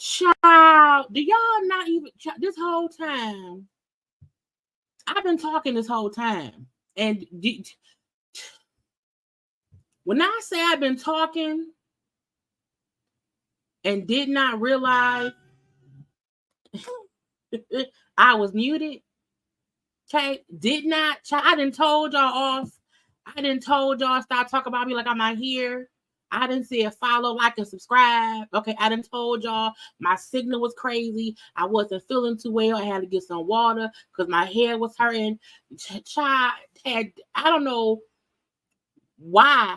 Child, do y'all not even this whole time? I've been talking this whole time, and when I say I've been talking and did not realize I was muted, okay? I didn't told y'all off. I didn't told y'all stop talking about me like I'm not here. I done said follow, like, and subscribe. Okay, I done told y'all my signal was crazy. I wasn't feeling too well. I had to get some water because my head was hurting. Child had, I don't know why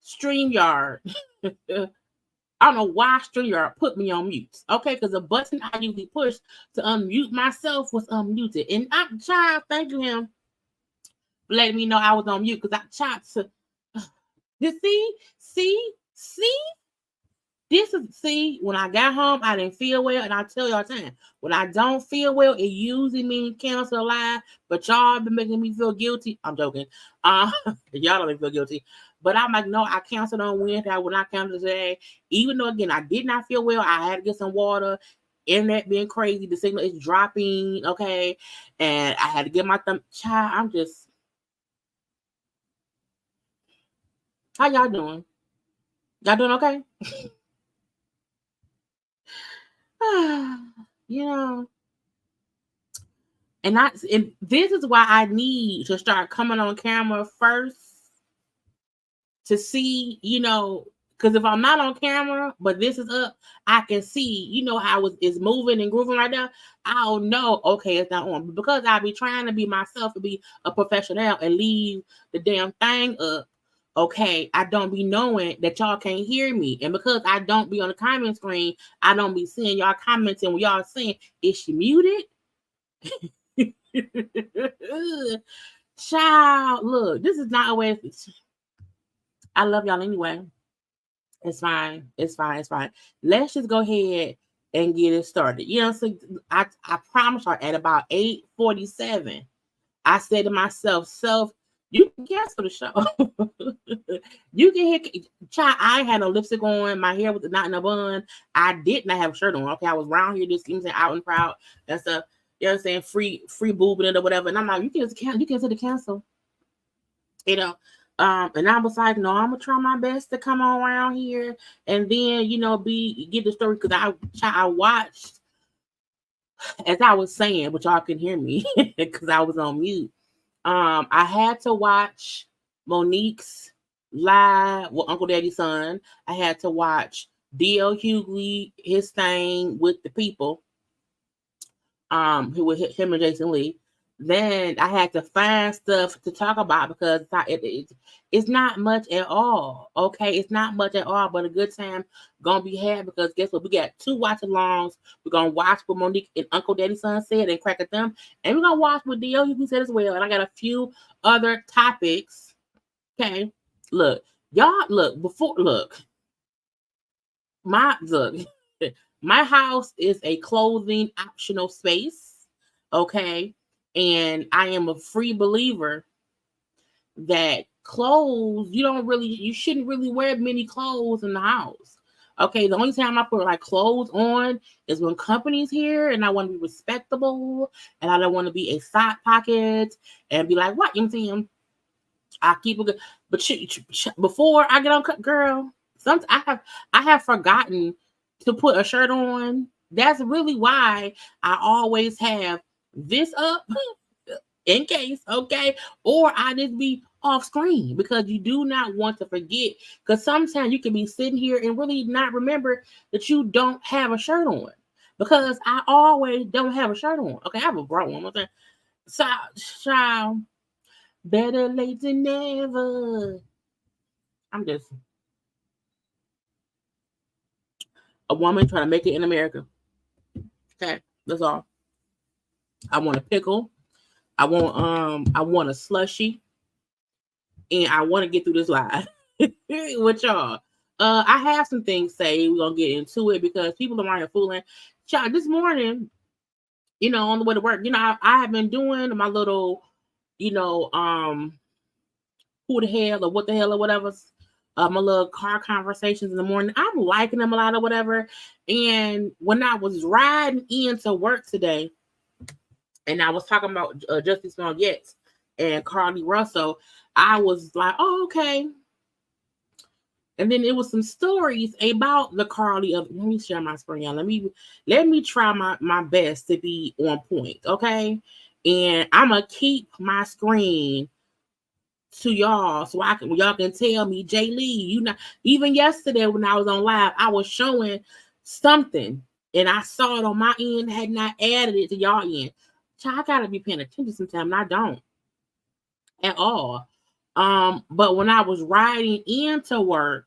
StreamYard. I don't know why StreamYard put me on mute. Okay, because the button I usually push to unmute myself was unmuted. And I child, thank you him for letting me know I was on mute because I tried to. See, this is, see, when I got home, I didn't feel well, and I tell y'all time, when I don't feel well, it usually means cancel live, but y'all been making me feel guilty. I'm joking. Y'all don't make me feel guilty, but I'm like, no, I canceled on Wednesday. I will not cancel today, even though, again, I did not feel well. I had to get some water. Internet being crazy, the signal is dropping, okay, and I had to get my thumb. Child, I'm just, how y'all doing? Y'all doing okay? You know, and this is why I need to start coming on camera first to see, you know, because if I'm not on camera, but this is up, I can see, you know, how it's moving and grooving right now. I'll know, okay, it's not on. But because I be trying to be myself and be a professional and leave the damn thing up, okay, I don't be knowing that y'all can't hear me. And because I don't be on the comment screen, I don't be seeing y'all commenting when y'all saying, is she muted? Child, look, this is not a way. I love y'all anyway. It's fine. It's fine. It's fine. Let's just go ahead and get it started. You know, so I promise y'all at about 8:47, I said to myself, you can cancel the show. You can hit, child, I had no lipstick on. My hair was not in a bun. I did not have a shirt on. Okay, I was around here just out and proud and stuff. You know what I'm saying? Free boobing it or whatever. And I'm like, you can say the cancel. You know. And I was like, no, I'm gonna try my best to come on around here and then, you know, get the story, because I watched, as I was saying, but y'all can hear me because I was on mute. I had to watch Monique's live with Uncle Daddy's son. I had to watch DL Hughley, his thing with the people, who was him and Jason Lee. Then I had to find stuff to talk about because it's not much at all. Okay, it's not much at all, but a good time gonna be had, because guess what? We got 2 watch-alongs. We're gonna watch what Monique and Uncle Daddy's son said and crack at them, and we're gonna watch what DL Hughley said as well. And I got a few other topics. Okay, look, y'all, my house is a clothing optional space. Okay. And I am a free believer that clothes, you shouldn't really wear many clothes in the house. Okay, the only time I put like clothes on is when company's here and I want to be respectable and I don't want to be a side pocket and be like, what? You know what I'm saying? I keep it, but before I get on, girl, I have forgotten to put a shirt on. That's really why I always have this up in case, okay? Or I just be off screen, because you do not want to forget, because sometimes you can be sitting here and really not remember that you don't have a shirt on, because I always don't have a shirt on. Okay, I have a bra one more thing. So, child, better late than never. I'm just a woman trying to make it in America. Okay, that's all. I want a pickle. I want a slushy, and I want to get through this live with y'all. I have some things to say. We're gonna get into it because people are here fooling. Child, this morning, you know, on the way to work, you know, I have been doing my little, you know, who the hell or what the hell or whatever. My little car conversations in the morning. I'm liking them a lot or whatever. And when I was riding into work today, and I was talking about Justice Smollett and Carie Russell, I was like, oh, okay. And then it was some stories about the Carly of, let me share my screen, y'all. Let me try my best to be on point, okay? And I'm gonna keep my screen to y'all so y'all can tell me, Jaylee, you not even yesterday when I was on live, I was showing something and I saw it on my end, had not added it to y'all end. I gotta be paying attention sometimes, and I don't at all. But when I was riding into work,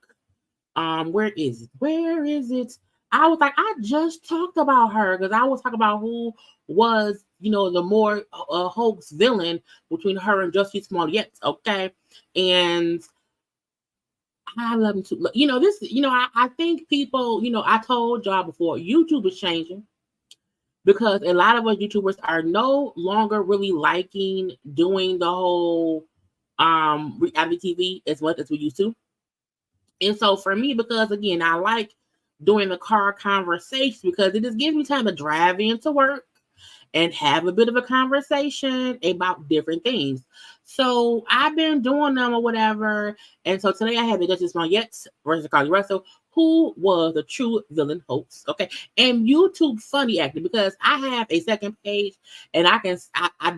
where is it? Where is it? I was like, I just talked about her because I was talking about who was, the more hoax villain between her and Jussie Smollett. Okay, and I love him too. This. I think people. I told y'all before, YouTube is changing because a lot of us YouTubers are no longer really liking doing the whole reality TV as much as we used to. And so for me, because again, I like doing the car conversation because it just gives me time to drive into work and have a bit of a conversation about different things. So I've been doing them or whatever. And so today I have the Justice Smollett versus Karla Russell, who was the true villain hoax. Okay. And YouTube funny acting because I have a second page and I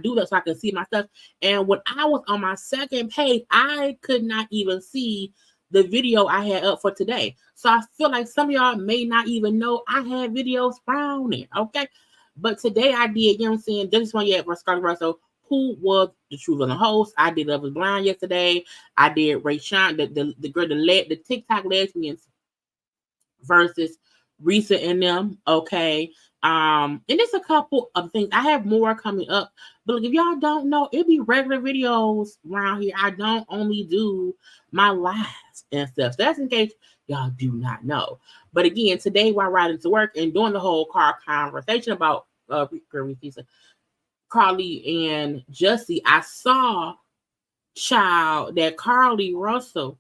do that so I can see my stuff. And when I was on my second page, I could not even see the video I had up for today. So I feel like some of y'all may not even know I had videos around there. Okay. But today I did, Justice Smollett versus Karla Russell, who was the true villain host. I did Love is Blind yesterday. I did Ray Sean, the girl, the TikTok lesbians versus Risa and them. Okay. And there's a couple of things. I have more coming up. But look, if y'all don't know, it'd be regular videos around here. I don't only do my lives and stuff. So that's in case y'all do not know. But again, today while riding to work and doing the whole car conversation about Carly and Jussie, I saw that Karla Russell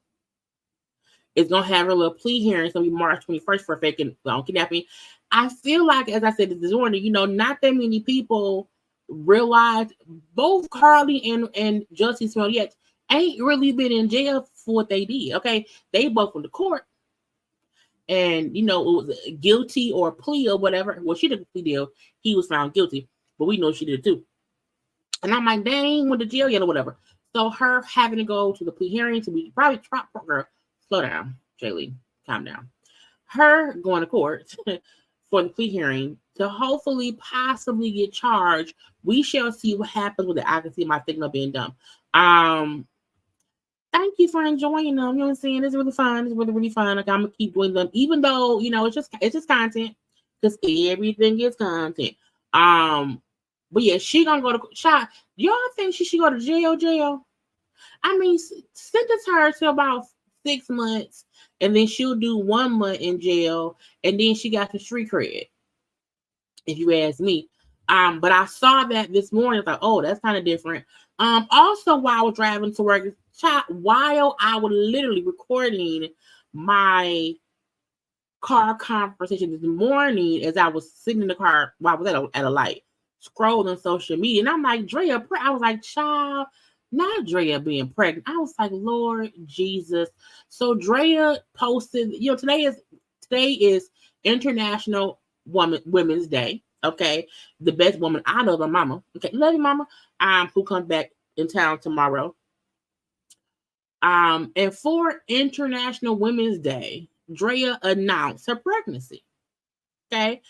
is going to have her little plea hearing. It's going to be March 21st for faking kidnapping. I feel like, as I said this morning, not that many people realize both Carly and Jussie Smollett ain't really been in jail for what they did. Okay, they both went to court, and it was guilty or plea or whatever. Well, she did a plea deal. He was found guilty, but we know she did too. And I'm like, dang, went to jail yet or whatever. So her having to go to the plea hearing to be probably girl, slow down, Jaylee, calm down. Her going to court for the plea hearing to hopefully possibly get charged. We shall see what happens with it. I can see my signal being dumb. Thank you for enjoying them. You know what I'm saying? It's really fun. It's really, really fun. Like, I'm gonna keep doing them, even though it's just content, because everything is content. But yeah, she gonna go to shot. Y'all think she should go to jail? I mean, sentence her to about 6 months, and then she'll do 1 month in jail, and then she got the street cred, if you ask me. But I saw that this morning. It's like, oh, that's kind of different. Also, while I was driving to work, while I was literally recording my car conversation this morning, as I was sitting in the car while I was at a light, scrolling social media, and I'm like, Drea, I was like, child, not Drea being pregnant. I was like, Lord Jesus. So Drea posted, today is International Women's Day. Okay, the best woman I know, my mama. Okay, love you, mama. Who comes back in town tomorrow. And for International Women's Day, Drea announced her pregnancy. Okay,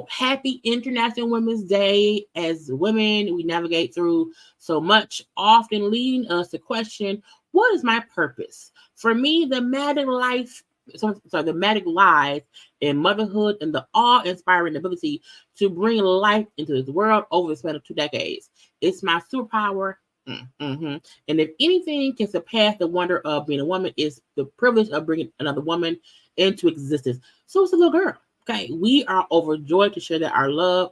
happy International Women's Day. As women, we navigate through so much, often leading us to question, what is my purpose? For me, the magic lies in motherhood and the awe-inspiring ability to bring life into this world over the span of 2 decades. It's my superpower. And if anything can surpass the wonder of being a woman, it's the privilege of bringing another woman into existence. So it's a little girl. Okay, we are overjoyed to share our love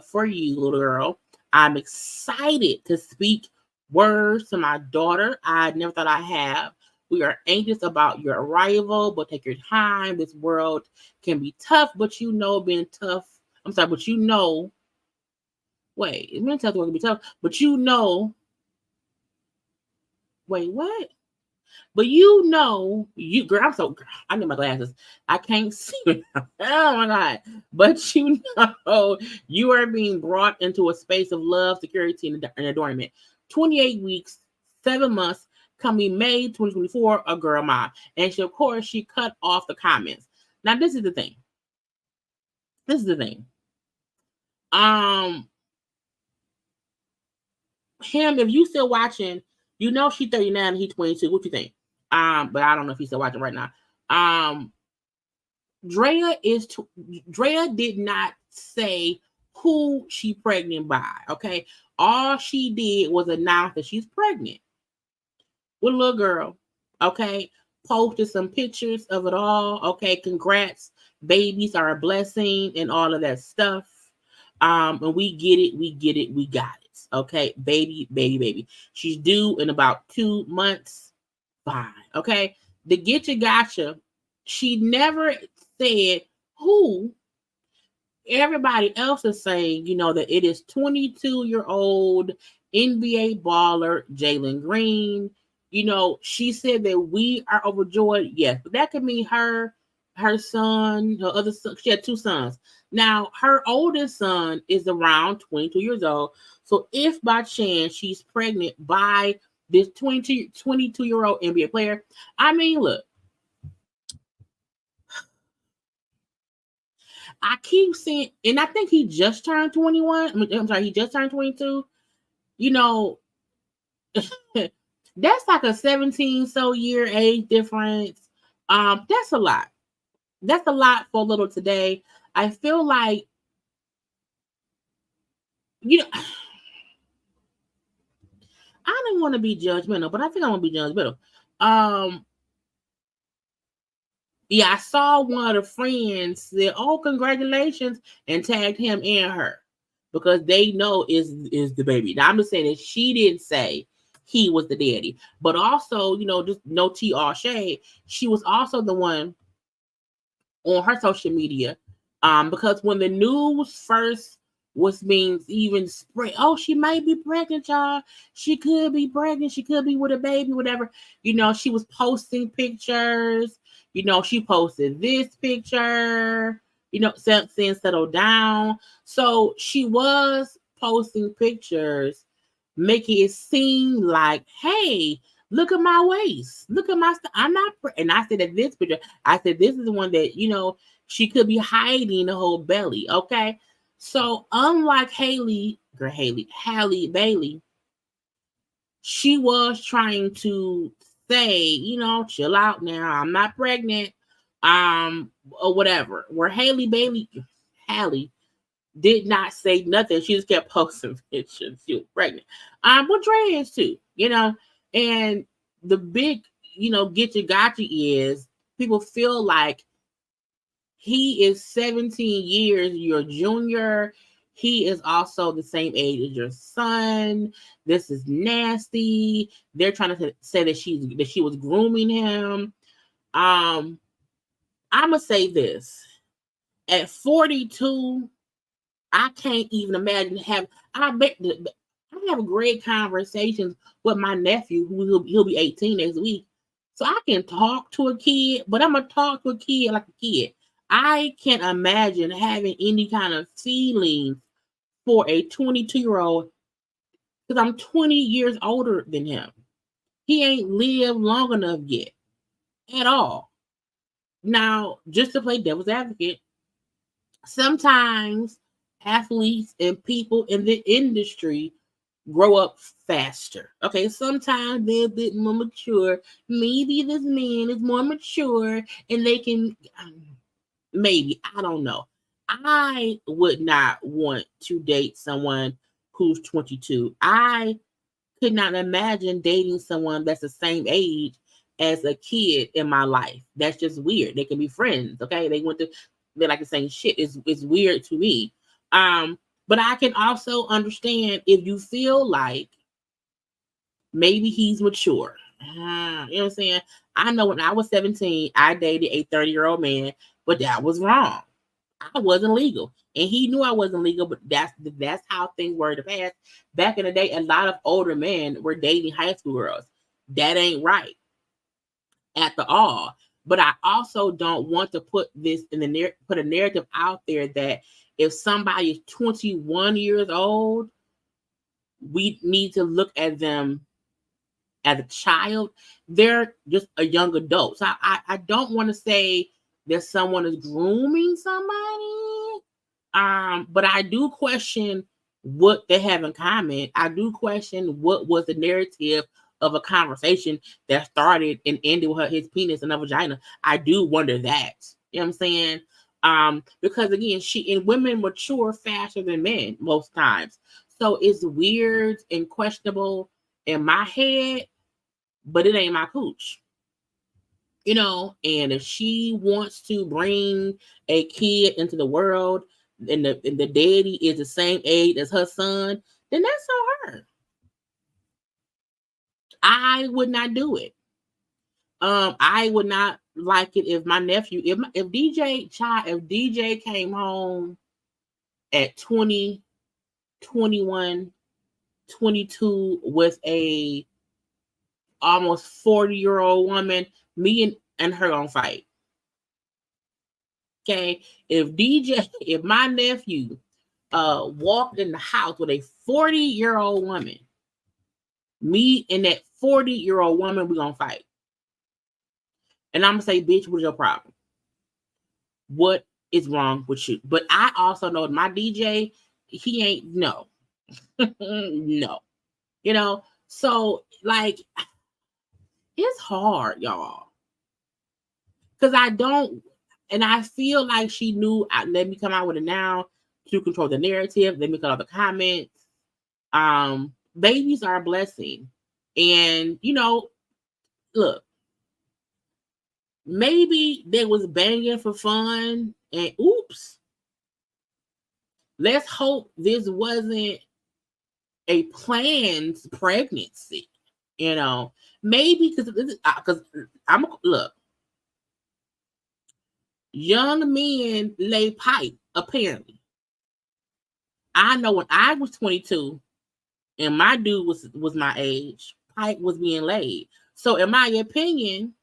for you, little girl. I'm excited to speak words to my daughter I never thought I'd have. We are anxious about your arrival, but take your time. This world can be tough, but being tough. Wait, it's being tough, it can be tough, but wait, what? But you girl, I need my glasses. I can't see it now. Oh my God. But you are being brought into a space of love, security, and adornment. 28 weeks, 7 months, coming May 2024, a girl mom. And of course, she cut off the comments. Now, this is the thing. Him, if you still watching, she's 39 and he's 22. What you think? But I don't know if he's still watching right now. Drea did not say who she pregnant by. Okay, all she did was announce that she's pregnant with a little girl. Okay, posted some pictures of it all. Okay, congrats, babies are a blessing and all of that stuff. And we get it, we got it. Okay, baby. She's due in about 2 months. Fine. Okay, the get you gotcha. She never said who. Everybody else is saying, that it is 22-year-old NBA baller Jalen Green. She said that we are overjoyed. Yes, but that could mean her son, her other son. She had 2 sons. Now, her oldest son is around 22 years old. So if by chance she's pregnant by this 22-year-old NBA player, I mean, look, I keep seeing, and I think he just turned 21. I'm sorry, he just turned 22. That's like a 17 year age difference. That's a lot. That's a lot for little today. I feel like, I don't want to be judgmental, but I think I'm gonna be judgmental. Yeah, I saw one of the friends say, "Oh, congratulations," and tagged him and her because they know is the baby. Now I'm just saying that she didn't say he was the daddy, but also, just no tea or shade. She was also the one on her social media, because when the news first was being even spread, oh, she might be pregnant, y'all. She could be pregnant. She could be with a baby, whatever. She was posting pictures. She posted this picture. Saying settle down. So she was posting pictures, making it seem like, hey, look at my waist. Look at my I'm not and I said that this picture, I said this is the one that, she could be hiding the whole belly. Okay. So unlike Halle Bailey, she was trying to say, chill out now. I'm not pregnant. Or whatever. Where Halle did not say nothing. She just kept posting pictures. She was pregnant. But Drea is too, and the big, get you gotcha is people feel like he is 17 years your junior. He is also the same age as your son. This is nasty. They're trying to say that she was grooming him. I'm gonna say this. At 42, I can't even imagine I have great conversations with my nephew, who he'll be 18 next week. So I can talk to a kid, but I'm gonna talk to a kid like a kid. I can't imagine having any kind of feelings for a 22-year-old because I'm 20 years older than him. He ain't lived long enough yet at all. Now, just to play devil's advocate, sometimes athletes and people in the industry grow up faster. Okay, sometimes they're a bit more mature. Maybe this man is more mature and they can, maybe, I don't know. I would not want to date someone who's 22. I could not imagine dating someone that's the same age as a kid in my life. That's just weird. They can be friends, okay? They like the same shit. It's weird to me. But I can also understand if you feel like maybe he's mature. You know what I'm saying? I know when I was 17, I dated a 30-year-old man, but that was wrong. I wasn't legal. And he knew I wasn't legal, but that's how things were in the past. Back in the day, a lot of older men were dating high school girls. That ain't right. at all. But I also don't want to put this in the put a narrative out there that if somebody is 21 years old, we need to look at them as a child. They're just a young adult. So I don't want to say that someone is grooming somebody. But I do question what they have in common. I do question what was the narrative of a conversation that started and ended with his penis and a vagina. I do wonder that. You know what I'm saying? Because again, women mature faster than men most times. So it's weird and questionable in my head, but it ain't my cooch. You know, and if she wants to bring a kid into the world and the daddy is the same age as her son, then that's on her. I would not do it. I would not like it if my nephew, if DJ came home at 20, 21, 22 with a almost 40-year-old woman, me and her gonna fight. Okay, if my nephew walked in the house with a 40-year-old woman, me and that 40-year-old woman, we gonna fight. And I'm gonna say, bitch, what's your problem? What is wrong with you? But I also know my DJ, he ain't no. No. You know, so like it's hard, y'all. Because I feel like she knew, let me come out with it now to control the narrative. Let me cut all the comments. Babies are a blessing. And, you know, look, maybe they was banging for fun and oops. Let's hope this wasn't a planned pregnancy. You know, maybe because look, young men lay pipe, apparently. I know when I was 22 and my dude was my age, pipe was being laid. So in my opinion,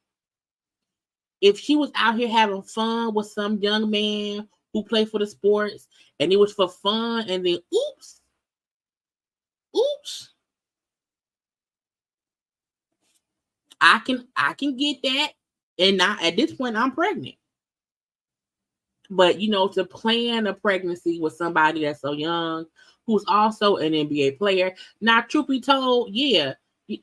if she was out here having fun with some young man who played for the sports and it was for fun and then oops, I can get that. And now at this point I'm pregnant. But, you know, to plan a pregnancy with somebody that's so young, who's also an NBA player. Now, truth be told, yeah.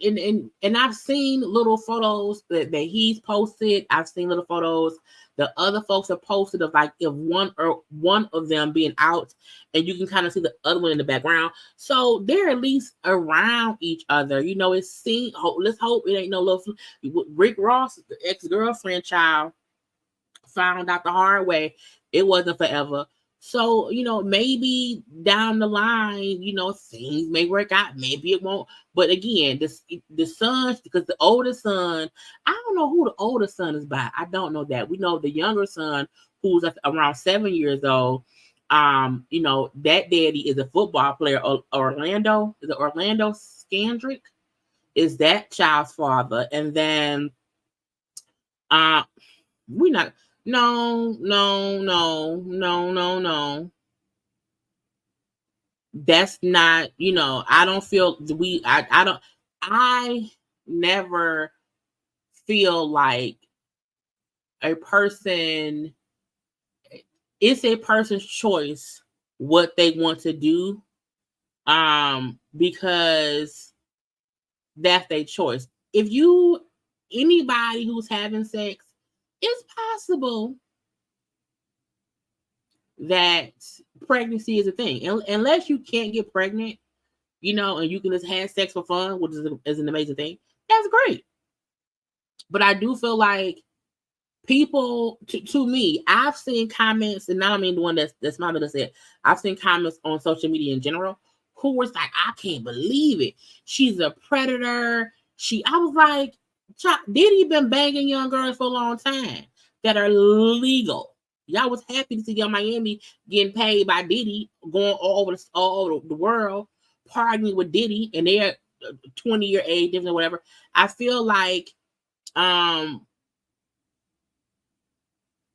And I've seen little photos that he's posted. I've seen little photos the other folks have posted of like if one of them being out and you can kind of see the other one in the background. So they're at least around each other. You know, let's hope it ain't no little Rick Ross, the ex-girlfriend child, found out the hard way. It wasn't forever. So, you know, maybe down the line, you know, things may work out. Maybe it won't. But again, the son, because the older son, I don't know who the older son is by. I don't know that. We know the younger son, who's around 7 years old. You know, that daddy is a football player. Orlando Scandrick is that child's father. And then we not. No. That's not, you know, I don't feel I never feel like it's a person's choice what they want to do, because that's their choice. If anybody who's having sex, it's possible that pregnancy is a thing. Unless you can't get pregnant, you know, and you can just have sex for fun, which is an amazing thing, that's great. But I do feel like people, to me, I've seen comments, and not I mean the one that's my little said, I've seen comments on social media in general who was like, I can't believe it. She's a predator. I was like, Diddy been banging young girls for a long time that are legal. Y'all was happy to see Young Miami getting paid by Diddy, going all over the world, partying with Diddy, and they're 20-year age difference or whatever. I feel like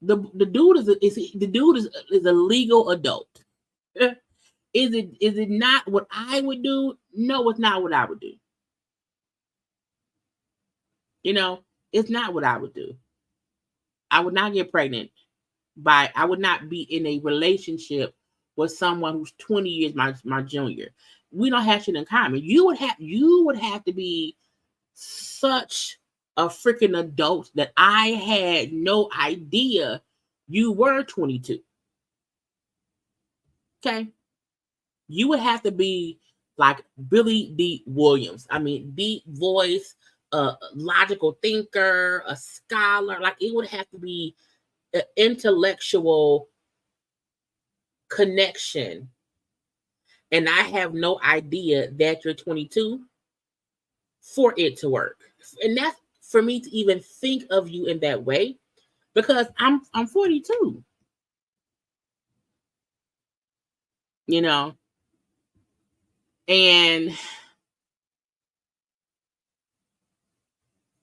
The dude is a legal adult. Is it not what I would do? No, it's not what I would do. You know, it's not what I would do. I would not get pregnant I would not be in a relationship with someone who's 20 years my junior. We don't have shit in common. You would have to be such a freaking adult that I had no idea you were 22. Okay. You would have to be like Billy D. Williams. I mean, deep voice, a logical thinker, a scholar. Like, it would have to be an intellectual connection. And I have no idea that you're 22 for it to work. And that's for me to even think of you in that way, because I'm 42. You know, and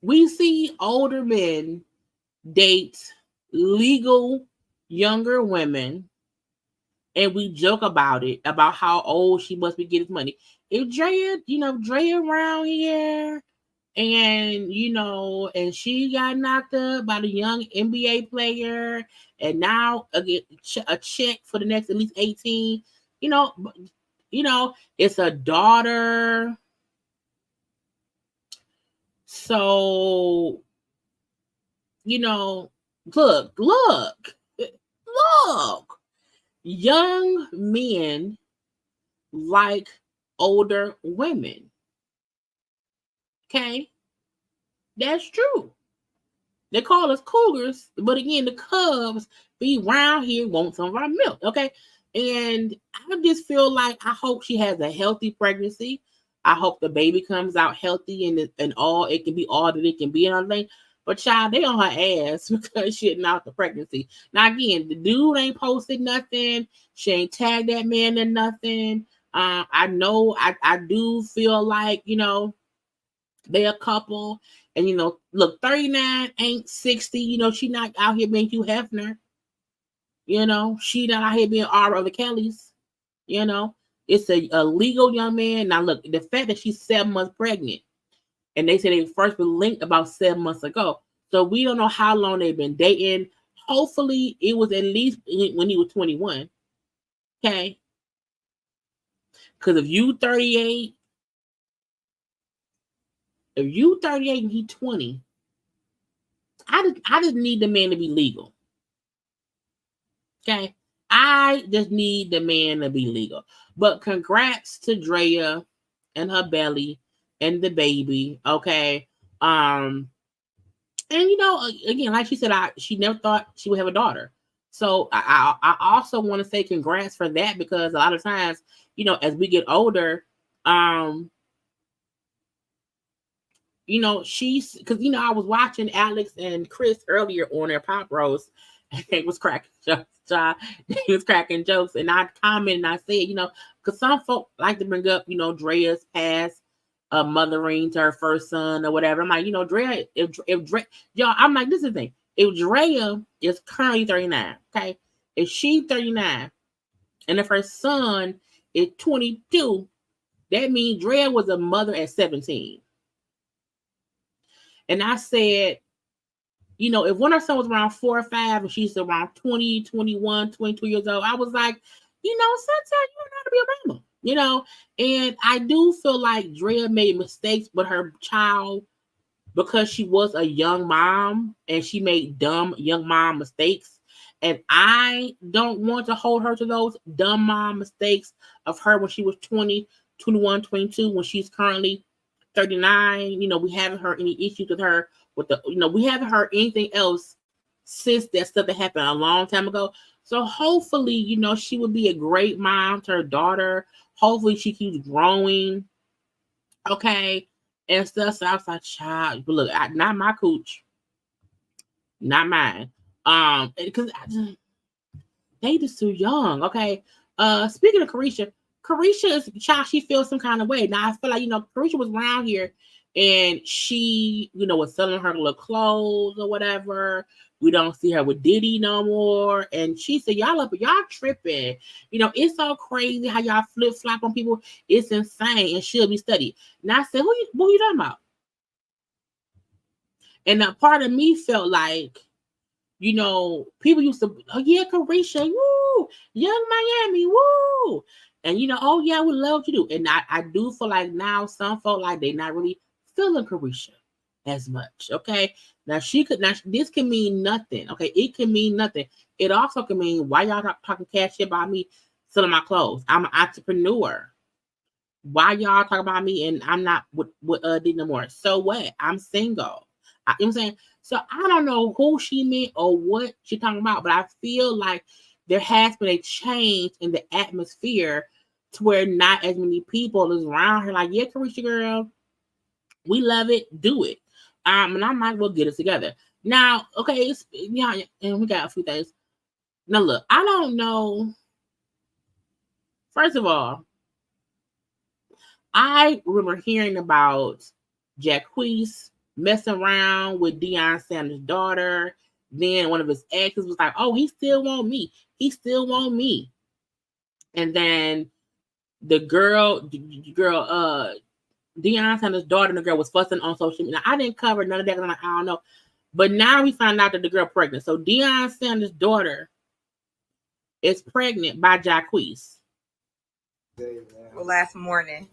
we see older men date legal younger women, and we joke about it, about how old she must be getting money. If Drea around here, and and she got knocked up by the young NBA player, and now again a check for the next at least 18. It's a daughter. So, look. Young men like older women. Okay? That's true. They call us cougars, but again, the Cubs be around here want some of our milk. Okay? And I just feel like, I hope she has a healthy pregnancy. I hope the baby comes out healthy and all it can be all that it can be and everything. But child, they on her ass because she didn't out the pregnancy. Now again, the dude ain't posted nothing. She ain't tagged that man in nothing. I know I do feel like, they're a couple. And look, 39 ain't 60. She not out here being Hugh Hefner. She not out here being Aura of the Kellys. It's a legal young man. Now look, the fact that she's 7 months pregnant, and they said they first were linked about 7 months ago. So we don't know how long they've been dating. Hopefully it was at least when he was 21. Okay. Because if you 38 and he 20, I just need the man to be legal. Okay. I just need the man to be legal. But congrats to Drea and her belly and the baby. Okay. And again, like she said, she never thought she would have a daughter. So I also want to say congrats for that, because a lot of times, as we get older, she's, because I was watching Alex and Chris earlier on their pop roast, and they was cracking jokes. He was cracking jokes, and I commented and I said, because some folk like to bring up, Drea's past mothering to her first son or whatever. I'm like, Drea, if Drea, y'all, I'm like, this is the thing. If Drea is currently 39, okay, if she's 39, and if her son is 22, that means Drea was a mother at 17. And I said, if one of her son was around 4 or 5 and she's around 20, 21, 22 years old, I was like, sometimes you don't know how to be a mama, and I do feel like Drea made mistakes with her child because she was a young mom and she made dumb young mom mistakes. And I don't want to hold her to those dumb mom mistakes of her when she was 20, 21, 22, when she's currently 39. We haven't heard any issues with her we haven't heard anything else since that stuff that happened a long time ago. So hopefully, she would be a great mom to her daughter. Hopefully she keeps growing. Okay. And stuff. So I was like, child, but look, not my cooch. Not mine. Because they just too young. Okay. Speaking of Carisha is child, she feels some kind of way. Now I feel like, Carisha was around here And she, was selling her little clothes or whatever. We don't see her with Diddy no more. And she said, y'all tripping. It's so crazy how y'all flip-flop on people. It's insane and she'll be studied. And I said, what you talking about? And a part of me felt like, people used to, oh yeah, Carisha, woo, Young Miami, woo. And oh yeah, we love what you do. And I do feel like now some folk like they not really feeling Carisha as much. Okay. Now this can mean nothing. Okay. It can mean nothing. It also can mean why y'all talking cash shit about me selling my clothes. I'm an entrepreneur. Why y'all talking about me and I'm not with Diddy no more? So what? I'm single. You know what I'm saying? So I don't know who she meant or what she talking about, but I feel like there has been a change in the atmosphere to where not as many people is around her. Like, yeah, Carisha girl, we love it, do it. And I might well get it together. Now, okay, and we got a few things. Now look, I don't know. First of all, I remember hearing about Jacquees messing around with Deion Sanders' daughter. Then one of his exes was like, oh, he still want me. He still want me. And then the girl, Deion Sanders' daughter and the girl was fussing on social media. Now, I didn't cover none of that because I'm like, I don't know. But now we found out that the girl pregnant. So Deion Sanders' daughter is pregnant by Jacquees. Well, last morning.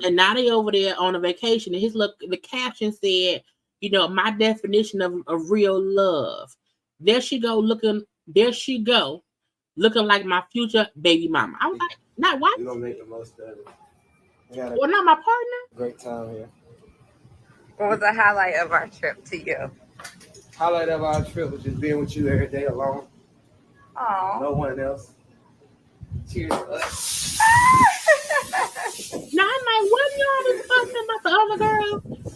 And now they over there on a vacation. And the caption said, my definition of real love. There she go looking like my future baby mama. I was like, not what? We're gonna make the most of it. Well, not my partner. Great time here. What was the highlight of our trip to you? Highlight of our trip was just being with you every day alone. Oh. No one else. Cheers to us. Now I'm like, what y'all was fussing about the other girl?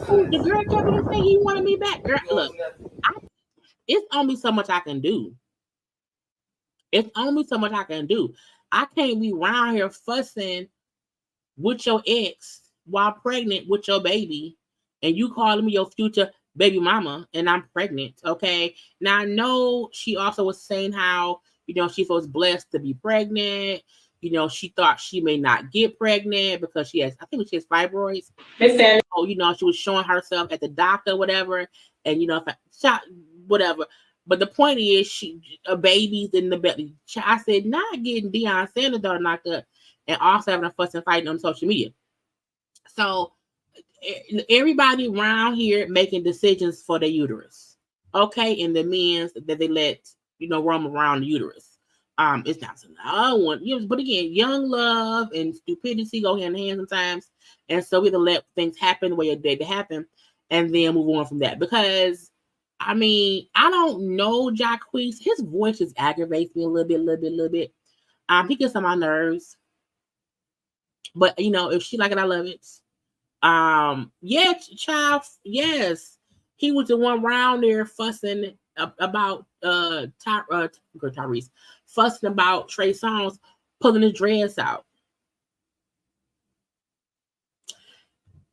Who the girl kept on saying he wanted me back. Girl, look, it's only so much I can do. It's only so much I can do. I can't be around here fussing with your ex while pregnant with your baby, and you calling me your future baby mama, and I'm pregnant. Okay. Now I know she also was saying how she was blessed to be pregnant. She thought she may not get pregnant because she has fibroids. Oh, she was showing herself at the doctor, whatever, and whatever. But the point is, a baby's in the belly. I said, not getting Deion Sanders' daughter knocked up, and also having a fuss and fighting on social media. So everybody around here making decisions for their uterus, okay, and the men that they let roam around the uterus. It's not another one. But again, young love and stupidity go hand in hand sometimes, and so we have to let things happen the way they happen, and then move on from that. Because I don't know Jacquees. His voice just aggravates me a little bit. He gets on my nerves, but if she like it, I love it. Yeah, child. Yes, he was the one around there fussing about Tyrese, fussing about Trey Songz pulling his dress out.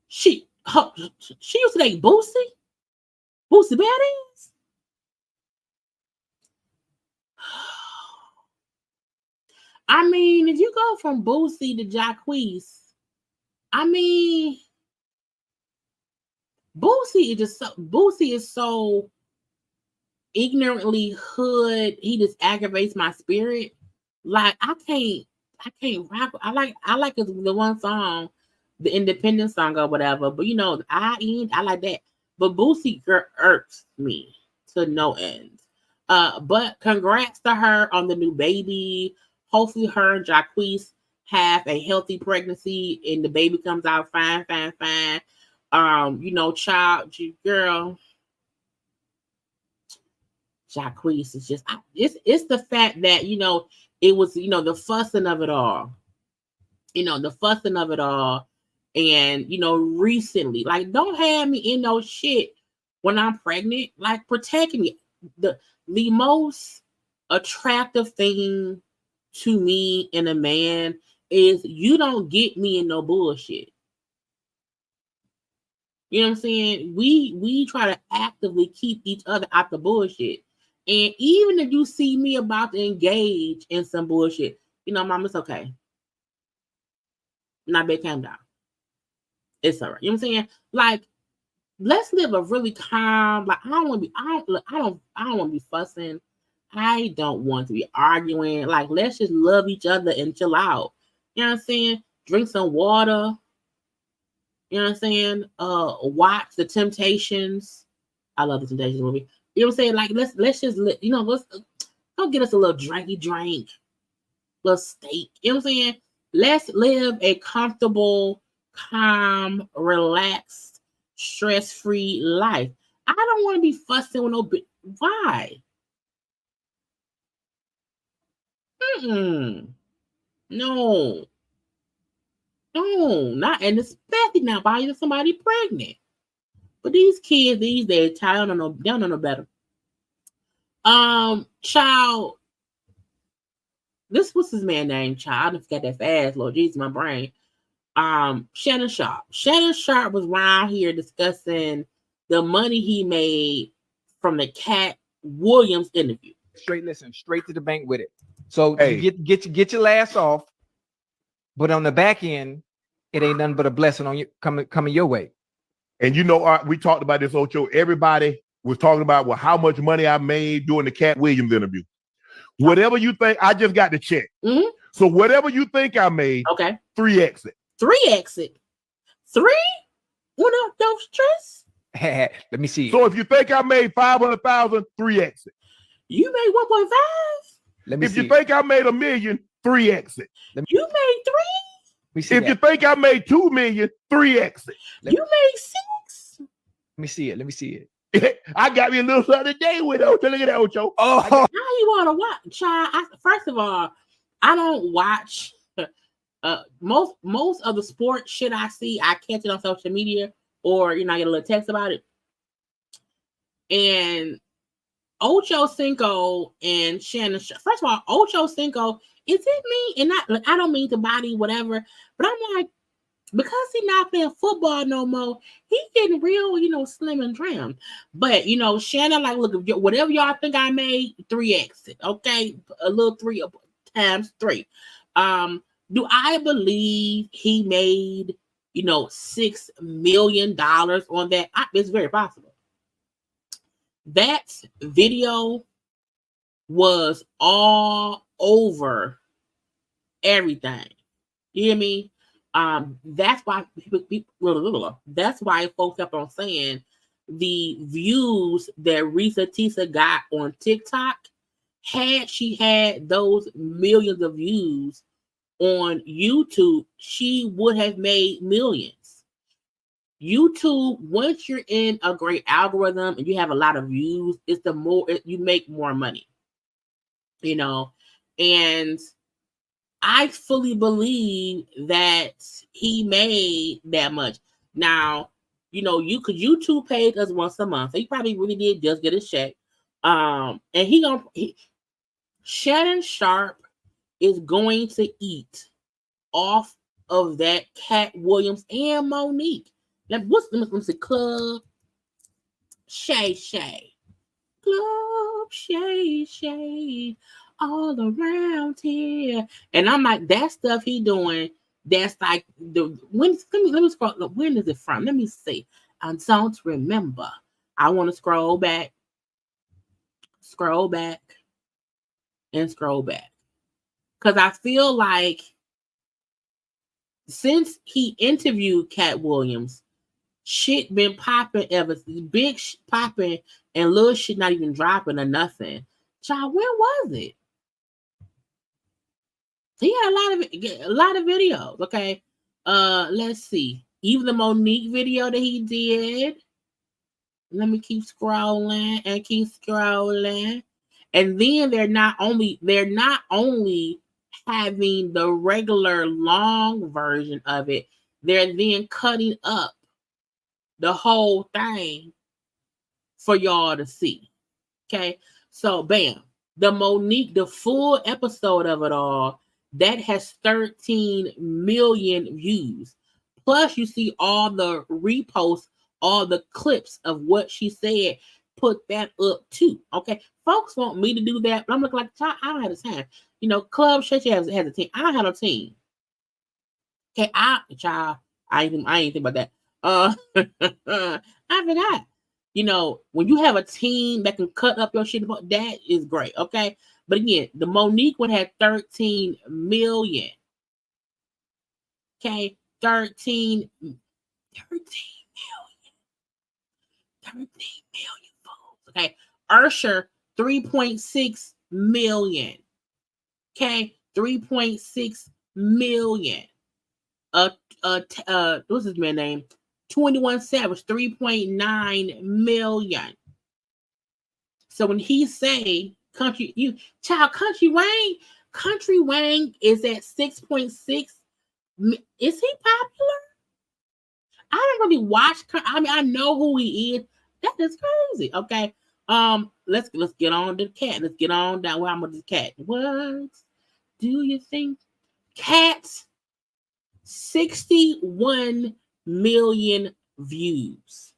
She used to date Boosie Baddies. If you go from Boosie to Jacquees, Boosie is so ignorantly hood. He just aggravates my spirit. Like I can't rock. I like the one song, the independent song or whatever. But I like that. But Boosie irks me to no end. But congrats to her on the new baby. Hopefully her and Jacquees have a healthy pregnancy and the baby comes out fine. Child, girl, Jacquees is just, it's the fact that, it was, the fussing of it all, and, recently, like, don't have me in no shit when I'm pregnant, like, protecting me. The most attractive thing to me in a man is you don't get me in no bullshit. You know what I'm saying? We try to actively keep each other out the bullshit. And even if you see me about to engage in some bullshit, you know, Mom, it's okay. Now, babe, calm down. It's all right. You know what I'm saying? Like, let's live a really calm. Like, I don't want to be fussing. I don't want to be arguing. Like, let's just love each other and chill out. You know what I'm saying? Drink some water. You know what I'm saying? Watch The Temptations. I love The Temptations movie. You know what I'm saying? Like, let's just let's go get us a little drink, little steak. You know what I'm saying? Let's live a comfortable, calm, relaxed, stress-free life. I don't want to be fussing with no bit. Why? No, not, and especially not by somebody pregnant. But these kids these days, child, they don't know no better. Child, this was his man name, child. I didn't forget that fast, Lord Jesus, my brain. Shannon Sharpe. Shannon Sharpe was around here discussing the money he made from the Katt Williams interview. Straight to the bank with it. So you get your last off, but on the back end, it ain't nothing but a blessing on you coming your way. And you know, we talked about this, Ocho. Everybody was talking about, well, how much money I made doing the Katt Williams interview. Whatever you think, I just got the check. Mm-hmm. So whatever you think I made, okay, 3x it. 3x it. 3? What up, no stress? Let me see. So if you think I made 500,000, 3x it. You made 1.5? Let me if see. you think I made $1 million, 3x it. You made 3? If you think I made 2 million, 3x it. You made 6? Let me see it. I got me a little something today with Ocho. Look at that, Ocho. Oh, how you want to watch, child? First of all, I don't watch most of the sports shit I see. I catch it on social media, or I get a little text about it. And Ocho Cinco and Shannon. First of all, Ocho Cinco, is it me? And not, like, I don't mean to body whatever, but I'm like, because he's not playing football no more, he getting real, slim and trim. But Shannon, like, look, whatever y'all think I made, 3x it, okay? A little 3 times 3. Do I believe he made, $6 million on that? It's very possible. That video was all over everything. You hear me? That's why that's why folks kept on saying the views that Risa Tisa got on TikTok, had she had those millions of views on YouTube, she would have made millions. YouTube, once you're in a great algorithm and you have a lot of views, it's the more you make more money. And I fully believe that he made that much. Now, YouTube paid us once a month, so he probably really did just get a check. And Shannon Sharpe is going to eat off of that Katt Williams and Monique. Let me say, Club Shay, Club Shay, all around here. And I'm like, that stuff he doing, that's like let me scroll. When is it from? Let me see. I don't remember. I want to scroll back, and scroll back. Because I feel like since he interviewed Katt Williams, shit been popping ever since. Big popping and little shit not even dropping or nothing. Child, when was it? He had a lot of videos. Okay. Let's see. Even the Monique video that he did. Let me keep scrolling. And then they're not only having the regular long version of it, they're then cutting up the whole thing for y'all to see. Okay. So bam, the full episode of it all, that has 13 million views. Plus you see all the reposts all the clips of what she said, put that up too. Okay, folks want me to do that, but I'm looking like, child, I don't have the time. You know, Club Shay has a team. I don't have a team. Okay, child, I ain't think about that. I forgot. You know, when you have a team that can cut up your shit, that is great. Okay, but again, the Monique one had 13 million. Okay, 13 million. 13 million folks. Okay, Usher 3.6 million. Okay, 3.6 million. What's his man name? 21 Savage 3.9 million. So when he say Country Wayne is at 6.6. Is he popular? I don't really watch. I mean, I know who he is. That is crazy. Okay. Let's get on to the Katt. Let's get on down. Where I'm with the Katt. What do you think? Katt 61 million views.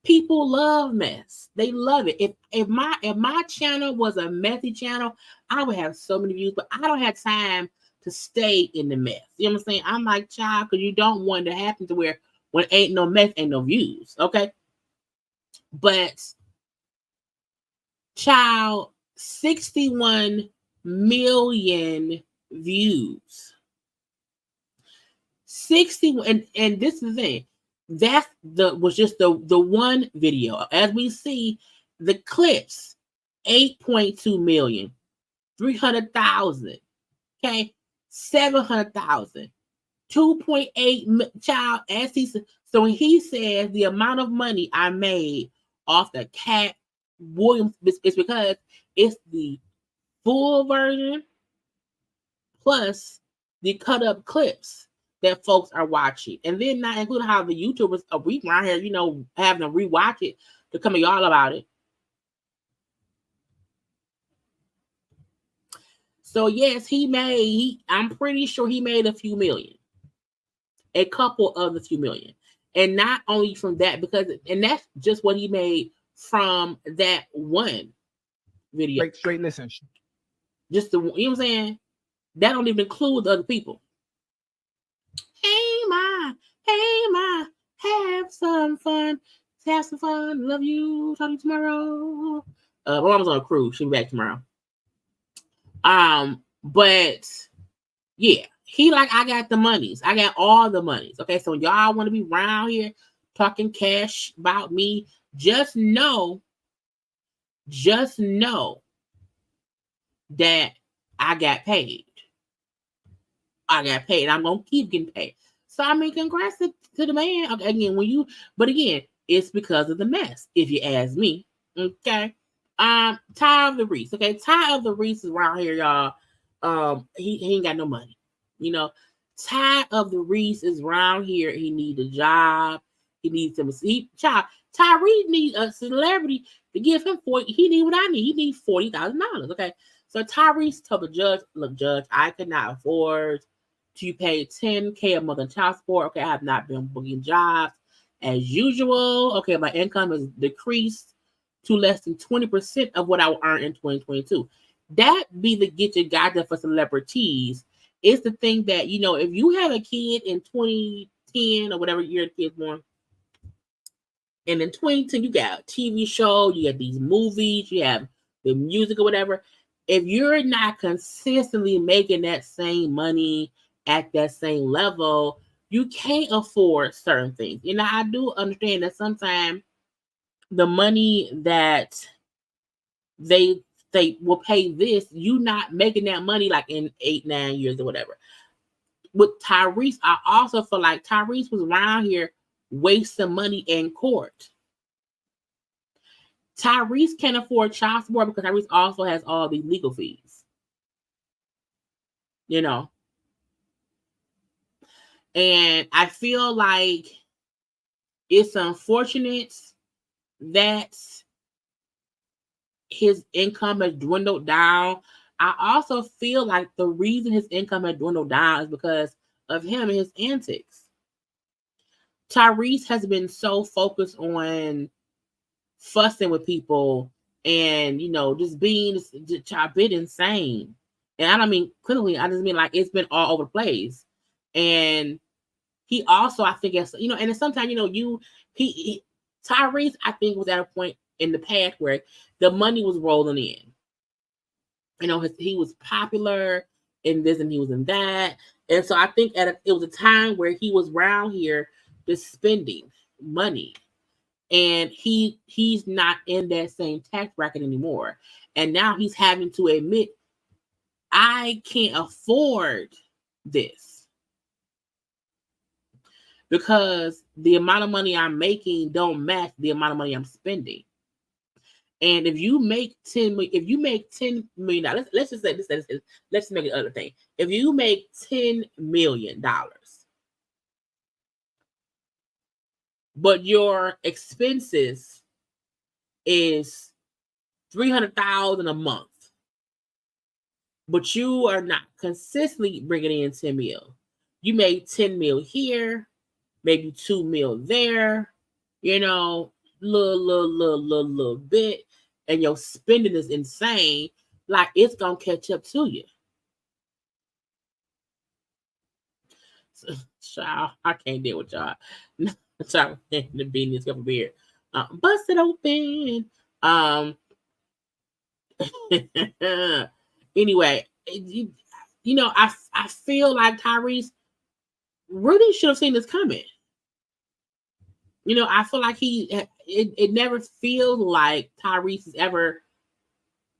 People love mess. They love it. If my channel was a messy channel, I would have so many views, but I don't have time to stay in the mess. You know what I'm saying? I'm like, child, because you don't want it to happen to where when ain't no mess, ain't no views. Okay. But child, 61 million views. 60, and this is the thing. That was just the one video. As we see, the clips, 8.2 million, 300,000, okay, 700,000, 2.8 child. As he said, so when he says the amount of money I made off the Katt Williams, it's because it's the full version plus the cut up clips that folks are watching, and then not including how the YouTubers are we around here, you know, having to rewatch it to come to y'all about it. So yes, I'm pretty sure he made a few million, a couple of the few million, and not only from that, and that's just what he made from that one video. Straight listen. Just the, you know what I'm saying? That don't even include the other people. Hey ma, have some fun. Love you. Talk to you tomorrow. My mom's on a cruise. She'll be back tomorrow. But yeah, he like, I got the monies. I got all the monies. Okay, so y'all want to be around here talking cash about me, just know that I got paid. I'm gonna keep getting paid. So I mean, congrats to the man. Okay, again, it's because of the mess, if you ask me. Okay. Ty of the Reese. Okay, Ty of the Reese is around here, y'all. He ain't got no money. You know, Ty of the Reese is around here. He needs a job. He needs some. Tyrese needs a celebrity to give him he need what I need. He needs $40,000. Okay. So Tyrese told the judge, look, judge, I cannot afford to pay $10,000 a month in child support. Okay, I have not been booking jobs as usual. Okay, my income has decreased to less than 20% of what I will earn in 2022. That be the get you got there for celebrities. It's the thing that, you know, if you have a kid in 2010 or whatever year the kid's born, and in 2010 you got a TV show, you got these movies, you have the music or whatever. If you're not consistently making that same money at that same level, you can't afford certain things. You know, I do understand that sometimes the money that they will pay this, you not making that money like in 8-9 years or whatever. With Tyrese, I also feel like Tyrese was around here wasting money in court. Tyrese can't afford child support because Tyrese also has all these legal fees. You know? And I feel like it's unfortunate that his income has dwindled down. I also feel like the reason his income has dwindled down is because of him and his antics. Tyrese has been so focused on fussing with people and, you know, just being just a bit insane. And I don't mean clinically, I just mean like it's been all over the place. And he also, I think, you know, and sometimes, you know, Tyrese, I think, was at a point in the past where the money was rolling in. You know, he was popular in this and he was in that. And so I think it was a time where he was around here just spending money. And he's not in that same tax bracket anymore. And now he's having to admit, I can't afford this because the amount of money I'm making don't match the amount of money I'm spending. And if you make $10 million, let's just say this, let's make another thing. If you make $10 million, but your expenses is $300,000 a month, but you are not consistently bringing in 10 mil. You made 10 mil here, maybe 2 mil there, you know, little bit, and your spending is insane. Like it's gonna catch up to you. So, child, I can't deal with y'all. Sorry, the beanie is up beard. Bust it open. Anyway, you know, I feel like Tyrese really should have seen this coming. You know, I feel like it never feels like Tyrese has ever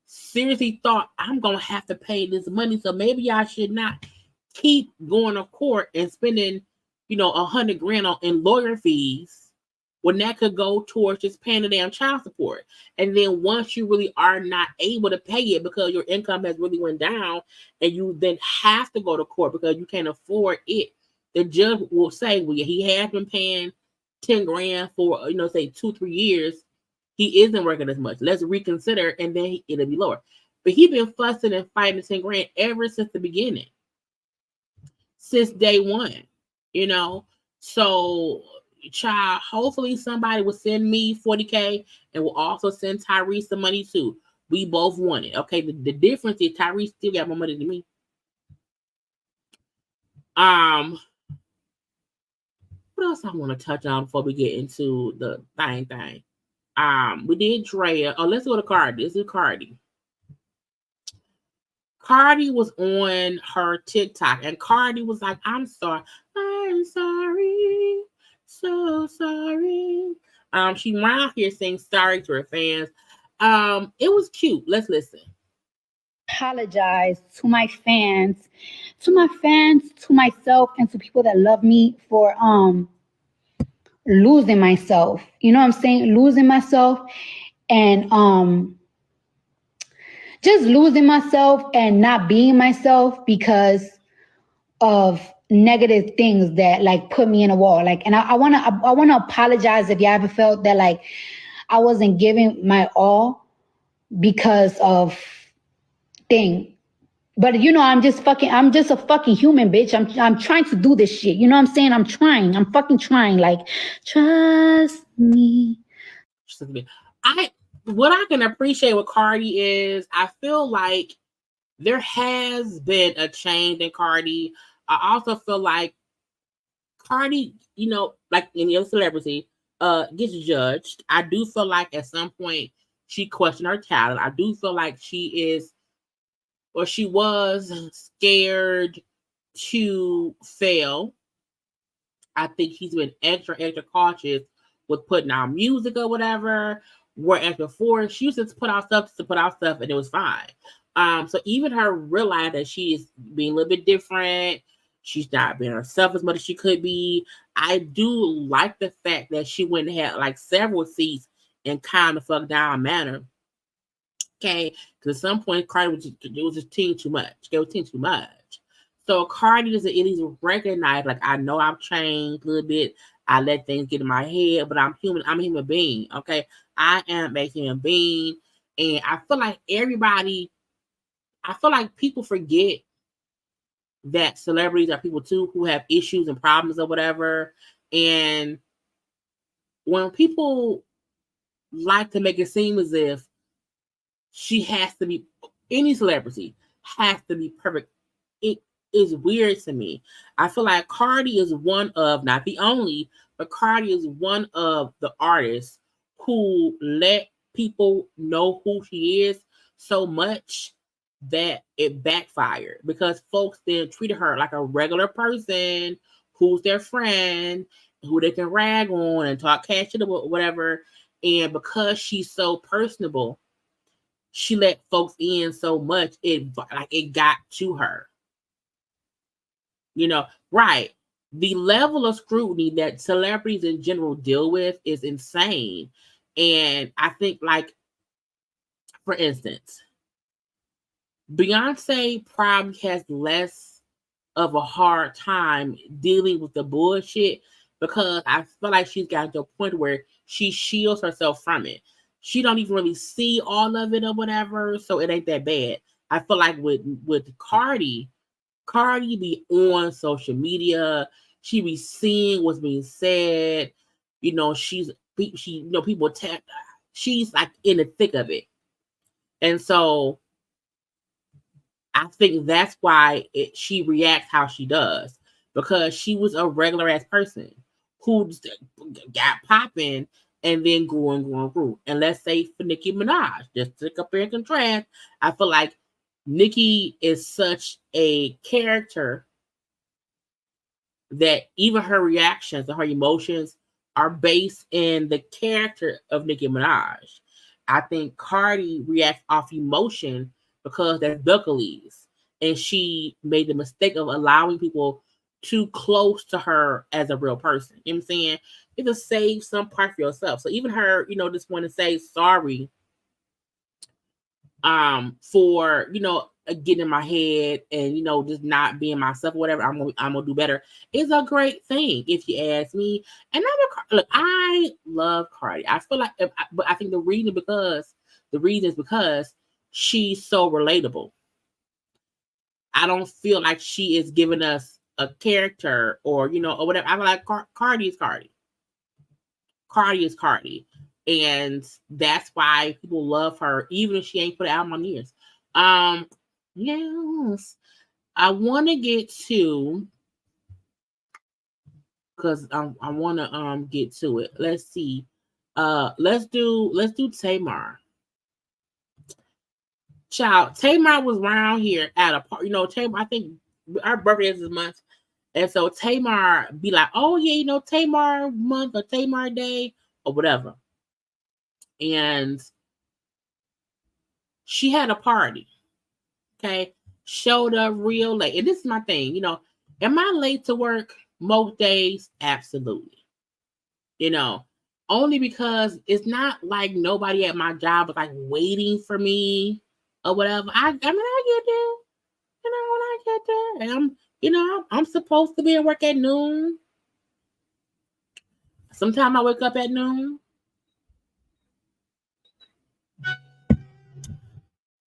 seriously thought, I'm gonna have to pay this money, so maybe I should not keep going to court and spending, you know, $100,000 in lawyer fees when that could go towards just paying the damn child support. And then once you really are not able to pay it because your income has really went down and you then have to go to court because you can't afford it, the judge will say, well, he has been paying $10,000 for, you know, say 2-3 years. He isn't working as much. Let's reconsider, and then it'll be lower. But he's been fussing and fighting $10,000 ever since the beginning, since day one, you know. So, child, hopefully somebody will send me $40,000 and will also send Tyrese the money too. We both want it. Okay, the difference is Tyrese still got more money than me. What else I want to touch on before we get into the thing? We did Draya. Oh, let's go to Cardi. Let's do Cardi. Cardi was on her TikTok, and Cardi was like, I'm sorry. So sorry. She around here saying sorry to her fans. It was cute. Let's listen. Apologize to my fans, to myself, and to people that love me for losing myself. You know what I'm saying? Losing myself and just losing myself and not being myself because of negative things that like put me in a wall. Like, and I wanna apologize if you ever felt that like I wasn't giving my all because of thing. But you know, I'm just a fucking human, bitch. I'm trying to do this shit. You know what I'm saying? I'm fucking trying. Like, trust me. What I can appreciate with Cardi is I feel like there has been a change in Cardi. I also feel like Cardi, you know, like any other celebrity, gets judged. I do feel like at some point she questioned her talent. I do feel like she was scared to fail. I think she's been extra cautious with putting out music or whatever. Whereas before, she used to put out stuff and it was fine. So even her realize that she is being a little bit different. She's not being herself as much as she could be. I do like the fact that she went and had like several seats in kind of fuck down manner. Okay, because at some point Cardi was just team too much. It was team too much. So Cardi does at least recognize, like, I know I've changed a little bit. I let things get in my head, but I'm human. I'm a human being. Okay, I am a human being, and I feel like people forget that celebrities are people too who have issues and problems or whatever. And when people like to make it seem as if she has to be, any celebrity has to be perfect, it is weird to me. I feel like Cardi is one of, not the only, but Cardi is one of the artists who let people know who she is so much that it backfired, because folks then treated her like a regular person who's their friend, who they can rag on and talk cash shit or whatever. And because she's so personable, she let folks in so much, it got to her. You know, right. The level of scrutiny that celebrities in general deal with is insane. And I think, like, for instance, Beyonce probably has less of a hard time dealing with the bullshit, because I feel like she's gotten to a point where she shields herself from it. She don't even really see all of it or whatever, so it ain't that bad. I feel like with Cardi be on social media. She be seeing what's being said. You know, she people tap. She's like in the thick of it, and so I think that's why she reacts how she does, because she was a regular ass person who got popping and then grew and grew and grew. And let's say for Nicki Minaj, just to compare and contrast, I feel like Nicki is such a character that even her reactions and her emotions are based in the character of Nicki Minaj. I think Cardi reacts off emotion because that's Buckalese. And she made the mistake of allowing people too close to her as a real person. You know what I'm saying? You have to save some part for yourself. So even her, just want to say sorry for, getting in my head and, just not being myself, whatever. I'm gonna do better. It's a great thing, if you ask me. And I love Cardi. I feel like, but I think the reason is because she's so relatable. I don't feel like she is giving us a character or whatever. I feel like Cardi is Cardi. Cardi is Cardi. And that's why people love her, even if she ain't put it out in my ears. Yes. I want to get to, because I want to get to it. Let's see. Let's do Tamar. Child, Tamar was around here at a party. Tamar, I think our birthday is this month. And so Tamar be like, oh yeah, Tamar month or Tamar day or whatever. And she had a party. Okay. Showed up real late. And this is my thing, am I late to work most days? Absolutely. Only because it's not like nobody at my job is like waiting for me or whatever. I mean, I get there, when I get there, and I'm supposed to be at work at noon. Sometimes I wake up at noon,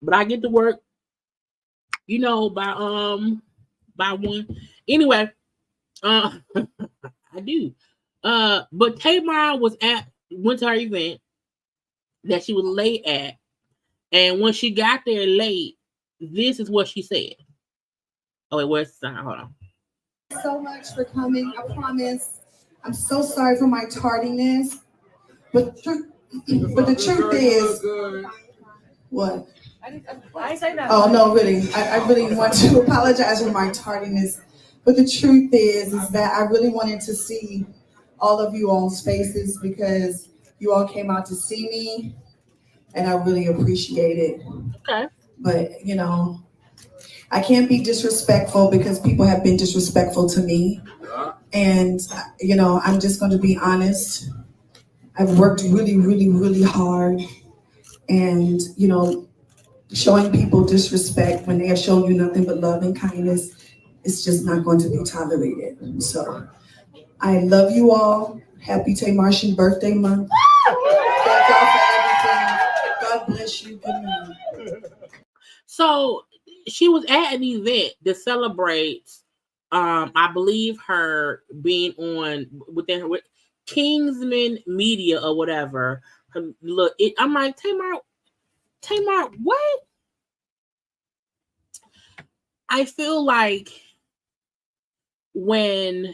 but I get to work, by 1. Anyway, I do. But Tamar went to her event that she was late at, and when she got there late, this is what she said. Oh wait, where's the sign? Hold on. So much for coming. I promise. I'm so sorry for my tardiness, but the truth is, what? I say that. Oh no, really. I really want to apologize for my tardiness, but the truth is that I really wanted to see all of you all's faces because you all came out to see me, and I really appreciate it. Okay. But I can't be disrespectful because people have been disrespectful to me. And, I'm just going to be honest. I've worked really, really, really hard. And, showing people disrespect when they have shown you nothing but love and kindness, it's just not going to be tolerated. So I love you all. Happy Tamartian birthday month. Thank y'all for everything. God bless you. Good night. So she was at an event that celebrates I believe her being on within her with Kingsman Media or whatever. Look, I'm like, Tamar, what? I feel like when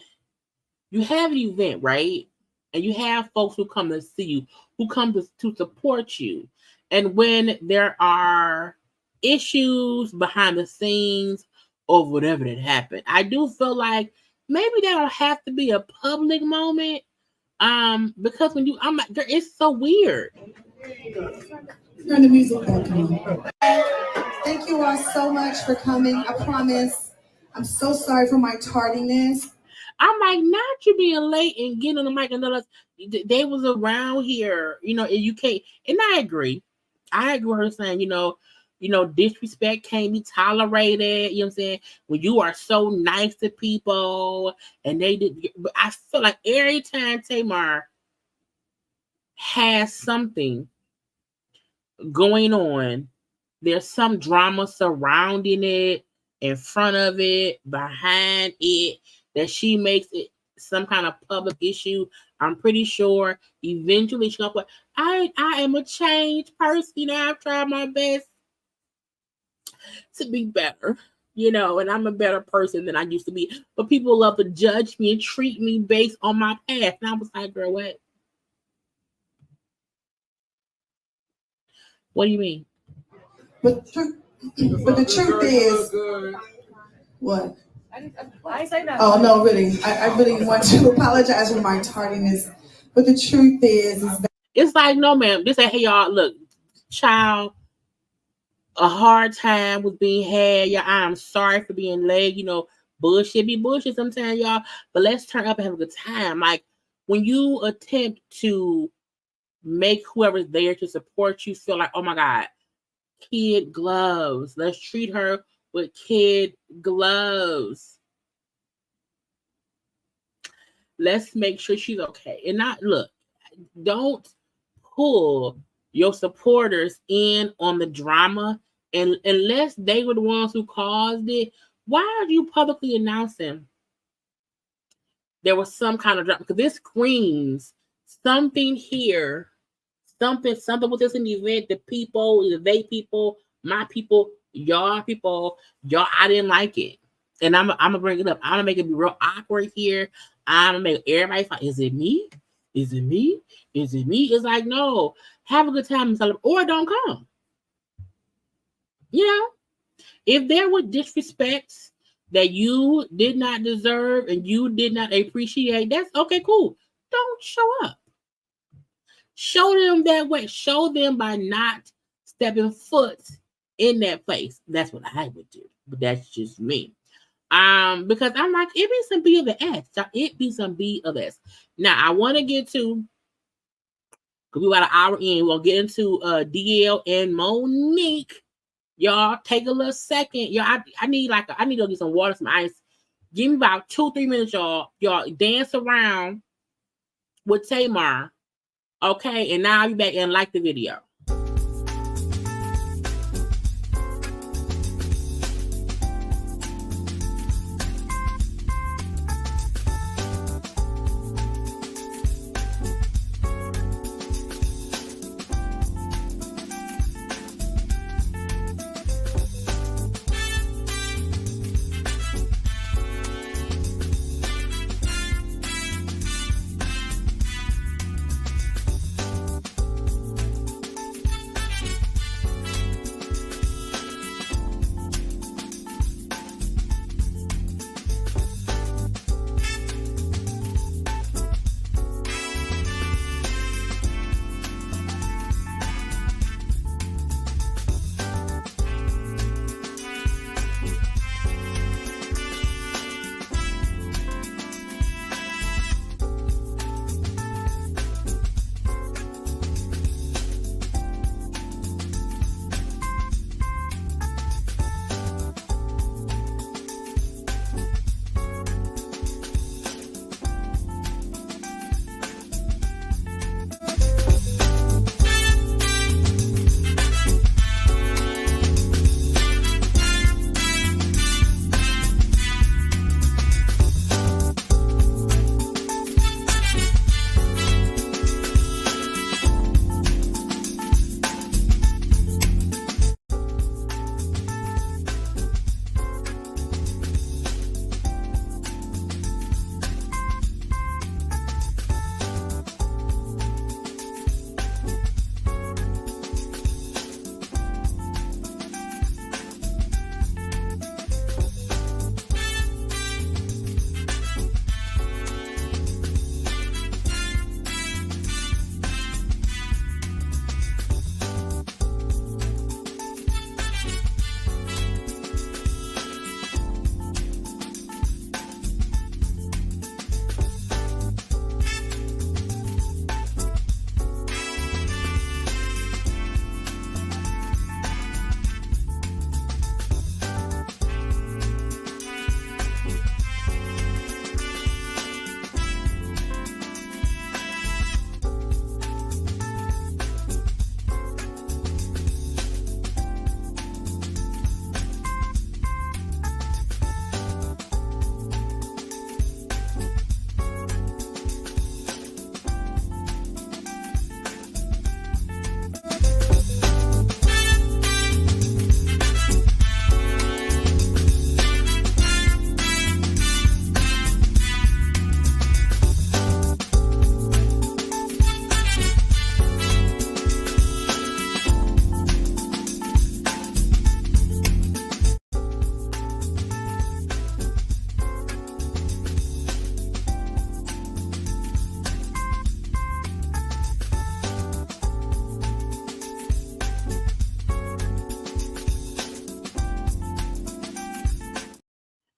you have an event, right? And you have folks who come to see you, who come to support you. And when there are issues behind the scenes or whatever that happened, I do feel like maybe that'll have to be a public moment. Because when I'm like, it's so weird. Turn the music back on. Thank you all so much for coming. I promise. I'm so sorry for my tardiness. I'm like, not you being late and getting on the mic and they was around here, and you can't. And I agree. I agree with her saying, disrespect can't be tolerated. You know what I'm saying? When you are so nice to people and they did, but I feel like every time Tamar has something going on, there's some drama surrounding it, in front of it, behind it, that she makes it some kind of public issue. I'm pretty sure eventually she'll put, I am a changed person. I've tried my best to be better, and I'm a better person than I used to be. But people love to judge me and treat me based on my past. And I was like, girl, what? What do you mean? But the truth is, what? I say that. Oh no, really. I really want to apologize for my tardiness. But the truth is that it's like, no, ma'am. This hey y'all, look, child, a hard time was being had. Yeah, I'm sorry for being late. Bullshit be bullshit sometimes, y'all. But let's turn up and have a good time. Like when you attempt to make whoever's there to support you feel like, oh my God, kid gloves. Let's treat her with kid gloves. Let's make sure she's okay. And don't pull your supporters in on the drama. And unless they were the ones who caused it, why are you publicly announcing there was some kind of drama? Because this screams something here, something with this in the event, the people, either they people, my people, y'all people, y'all, I didn't like it. And I'm gonna bring it up. I'm gonna make it be real awkward here. I'm gonna make everybody find, is it me? Is it me? Is it me? It's like, no, have a good time and celebrate, or don't come. If there were disrespects that you did not deserve and you did not appreciate, that's okay, cool. Don't show up. Show them that way. Show them by not stepping foot in that place. That's what I would do. But that's just me. Because I'm like, it be some B of the S. It be some B of S. Now I want to get to, because we got an hour in, we'll get into DL and Monique. Y'all take a little second. Y'all, I need to go get some water, some ice. Give me about 2-3 minutes, y'all. Y'all dance around with Tamar. Okay, and now I'll be back and like the video.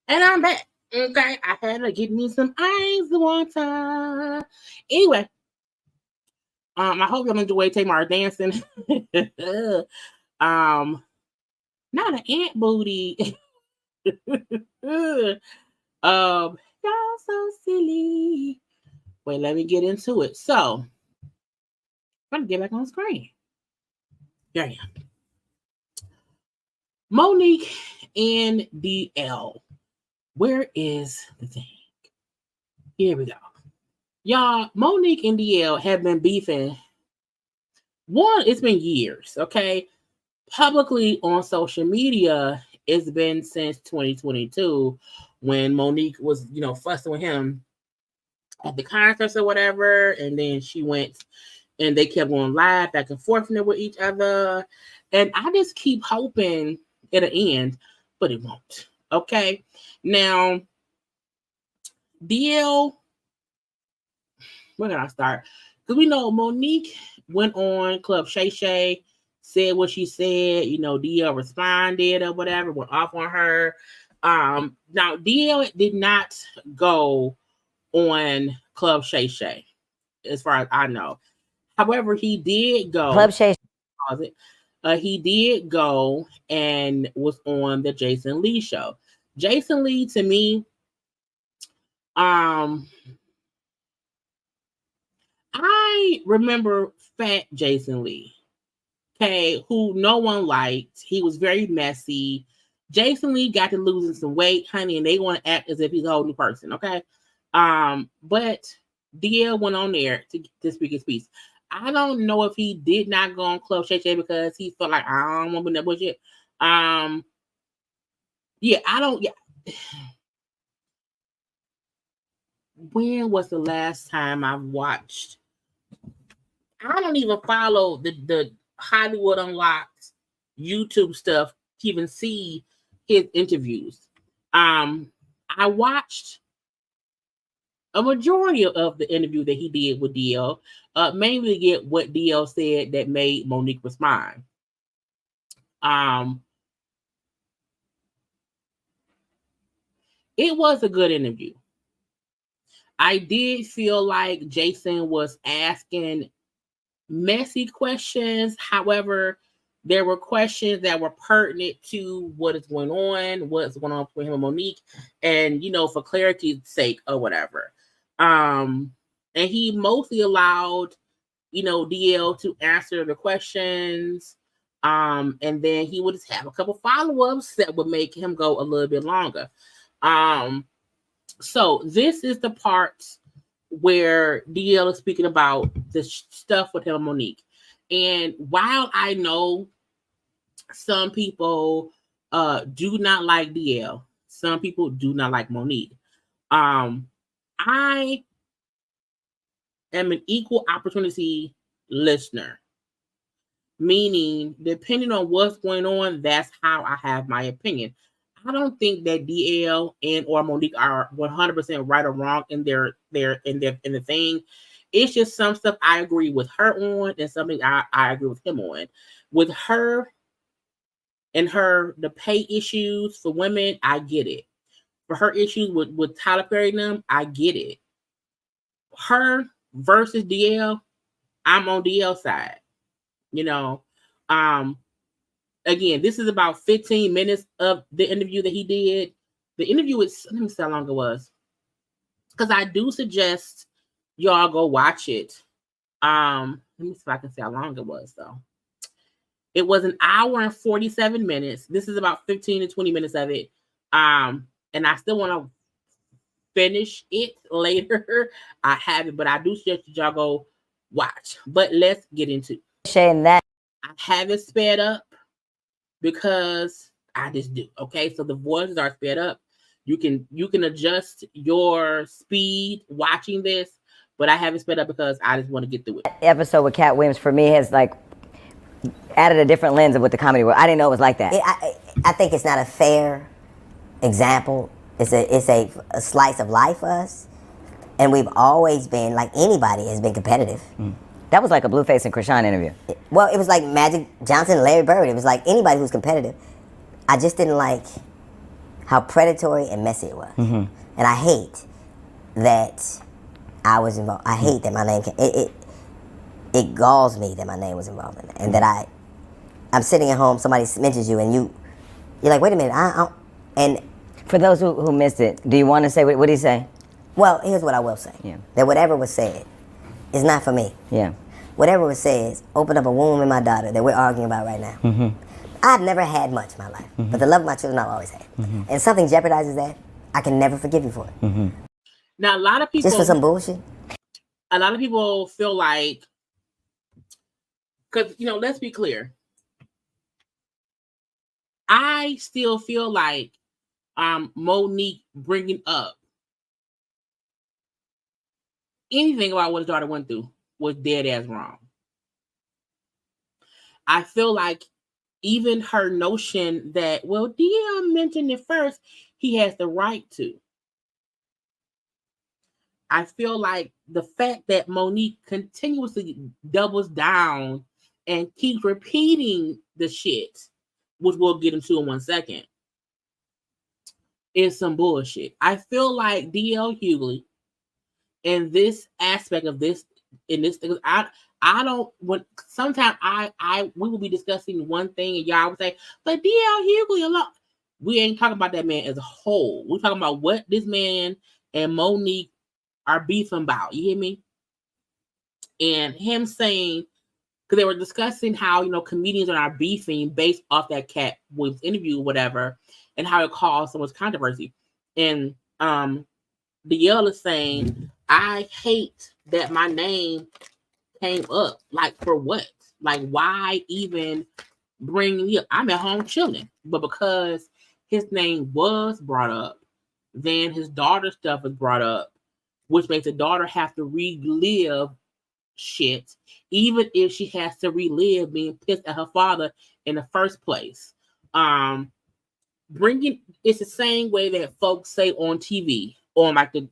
And I'm back. Okay, I had to get me some ice water. Anyway, I hope y'all enjoy Tamar dancing. Not an ant booty. Y'all so silly. Wait, let me get into it. So, I'm gonna get back on the screen. There I am. Monique and DL. Where is the thing? Here we go. Y'all, Monique and DL have been beefing. One, it's been years, okay? Publicly on social media, it's been since 2022 when Monique was, fussing with him at the concerts or whatever. And then she went and they kept going live back and forth with each other. And I just keep hoping it'll end, but it won't. Okay. Now, DL, where can I start? Because we know Monique went on Club Shay Shay, said what she said, DL responded or whatever, went off on her. Now, DL did not go on Club Shay Shay, as far as I know. However, he did go. Club Shay. He did go and was on the Jason Lee show. Jason Lee, to me, I remember fat Jason Lee, okay, who no one liked. He was very messy. Jason Lee got to losing some weight, honey, and they want to act as if he's a whole new person, okay? But DL went on there to speak his piece. I don't know if he did not go on Club Shay Shay because he felt like, I don't want to be that bullshit. When was the last time I watched? I don't even follow the Hollywood Unlocked YouTube stuff to even see his interviews. I watched a majority of the interview that he did with DL, mainly to get what DL said that made Monique respond. It was a good interview. I did feel like Jason was asking messy questions. However, there were questions that were pertinent to what is going on, what's going on with him and Monique, and for clarity's sake or whatever. And he mostly allowed, DL to answer the questions. And then he would just have a couple follow-ups that would make him go a little bit longer. So this is the part where DL is speaking about the stuff with him and Monique. And while I know some people do not like DL, some people do not like Monique, I am an equal opportunity listener, meaning depending on what's going on, that's how I have my opinion. I don't think that DL and or Monique are 100% right or wrong in the thing. It's just some stuff I agree with her on and something I agree with him on. With her and the pay issues for women, I get it. For her issues with Tyler Perry and them, I get it. Her versus DL, I'm on DL side. Again, this is about 15 minutes of the interview that he did. The interview is, let me see how long it was. Because I do suggest y'all go watch it. Let me see if I can see how long it was, though. It was an hour and 47 minutes. This is about 15 to 20 minutes of it. And I still want to finish it later. I have it, but I do suggest y'all go watch. But let's get into it. Shane, that I have it sped up because I just do. Okay, so the voices are sped up. You can adjust your speed watching this, but I have it sped up because I just want to get through it. episode with Katt Williams for me has added a different lens of what the comedy was. I didn't know it was like that. I think it's not a fair example. It's a slice of life for us, and we've always been, like anybody has been competitive. That was like a Blueface and Krishan interview. Well, it was like Magic Johnson and Larry Bird. It was like anybody who's competitive. I just didn't like how predatory and messy it was. And I hate that I was involved. I hate that my name it galls me that my name was involved in it, and that I'm sitting at home, somebody mentions you, and you're like, wait a minute, and for those who missed it, do you want to say what did he say? Well, here's what I will say. Yeah. That whatever was said is not for me. Yeah. Whatever was said is opened up a wound in my daughter that we're arguing about right now. I've never had much in my life, but the love of my children I've always had. And something jeopardizes that, I can never forgive you for it. Now, a lot of people just for some bullshit. A lot of people feel like, because let's be clear. I still feel like Monique bringing up anything about what his daughter went through was dead ass wrong. I feel like even her notion that, well, DL mentioned it first, he has the right to. I feel like the fact that Monique continuously doubles down and keeps repeating the shit, which we'll get into in 1 second, is some bullshit. I feel like DL Hughley in this aspect of this, in this, I don't, when sometimes we will be discussing one thing and y'all would say, but DL Hughley a lot. We ain't talking about that man as a whole. We're talking about what this man and Monique are beefing about. You hear me? And him saying, because they were discussing how, comedians are beefing based off that Katt Williams interview or whatever, and how it caused so much controversy. And DL is saying, I hate that my name came up. Like, for what? Like, why even bring me up? I'm at home chilling. But because his name was brought up, then his daughter's stuff is brought up, which makes the daughter have to relive shit, even if she has to relive being pissed at her father in the first place. It's the same way that folks say on TV, on like the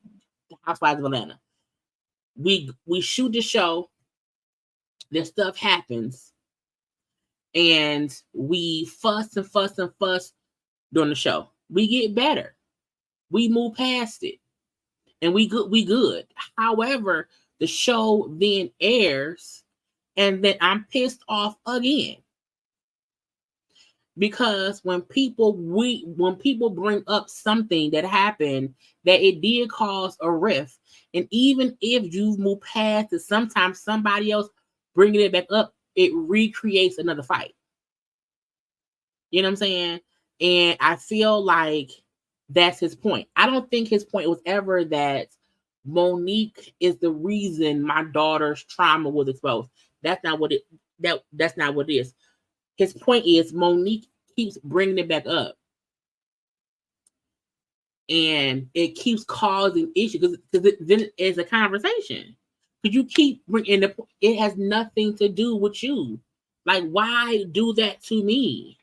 Housewives of Atlanta. We shoot the show, this stuff happens, and we fuss and fuss and fuss during the show. We get better. We move past it. And we good. However, the show then airs, and then I'm pissed off again. Because when people bring up something that happened, that it did cause a rift, and even if you've moved past it, sometimes somebody else bringing it back up, it recreates another fight. You know what I'm saying? And I feel like that's his point. I don't think his point was ever that Monique is the reason my daughter's trauma was exposed. That's not what that's not what it is. His point is Monique keeps bringing it back up, and it keeps causing issues because then it's a conversation. Because you keep bringing it has nothing to do with you. Like, why do that to me?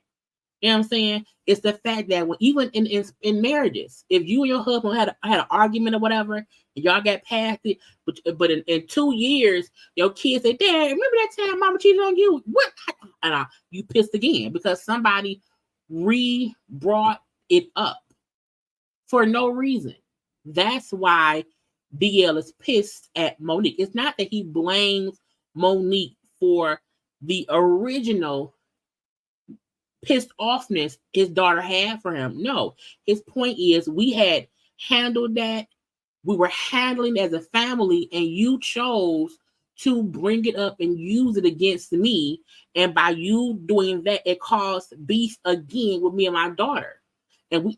You know what I'm saying? It's the fact that when even in marriages, if you and your husband had an argument or whatever, and y'all got past it, but in 2 years, your kids say, Dad, remember that time Mama cheated on you? What? And you pissed again because somebody brought it up for no reason. That's why DL is pissed at Monique. It's not that he blames Monique for the original pissed offness his daughter had for him. No, his point is we had handled that. We were handling it as a family, and you chose to bring it up and use it against me. And by you doing that, it caused beef again with me and my daughter. And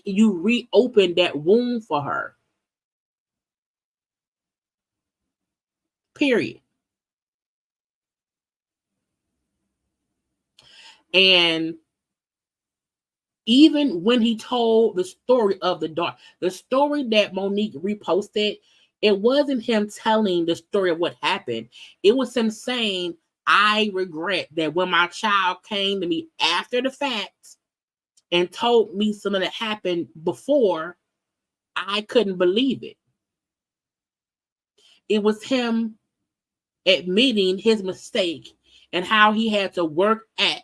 you reopened that wound for her. Period. And even when he told the story of the daughter, the story that Monique reposted, it wasn't him telling the story of what happened. It was him saying, I regret that when my child came to me after the fact and told me something that happened before, I couldn't believe it. It was him admitting his mistake and how he had to work at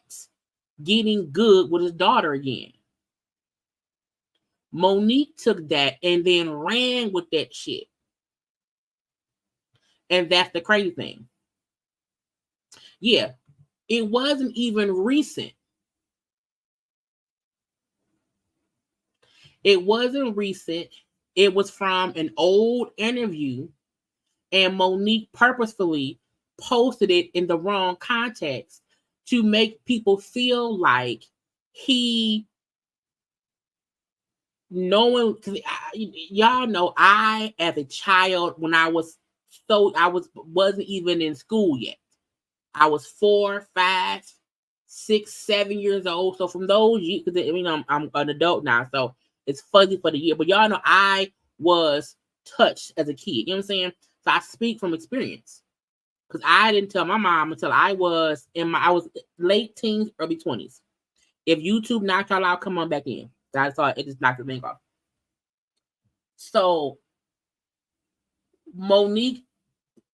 getting good with his daughter again. Monique took that and then ran with that shit. And that's the crazy thing. Yeah, it wasn't even recent. It wasn't recent. It was from an old interview, and Monique purposefully posted it in the wrong context to make people feel like he knowing. Y'all know, I as a child, when I wasn't even in school yet. I was 4, 5, 6, 7 years old. So from those years, because I'm an adult now, so it's fuzzy for the year. But y'all know I was touched as a kid. You know what I'm saying? So I speak from experience. Because I didn't tell my mom until I was late teens, early 20s. If YouTube knocked y'all out, come on back in. I thought it just knocked the thing off. So Monique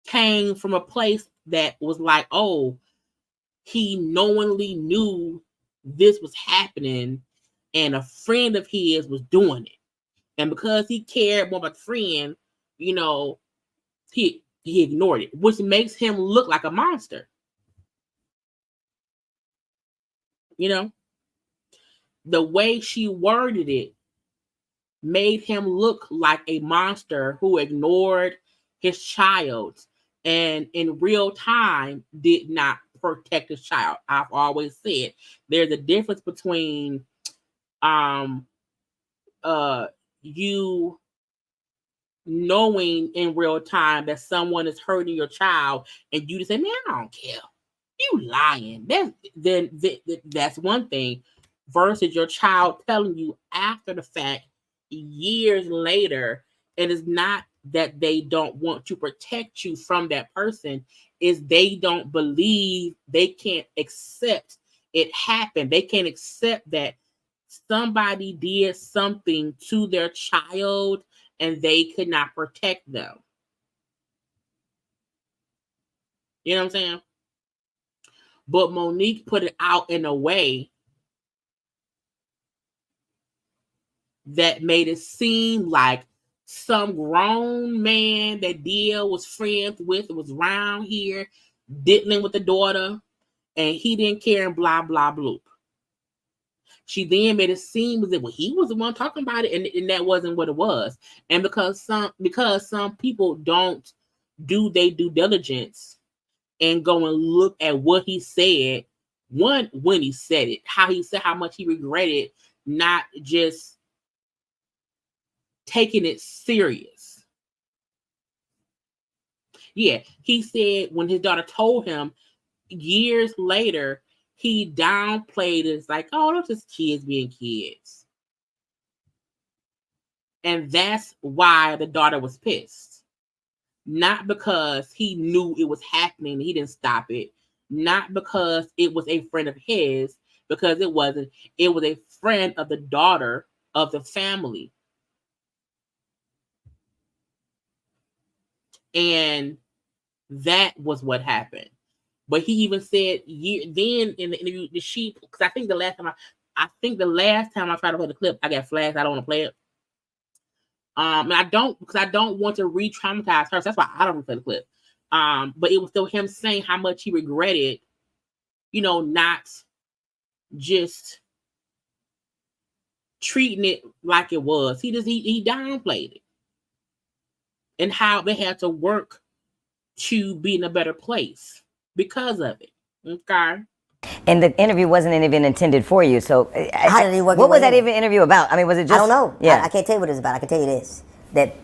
came from a place that was like, oh, he knowingly knew this was happening and a friend of his was doing it. And because he cared more about the friend, he ignored it, which makes him look like a monster. The way she worded it made him look like a monster who ignored his child and in real time did not protect his child. I've always said there's a difference between you knowing in real time that someone is hurting your child and you just say, man, I don't care, you lying. That's one thing, versus your child telling you after the fact, years later. And it's not that they don't want to protect you from that person, is they don't believe, they can't accept it happened. They can't accept that somebody did something to their child and they could not protect them. You know what I'm saying? But Monique put it out in a way that made it seem like some grown man that DL was friends with, was around here, diddling with the daughter, and he didn't care and blah, blah, bloop. She then made it seem as if he was the one talking about it, and that wasn't what it was. And because some people don't do their due diligence and go and look at what he said, when he said it, how he said how much he regretted not just taking it serious. Yeah, he said when his daughter told him years later, he downplayed it. It's like, oh, those just kids being kids. And that's why the daughter was pissed. Not because he knew it was happening, he didn't stop it. Not because it was a friend of his, because it wasn't. It was a friend of the daughter of the family. And that was what happened. But he even said then in the interview, because I think the last time I tried to play the clip, I got flagged. I don't want to play it. And I don't want to re-traumatize her. So that's why I don't play the clip. But it was still him saying how much he regretted, not just treating it like it was. He downplayed it. And how they had to work to be in a better place because of it. Okay. And the interview wasn't even intended for you. So how did he work? What was that even interview about? I mean, was it just? I don't know. Yeah. I can't tell you what it's about. I can tell you this: that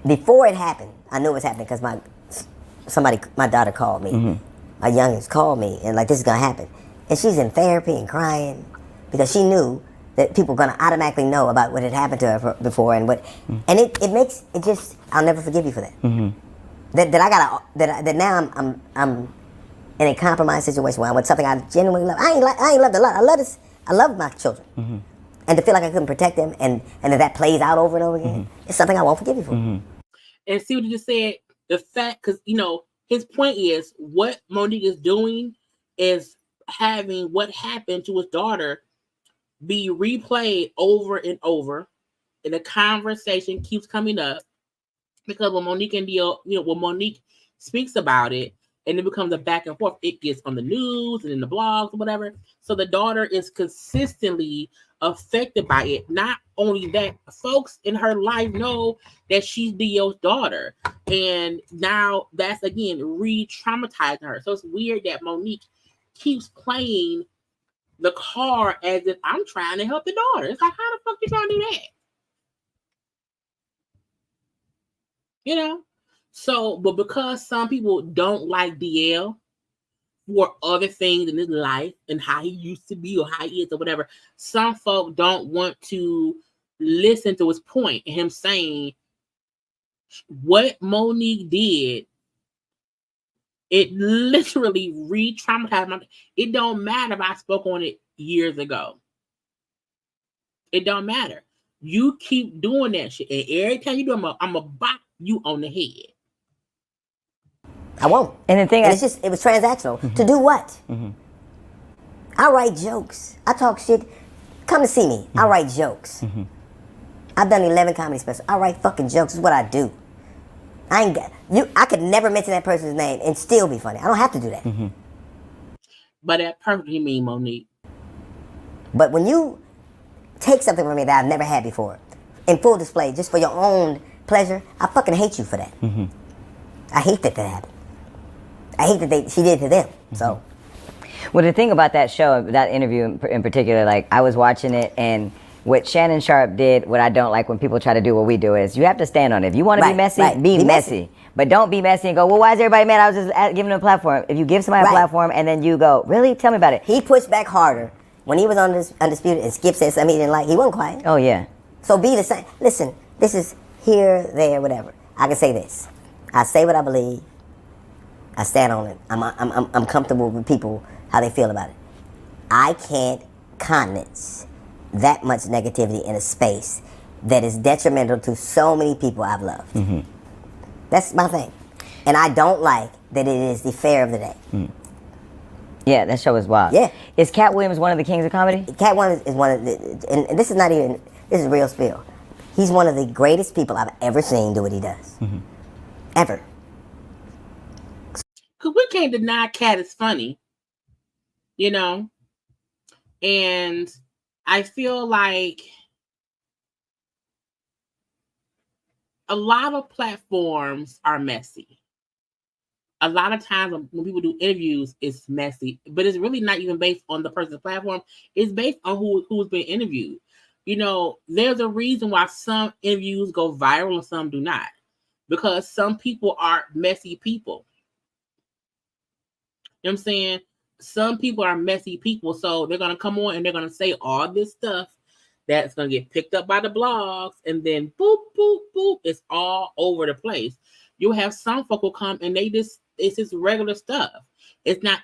before it happened, I knew it was happening because my daughter called me, my youngest called me, and like, this is gonna happen, and she's in therapy and crying because she knew that people were gonna automatically know about what had happened to her before, and and it makes it just. I'll never forgive you for that. That now I'm in a compromised situation where I'm with something I genuinely love. I ain't loved a lot. I love my children, and to feel like I couldn't protect them, and that plays out over and over again, it's something I won't forgive you for. And see what you just said. The fact, because his point is what Monique is doing is having what happened to his daughter be replayed over and over the conversation keeps coming up because when Monique and DL, when Monique speaks about it, and it becomes a back and forth, it gets on the news and in the blogs or whatever. So the daughter is consistently affected by it. Not only that, folks in her life know that she's DL's daughter. And now that's, again, re-traumatizing her. So it's weird that Monique keeps playing the card as if I'm trying to help the daughter. It's like, how the fuck you trying to do that? So, but because some people don't like DL for other things in his life and how he used to be or how he is or whatever, some folk don't want to listen to his point and him saying what Monique did. It literally re-traumatized my. It don't matter if I spoke on it years ago. It don't matter. You keep doing that shit, and every time you do, I'm gonna bop you on the head. I won't. And the thing is, it was transactional. To do what? I write jokes. I talk shit. Come to see me. I write jokes. I've done 11 comedy specials. I write fucking jokes. This is what I do. I could never mention that person's name and still be funny. I don't have to do that. But that perfectly mean Monique. But when you take something from me that I've never had before, in full display, just for your own pleasure, I fucking hate you for that. I hate that happened. I hate that she did it to them. So, well, the thing about that show, that interview in particular, like I was watching it, and what Shannon Sharpe did, what I don't like when people try to do what we do is you have to stand on it. If you want to be messy, be messy. But don't be messy and go, well, why is everybody mad? I was just giving them a platform. If you give somebody a platform and then you go, really? Tell me about it. He pushed back harder when he was on this Undisputed and Skip said something he didn't like. He wasn't quiet. Oh, yeah. So be the same. Listen, this is here, there, whatever. I can say this. I say what I believe. I stand on it. I'm comfortable with people, how they feel about it. I can't countenance that much negativity in a space that is detrimental to so many people I've loved. That's my thing. And I don't like that it is the fare of the day. Yeah, that show is wild. Yeah. Is Katt Williams one of the kings of comedy? Katt Williams is one of the, and this is not even, this is real spill. He's one of the greatest people I've ever seen do what he does. Ever. Because we can't deny Katt is funny, and I feel like a lot of platforms are messy. A lot of times when people do interviews, it's messy, but it's really not even based on the person's platform. It's based on who's been interviewed. There's a reason why some interviews go viral and some do not, because some people are messy people. You know what I'm saying? Some people are messy people, so they're going to come on and they're going to say all this stuff that's going to get picked up by the blogs, and then boop, boop, boop, it's all over the place. You'll have some folk will come and it's just regular stuff. It's not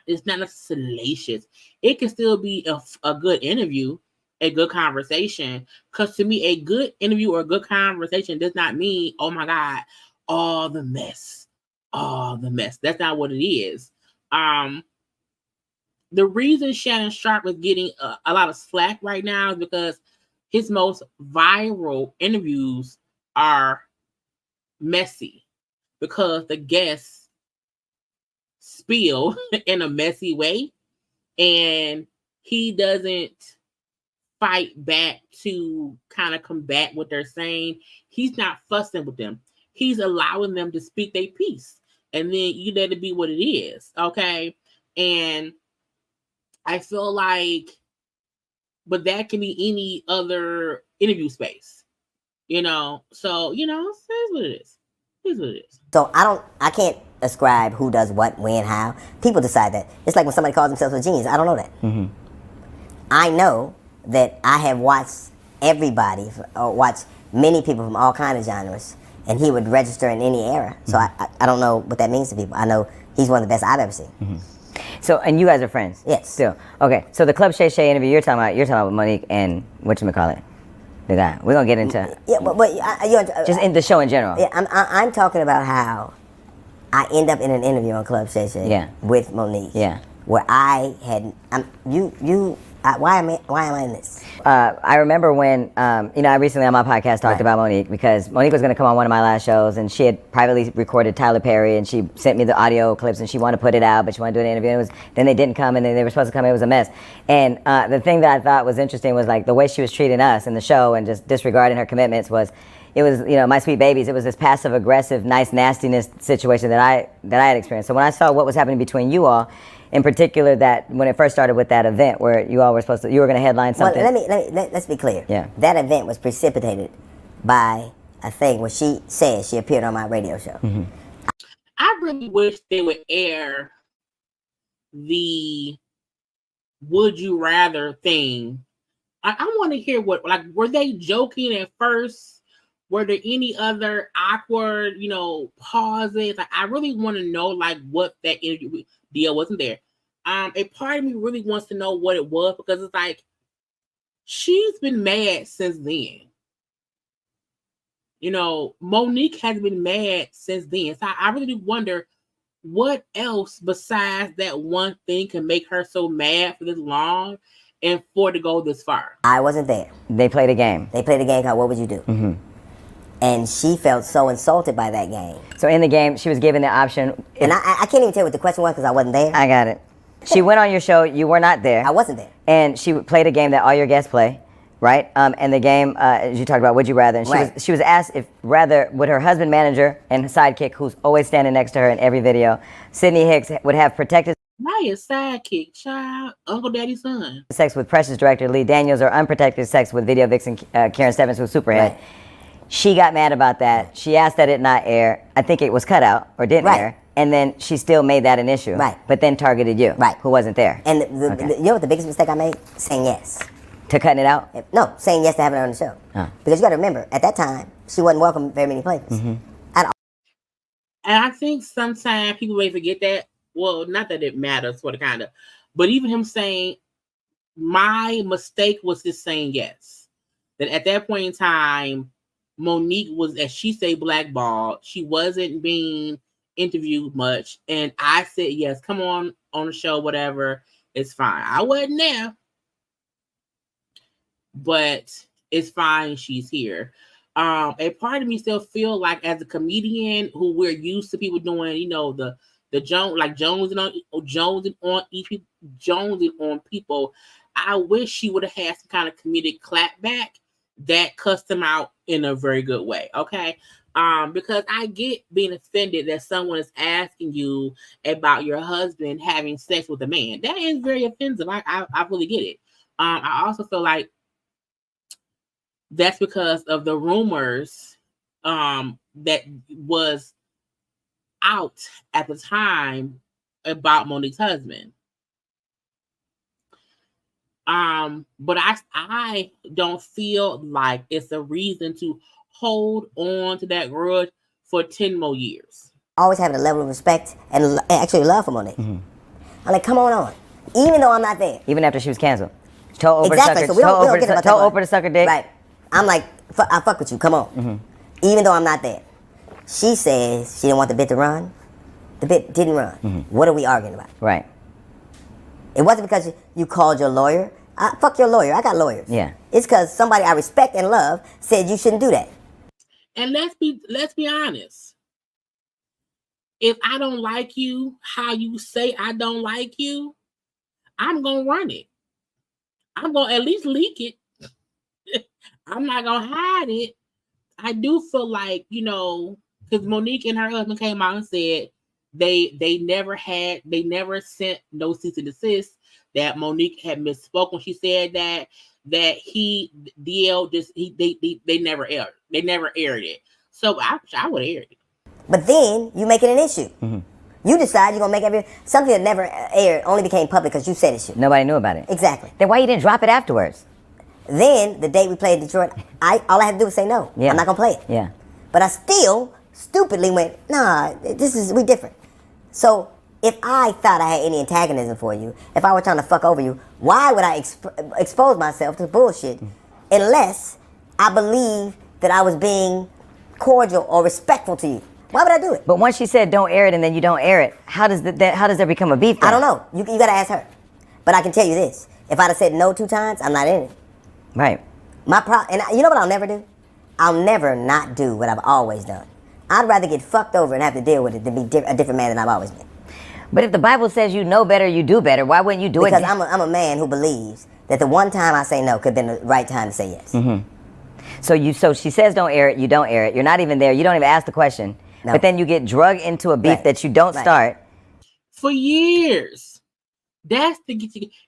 salacious. It can still be a good interview, a good conversation, because to me, a good interview or a good conversation does not mean, oh my God, all the mess. That's not what it is. The reason Shannon Sharpe is getting a lot of slack right now is because his most viral interviews are messy, because the guests spill in a messy way, and he doesn't fight back to kind of combat what they're saying. He's not fussing with them. He's allowing them to speak their piece, and then you let it be what it is, okay? And I feel like, but that can be any other interview space, So, it is what it is. It is what it is. So I can't ascribe who does what, when, how. People decide that. It's like when somebody calls themselves a genius. I don't know that. I know that I have watched everybody, or watched many people from all kinds of genres, and he would register in any era. So I don't know what that means to people. I know he's one of the best I've ever seen. So, and you guys are friends? Yes. Still. Okay, so the Club Shay Shay interview you're talking about with Monique and whatchamacallit, the guy. We're going to get into... Yeah, but just in the show in general. Yeah, I'm talking about how I end up in an interview on Club Shay Shay with Monique. Yeah. Where I had... why am I in this? I remember when, I recently on my podcast talked about Monique because Monique was going to come on one of my last shows and she had privately recorded Tyler Perry and she sent me the audio clips and she wanted to put it out, but she wanted to do an interview. And then they didn't come and then they were supposed to come. It was a mess. And the thing that I thought was interesting was like the way she was treating us in the show and just disregarding her commitments was, it was, my sweet babies. It was this passive aggressive, nice nastiness situation that I had experienced. So when I saw what was happening between you all, in particular, that when it first started with that event where you all were you were going to headline something. Well, let's be clear. Yeah. That event was precipitated by a thing where she said she appeared on my radio show. Mm-hmm. I really wish they would air the "Would You Rather" thing. I want to hear were they joking at first? Were there any other awkward, pauses? I really want to know what that interview deal wasn't there. A part of me really wants to know what it was because it's like she's been mad since then. Monique has been mad since then. So I really wonder what else besides that one thing can make her so mad for this long and for it to go this far. I wasn't there. They played a game. They played a game called What Would You Do? Mm-hmm. And she felt so insulted by that game. So in the game, she was given the option. And I can't even tell you what the question was because I wasn't there. I got it. She went on your show. You were not there. I wasn't there. And she played a game that all your guests play, right? And the game, as you talked about, Would You Rather? And she was asked if rather would her husband, manager, and sidekick, who's always standing next to her in every video, Sydney Hicks, would have protected sidekick, child, Uncle Daddy's son. Sex with Precious director Lee Daniels or unprotected sex with video vixen Karen Stevens, who's Superhead. Right. She got mad about that. She asked that it not air. I think it was cut out or didn't air. And then she still made that an issue. Right. But then targeted you, who wasn't there. And you know what the biggest mistake I made? Saying yes. To cutting it out? No, saying yes to having her on the show. Oh. Because you got to remember, at that time, she wasn't welcome very many places. Mm-hmm. And I think sometimes people may forget that. Well, not that it matters, sort of, kind of. But even him saying, my mistake was just saying yes. That at that point in time, Monique was, as she say, blackballed. She wasn't being interviewed much. And I said, yes, come on the show, whatever. It's fine. I wasn't there. But it's fine. She's here. A part of me still feel like as a comedian who we're used to people doing, the jonesing on people. I wish she would have had some kind of comedic clapback that cussed them out in a very good way. Okay. Because I get being offended that someone is asking you about your husband having sex with a man. That is very offensive. I really get it. I also feel like that's because of the rumors that was out at the time about Monique's husband. But I don't feel like it's a reason to hold on to that grudge for 10 more years. Always having a level of respect and actually love for Monique. Mm-hmm. I'm like, come on. Even though I'm not there. Even after she was canceled. Toe over exactly. to sucker, So we don't get about toe over to sucker dick. Right. I'm like, I fuck with you. Come on. Mm-hmm. Even though I'm not there. She says she didn't want the bit to run. The bit didn't run. Mm-hmm. What are we arguing about? Right. It wasn't because you called your lawyer. Fuck your lawyer. I got lawyers. Yeah. It's because somebody I respect and love said you shouldn't do that. And let's be honest. If I don't like you, how you say I don't like you, I'm gonna run it. I'm gonna at least leak it. I'm not gonna hide it. I do feel like, because Monique and her husband came out and said they never sent no cease and desist, that Monique had misspoke when she said that DL they never aired. They never aired it. So I would air it. But then you make it an issue. Mm-hmm. You decide you're gonna make something that never aired only became public because you said it should. Nobody knew about it. Exactly. Then why you didn't drop it afterwards? Then the day we played Detroit, all I had to do was say no. Yeah. I'm not gonna play it. Yeah. But I still stupidly went, nah, we different. So if I thought I had any antagonism for you, if I were trying to fuck over you, why would I expose myself to bullshit unless I believe that I was being cordial or respectful to you? Why would I do it? But once she said don't air it and then you don't air it, how does there become a beef then? I don't know. You got to ask her. But I can tell you this. If I'd have said no 2 times, I'm not in it. Right. You know what I'll never do? I'll never not do what I've always done. I'd rather get fucked over and have to deal with it than be a different man than I've always been. But if the Bible says you know better, you do better, why wouldn't you do because it? Because I'm a man who believes that the one time I say no could have been the right time to say yes. Mm-hmm. So she says don't air it, you don't air it. You're not even there. You don't even ask the question. No. But then you get drugged into a beef that you don't start. For years. That's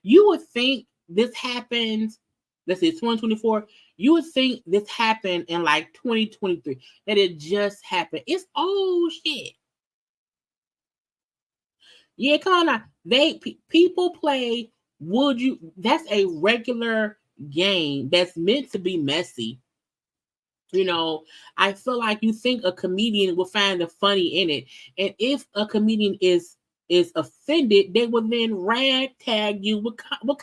you would think this happens, let's say 2024, you would think this happened in like 2023, that it just happened. It's old shit. Yeah, come on now. People play that's a regular game that's meant to be messy. You know, I feel like you think a comedian will find the funny in it. And if a comedian is offended, they will then ragtag you with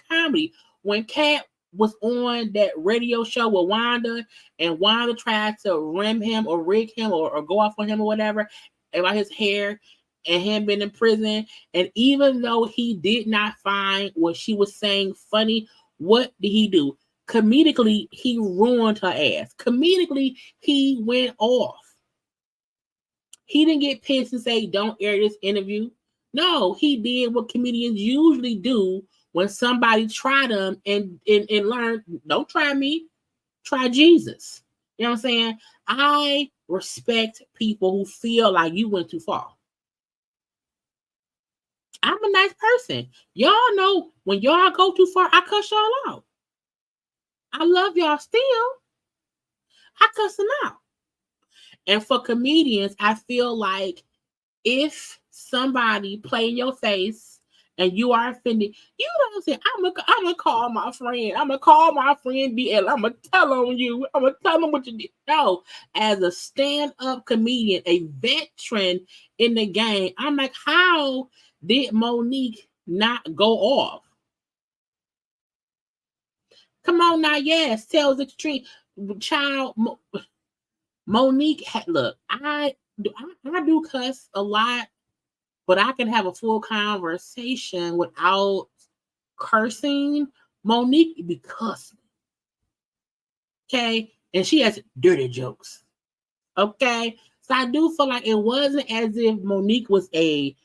comedy. When Katt was on that radio show with Wanda, and Wanda tried to rim him or rig him or go off on him or whatever about his hair and him being in prison, and even though he did not find what she was saying funny, what did he do? Comedically, he ruined her ass. Comedically, he went off. He didn't get pissed and say, don't air this interview. No, he did what comedians usually do when somebody tried them and learn, don't try me, try Jesus. You know what I'm saying? I respect people who feel like you went too far. I'm a nice person. Y'all know when y'all go too far, I cuss y'all out. I love y'all still. I cuss them out. And for comedians, I feel like if somebody play in your face and you are offended, you don't say, I'm gonna call my friend. I'm gonna call my friend DL. I'm gonna tell on you. I'm gonna tell them what you did. No, as a stand-up comedian, a veteran in the game, I'm like, how did Monique not go off? Come on now, yes, tell the truth. Child, Monique, look, I do cuss a lot, but I can have a full conversation without cursing. Monique be cussing. Okay? And she has dirty jokes. Okay? So I do feel like it wasn't as if Monique was a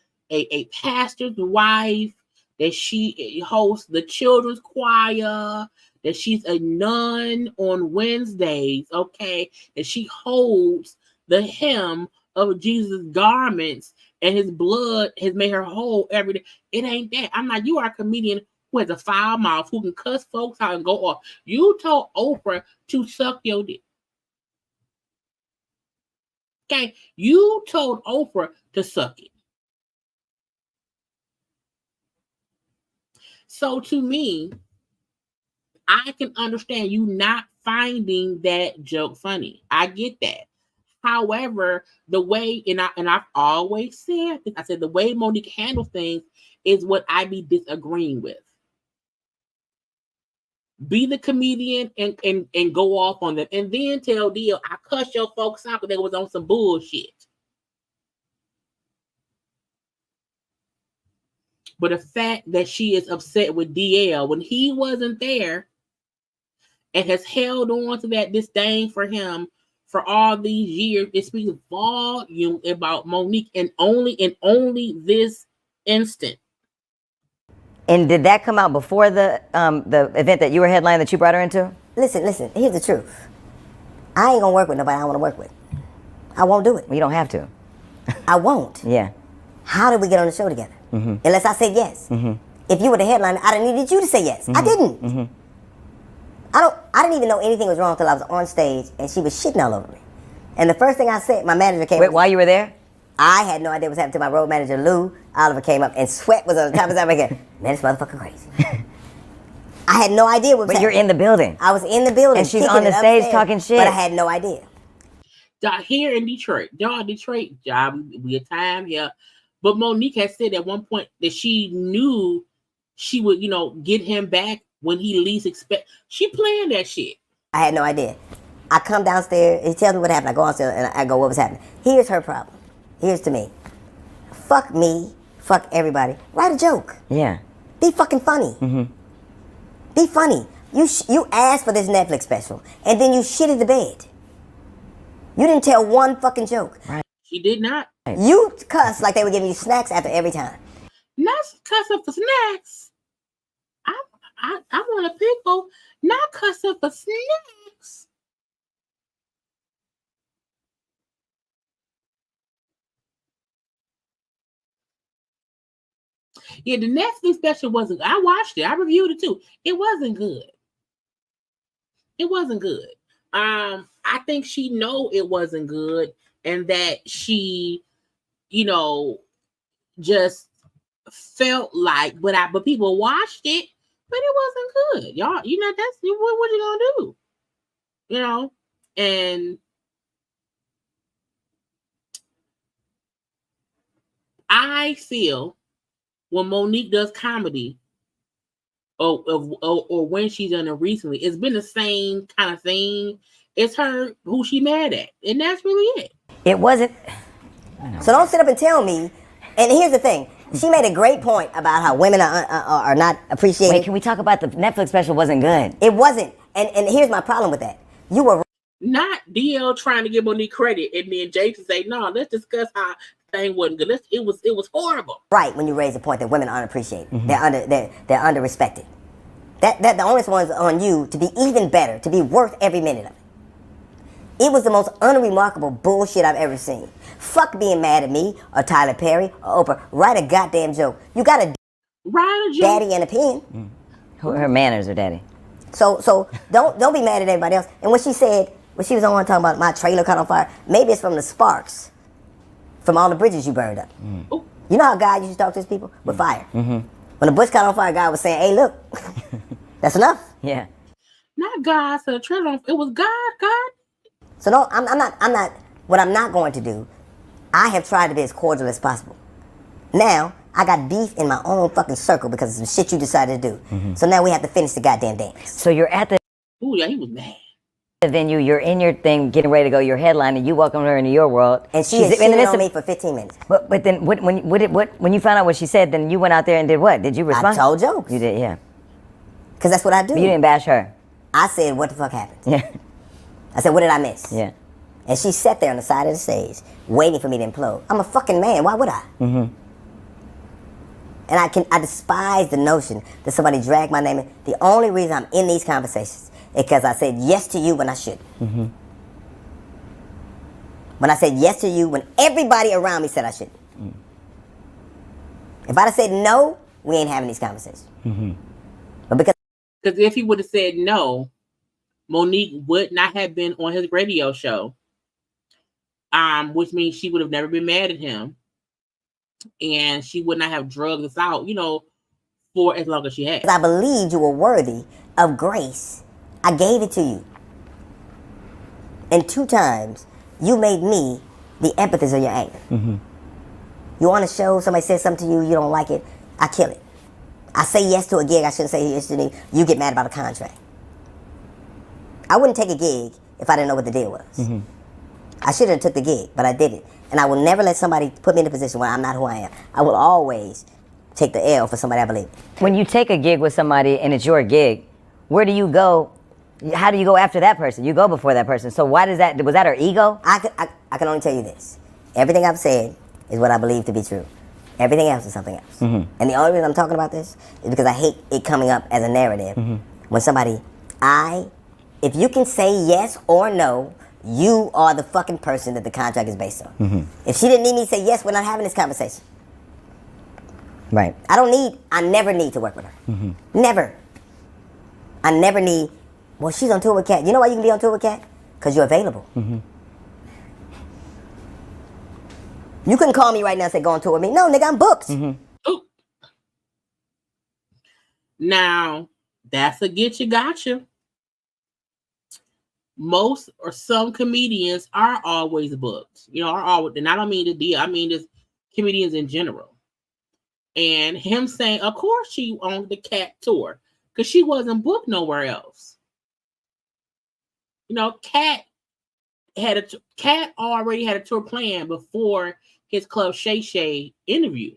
pastor's wife, that she hosts the children's choir, that she's a nun on Wednesdays, okay? That she holds the hem of Jesus' garments and his blood has made her whole every day. It ain't that. I'm like, you are a comedian who has a foul mouth, who can cuss folks out and go off. You told Oprah to suck your dick. Okay? You told Oprah to suck it. So to me, I can understand you not finding that joke funny. I get that. However, the way, and I've always said this, I said the way Monique handles things is what I be disagreeing with. Be the comedian and go off on them. And then tell DL, I cussed your folks out because they was on some bullshit. But the fact that she is upset with DL when he wasn't there and has held on to that disdain for him for all these years, it speaks volume about Monique and only this instant. And did that come out before the event that you were headlining that you brought her into? Listen, here's the truth. I ain't gonna work with nobody I don't wanna work with. I won't do it. Well, you don't have to. I won't. Yeah. How did we get on the show together? Mm-hmm. Unless I said yes. Mm-hmm. If you were the headliner, I didn't need you to say yes. Mm-hmm. I didn't. Mm-hmm. I didn't even know anything was wrong until I was on stage and she was shitting all over me. And the first thing I said, my manager came. Wait, while you were there? I had no idea what was happening until my road manager Lou Oliver came up and sweat was on the top of his head. Man, this motherfucker crazy. I had no idea what was happening. But you're in the building. I was in the building. And she's on the stage upstairs, talking shit. But I had no idea. Here in Detroit, Detroit job, we had time here. But Monique has said at one point that she knew she would, get him back when he least expect. She planned that shit. I had no idea. I come downstairs, he tells me what happened. I go downstairs and I go, what was happening? Here's her problem. Here's to me. Fuck me. Fuck everybody. Write a joke. Yeah. Be fucking funny. Mm-hmm. Be funny. You asked for this Netflix special, and then you shitted the bed. You didn't tell one fucking joke. Right. She did not. You cussed like they were giving you snacks after every time. Not cuss up for snacks. I want a pickle. Not cuss up for snacks. Yeah, the Netflix special wasn't. I watched it. I reviewed it too. It wasn't good. It wasn't good. I think she know it wasn't good, and that she, just felt like, but people watched it, but it wasn't good, y'all. That's what you gonna do, and I feel when Monique does comedy, or when she's done it recently, it's been the same kind of thing. It's her who she mad at, and that's really it. It wasn't. So don't sit up and tell me. And here's the thing: she made a great point about how women are not appreciated. Wait, can we talk about the Netflix special? Wasn't good. It wasn't, and here's my problem with that: you were not DL trying to give Monique credit, and then Jason say, "No, let's discuss how thing wasn't good. It was horrible." Right when you raise the point that women aren't appreciated, they're under respected. That the onus one's on you to be even better, to be worth every minute of it. It was the most unremarkable bullshit I've ever seen. Fuck being mad at me or Tyler Perry or Oprah. Write a goddamn joke. You got a daddy and a pen. Her manners are daddy. So don't be mad at everybody else. And when she was on talking about my trailer caught on fire, maybe it's from the sparks from all the bridges you burned up. You know how God used to talk to his people with fire. When the bush caught on fire, God was saying, "Hey, look, that's enough." Yeah. Not God said trailer. It was God. So no, I'm not. What I'm not going to do, I have tried to be as cordial as possible. Now, I got beef in my own fucking circle because of some shit you decided to do. So now we have to finish the goddamn dance. So you're at the Ooh, yeah, he was mad. venue, you're in your thing, getting ready to go, your headline, and you welcome her into your world. And she's in the midst of me for 15 minutes. But then when you found out what she said, then you went out there and did what? Did you respond? I told jokes. You did, yeah. Because that's what I do. But you didn't bash her. I said, "What the fuck happened?" Yeah. I said, "What did I miss?" Yeah. And she sat there on the side of the stage, waiting for me to implode. I'm a fucking man. Why would I? And I despise the notion that somebody dragged my name in. The only reason I'm in these conversations is because I said yes to you when I shouldn't. When I said yes to you when everybody around me said I shouldn't. If I'd have said no, we ain't having these conversations. But because if he would have said no, Monique would not have been on his radio show. Which means she would have never been mad at him, and she would not have drugged us out, for as long as she had. I believed you were worthy of grace, I gave it to you. And 2 times, you made me the impetus of your anger. You on a show, somebody says something to you, you don't like it, I kill it. I say yes to a gig, I shouldn't say yes to me, you get mad about a contract. I wouldn't take a gig if I didn't know what the deal was. I should have took the gig, but I didn't. And I will never let somebody put me in a position where I'm not who I am. I will always take the L for somebody I believe. When you take a gig with somebody and it's your gig, where do you go? How do you go after that person? You go before that person. So why was that her ego? I can only tell you this. Everything I've said is what I believe to be true. Everything else is something else. And the only reason I'm talking about this is because I hate it coming up as a narrative. When somebody, if you can say yes or no, you are the fucking person that the contract is based on. If she didn't need me to say yes, we're not having this conversation. Right. I never need to work with her. Never. I never need, well, she's on tour with Katt. You know why you can be on tour with Katt? Because you're available. You couldn't call me right now and say, "Go on tour with me." No, nigga, I'm booked. Now, that's a get you, gotcha. Most or some comedians are always booked. Are always, and I don't mean the deal. I mean just comedians in general. And him saying, of course she on the Katt tour because she wasn't booked nowhere else. Katt already had a tour planned before his Club Shay Shay interview.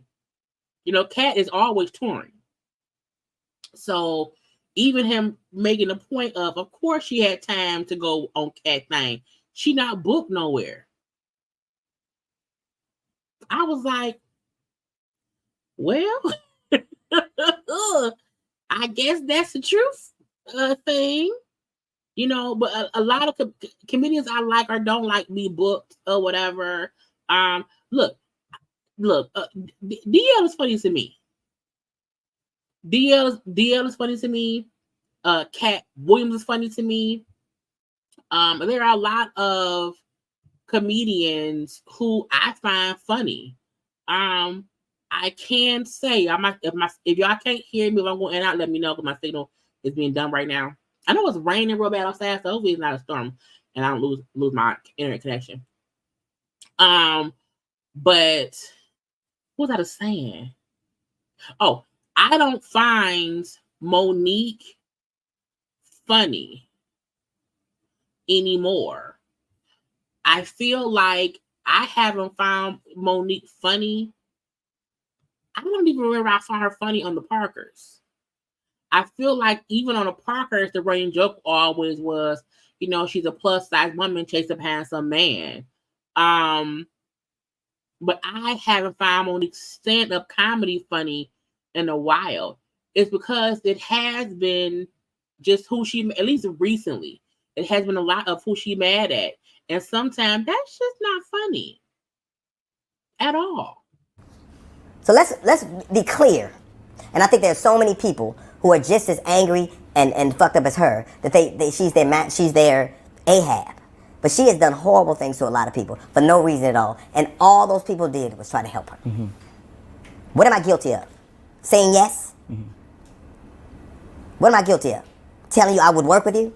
Katt is always touring. So even him making a point of course she had time to go on Katt thing. She not booked nowhere. I was like, well, I guess that's the truth thing. You know, but a lot of comedians I like or don't like be booked or whatever. Look, DL is funny to me. DL is funny to me. Katt Williams is funny to me. There are a lot of comedians who I find funny. I can say if y'all can't hear me, if I'm going in and out, let me know because my signal is being done right now. I know it's raining real bad outside, so hopefully it's not a storm and I don't lose my internet connection. But what was I saying? Oh, I don't find Monique funny anymore. I feel like I haven't found Monique funny. I don't even remember I found her funny on the Parkers. I feel like even on the Parkers, the running joke always was, you know, she's a plus size woman chasing a handsome man. But I haven't found Monique stand-up comedy funny in a while. It's because it has been just who she, at least recently, it has been a lot of who she mad at. And sometimes that's just not funny at all. So let's be clear. And I think there's so many people who are just as angry and fucked up as her that she's their Ahab. But she has done horrible things to a lot of people for no reason at all. And all those people did was try to help her. Mm-hmm. What am I guilty of? Saying yes? Mm-hmm. What am I guilty of? Telling you I would work with you?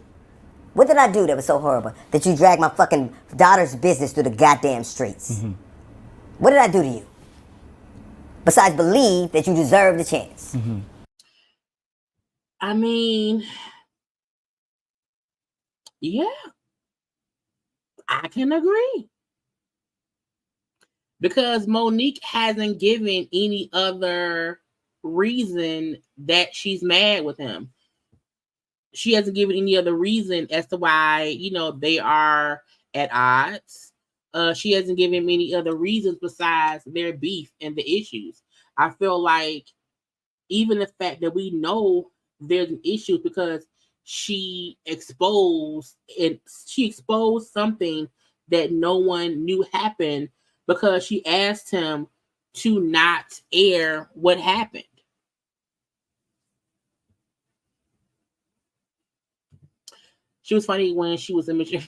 What did I do that was so horrible that you dragged my fucking daughter's business through the goddamn streets? Mm-hmm. What did I do to you? Besides believe that you deserve the chance. Mm-hmm. I mean, yeah, I can agree. Because Monique hasn't given any other reason that she's mad with him. She hasn't given any other reason as to why, you know, they are at odds. She hasn't given many other reasons besides their beef and the issues. I feel like even the fact that we know there's an issue because she exposed something that no one knew happened because she asked him to not air what happened. She was funny when she was immature.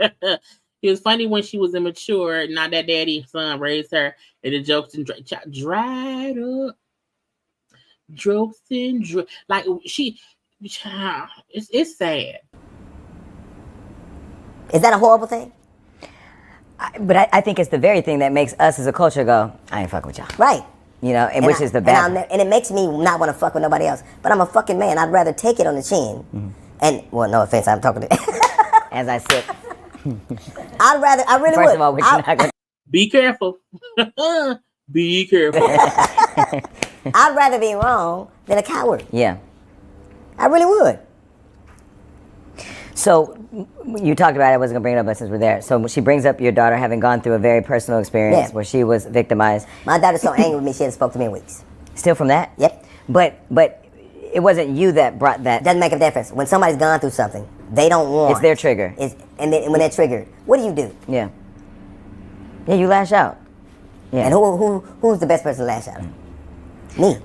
It was funny when she was immature. Not that daddy son raised her, and the jokes and dried up. Jokes and like she. It's sad. Is that a horrible thing? But I think it's the very thing that makes us as a culture go, I ain't fucking with y'all. Right. You know, and which is the bad. And it makes me not want to fuck with nobody else. But I'm a fucking man. I'd rather take it on the chin. Mm-hmm. And, well, no offense, I'm talking to... As I said. I really would. First of all, not gonna... Be careful. Be careful. I'd rather be wrong than a coward. Yeah. I really would. So, you talked about it, I wasn't going to bring it up, but since we're there. So, she brings up your daughter having gone through a very personal experience where she was victimized. My daughter's so angry with me, she hasn't spoke to me in weeks. Still from that? Yep. But it wasn't you that brought that. Doesn't make a difference. When somebody's gone through something, they don't want. It's their trigger. And when they're triggered, what do? Yeah. Yeah, you lash out. Yeah. And who's the best person to lash out? Me.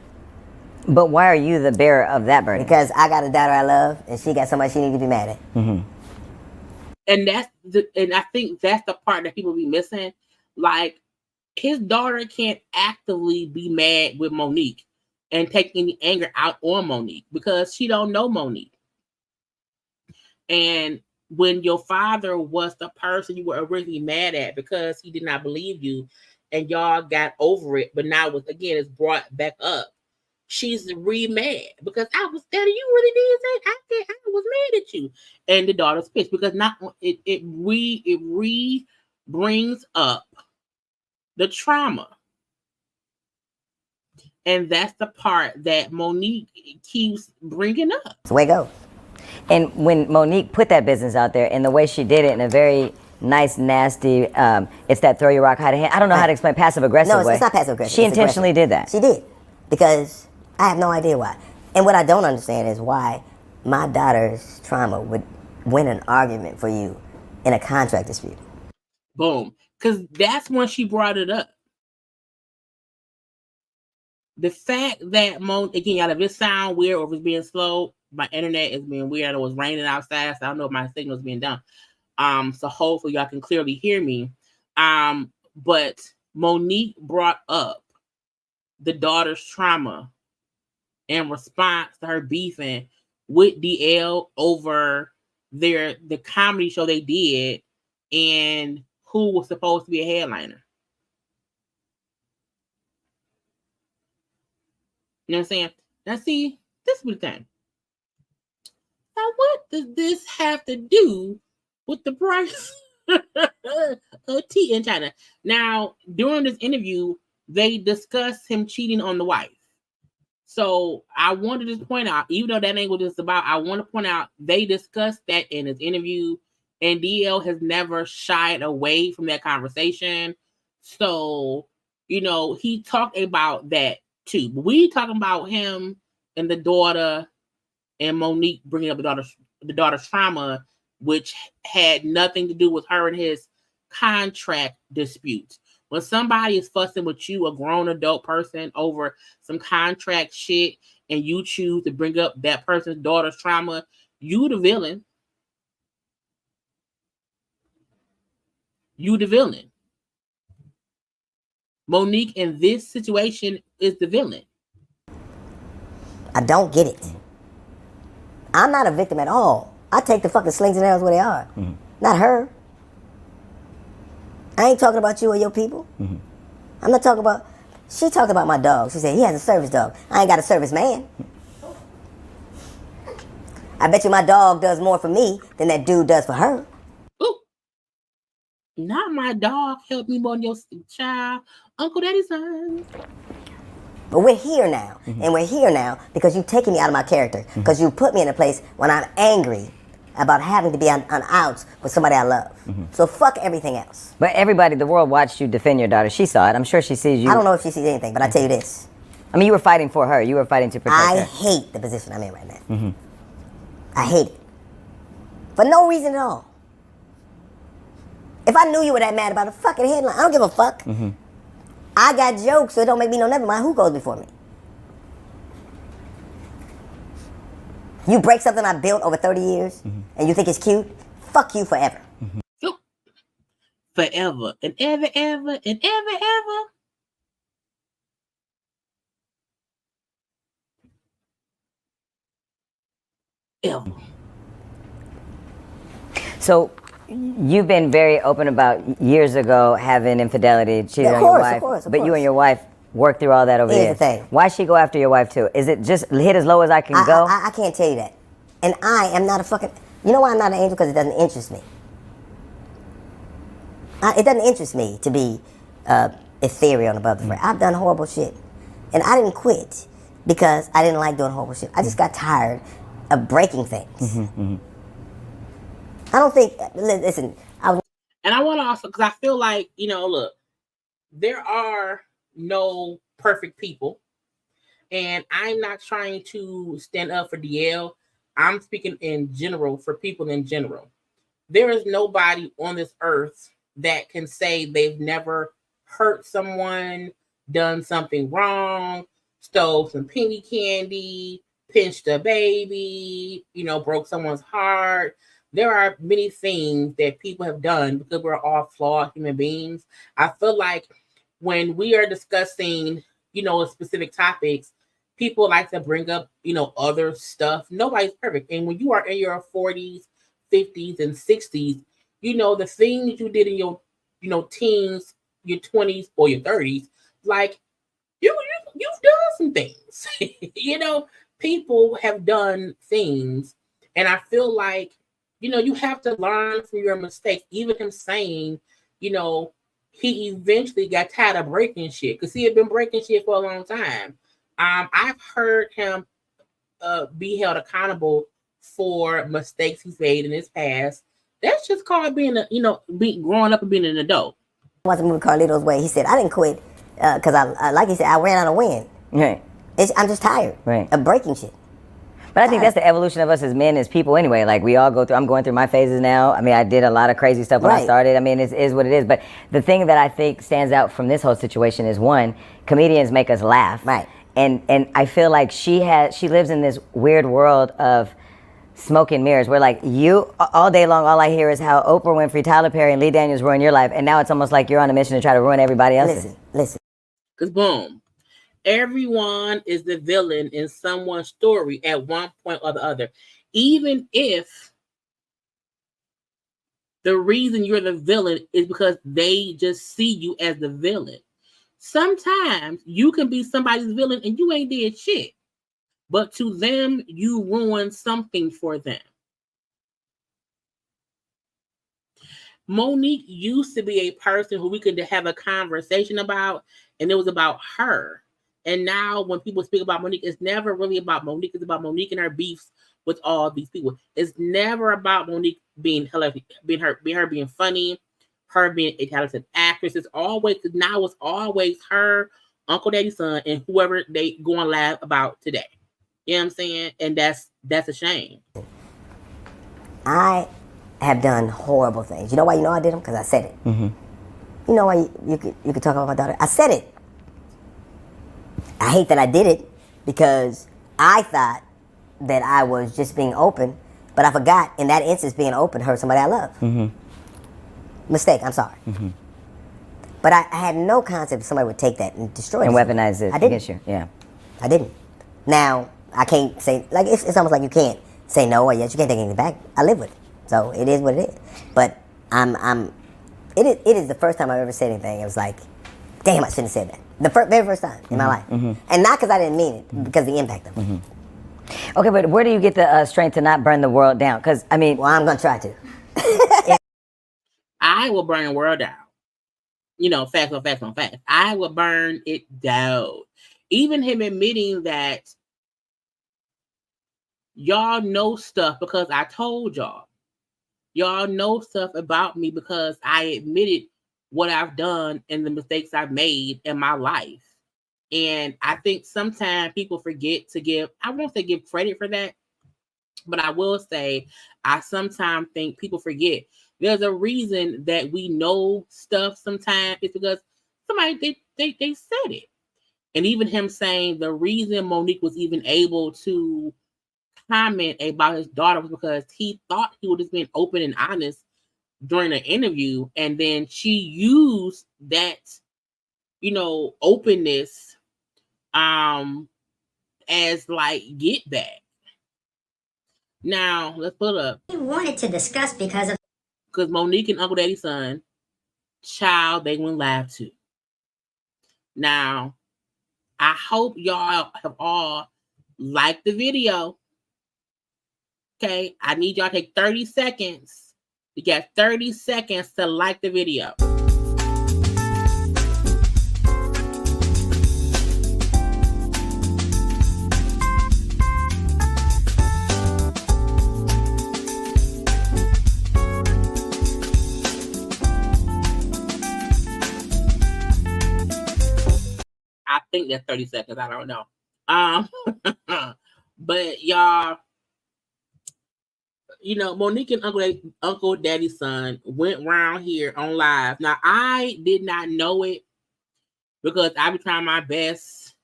But why are you the bearer of that burden? Because I got a daughter I love, and she got somebody she needs to be mad at. Mm-hmm. And I think that's the part that people be missing. Like, his daughter can't actively be mad with Monique and take any anger out on Monique because she don't know Monique. And when your father was the person you were originally mad at because he did not believe you and y'all got over it, but now it's brought back up. She's re-mad because I was telling you really did say I was mad at you. And the daughter's pissed because it brings up the trauma. And that's the part that Monique keeps bringing up. That's the way it goes. And when Monique put that business out there and the way she did it in a very nice, nasty, it's that throw your rock, hide a hand. I don't know how to explain passive aggressive way. No, it's not passive aggressive. She intentionally did that. She did. Because I have no idea why. And what I don't understand is why my daughter's trauma would win an argument for you in a contract dispute. Boom. Because that's when she brought it up. The fact that again, y'all, if it sound weird or if it's being slow, my internet is being weird. It was raining outside, so I don't know if my signal is being done. So hopefully y'all can clearly hear me. But Monique brought up the daughter's trauma in response to her beefing with DL over the comedy show they did and who was supposed to be a headliner. You know what I'm saying? Now see, this is the thing. Now what does this have to do with the price of tea in China? Now, during this interview, they discussed him cheating on the wife. So I wanted to point out, even though that ain't what it's about, I want to point out they discussed that in his interview, and DL has never shied away from that conversation. So, he talked about that too. But we talking about him and the daughter and Monique bringing up the daughter's trauma, which had nothing to do with her and his contract disputes. When somebody is fussing with you, a grown adult person, over some contract shit, and you choose to bring up that person's daughter's trauma, you the villain. You the villain. Monique in this situation is the villain. I don't get it. I'm not a victim at all. I take the fucking slings and arrows where they are. Mm-hmm. Not her. I ain't talking about you or your people. Mm-hmm. I'm not talking about... She talked about my dog. She said, he has a service dog. I ain't got a service man. I bet you my dog does more for me than that dude does for her. Ooh. Not my dog helped me more than your child. Uncle Daddy's son. But we're here now. Mm-hmm. And we're here now because you've taken me out of my character. Because you put me in a place when I'm angry about having to be on outs with somebody I love. Mm-hmm. So fuck everything else. But everybody, the world watched you defend your daughter. She saw it. I'm sure she sees you. I don't know if she sees anything, but I tell you this. I mean, you were fighting for her. You were fighting to protect her. I hate the position I'm in right now. Mm-hmm. I hate it. For no reason at all. If I knew you were that mad about a fucking headline, I don't give a fuck. Mm-hmm. I got jokes, so it don't make me no never mind who goes before me. You break something I built over 30 years, mm-hmm. and you think it's cute? Fuck you forever. Mm-hmm. Forever and ever, ever, and ever, ever. Ever. So, you've been very open about years ago having infidelity, cheating on your wife. Of course. You and your wife worked through all that over Here's there. the thing. Why she go after your wife too? Is it just hit as low as I can go? I can't tell you that. And I am not a fucking... You know why I'm not an angel? Because it doesn't interest me. It doesn't interest me to be ethereal and above the fray. I've done horrible shit. And I didn't quit because I didn't like doing horrible shit. I just got tired of breaking things. Mm-hmm, mm-hmm. I don't think... Listen, and I want to also... Because I feel like, look, there are no perfect people. And I'm not trying to stand up for DL. I'm speaking in general, for people in general. There is nobody on this earth that can say they've never hurt someone, done something wrong, stole some penny candy, pinched a baby, broke someone's heart. There are many things that people have done because we're all flawed human beings. I feel like when we are discussing, specific topics, people like to bring up, other stuff. Nobody's perfect. And when you are in your 40s, 50s, and 60s, the things you did in your, teens, your 20s, or your 30s, like, you've done some things. People have done things. And I feel like, you have to learn from your mistakes. Even him saying, he eventually got tired of breaking shit because he had been breaking shit for a long time. I've heard him be held accountable for mistakes he's made in his past. That's just called being growing up and being an adult. Once I moved Carlito's way, he said, I didn't quit because I like he said, I ran out of wind. Right. I'm just tired of breaking shit. But I think that's the evolution of us as men, as people anyway. Like we all go through, I'm going through my phases now. I mean, I did a lot of crazy stuff when I started. I mean, it is what it is. But the thing that I think stands out from this whole situation is, one, comedians make us laugh. Right. And I feel like she lives in this weird world of smoke and mirrors where like you, all day long, all I hear is how Oprah Winfrey, Tyler Perry, and Lee Daniels ruined your life. And now it's almost like you're on a mission to try to ruin everybody else's. Listen. Because boom. Everyone is the villain in someone's story at one point or the other. Even if the reason you're the villain is because they just see you as the villain. Sometimes you can be somebody's villain and you ain't did shit. But to them, you ruined something for them. Monique used to be a person who we could have a conversation about, and it was about her. And now when people speak about Monique, it's never really about Monique. It's about Monique and her beefs with all these people. It's never about Monique being funny, her being a talented actress. It's always her, Uncle Daddy's son, and whoever they go and laugh about today. You know what I'm saying? And that's a shame. I have done horrible things. You know why you know I did them? Because I said it. Mm-hmm. You know why you could talk about my daughter? I said it. I hate that I did it because I thought that I was just being open, but I forgot in that instance being open hurt somebody I love. Mm-hmm. Mistake, I'm sorry. Mm-hmm. But I had no concept somebody would take that and destroy it. And weaponize it against you. Yeah. I didn't. Now, I can't say, like, it's almost like you can't say no or yes, you can't take anything back. I live with it. So it is what it is. But it is the first time I've ever said anything. It was like, damn, I shouldn't have said that. The very first time in my life. Mm-hmm. And not because I didn't mean it, because of the impact of it. Mm-hmm. Okay, but where do you get the strength to not burn the world down? Because, I mean... Well, I'm going to try to. I will burn the world down. You know, facts on facts on facts. I will burn it down. Even him admitting that y'all know stuff because I told y'all. Y'all know stuff about me because I admitted what I've done and the mistakes I've made in my life. And I think sometimes people forget to give, I won't say give credit for that, but I will say I sometimes think people forget. There's a reason that we know stuff sometimes. It's because somebody, they said it. And even him saying the reason Monique was even able to comment about his daughter was because he thought he was just being open and honest during the interview, and then she used that, openness as like get back. Now let's put up. We wanted to discuss because Monique and Uncle Daddy's son, child, they went live too. Now, I hope y'all have all liked the video. Okay, I need y'all to take 30 seconds. You got 30 seconds to like the video. I think that's 30 seconds. I don't know. But y'all, Monique and Uncle Daddy's son went around here on live. Now, I did not know it because I be trying my best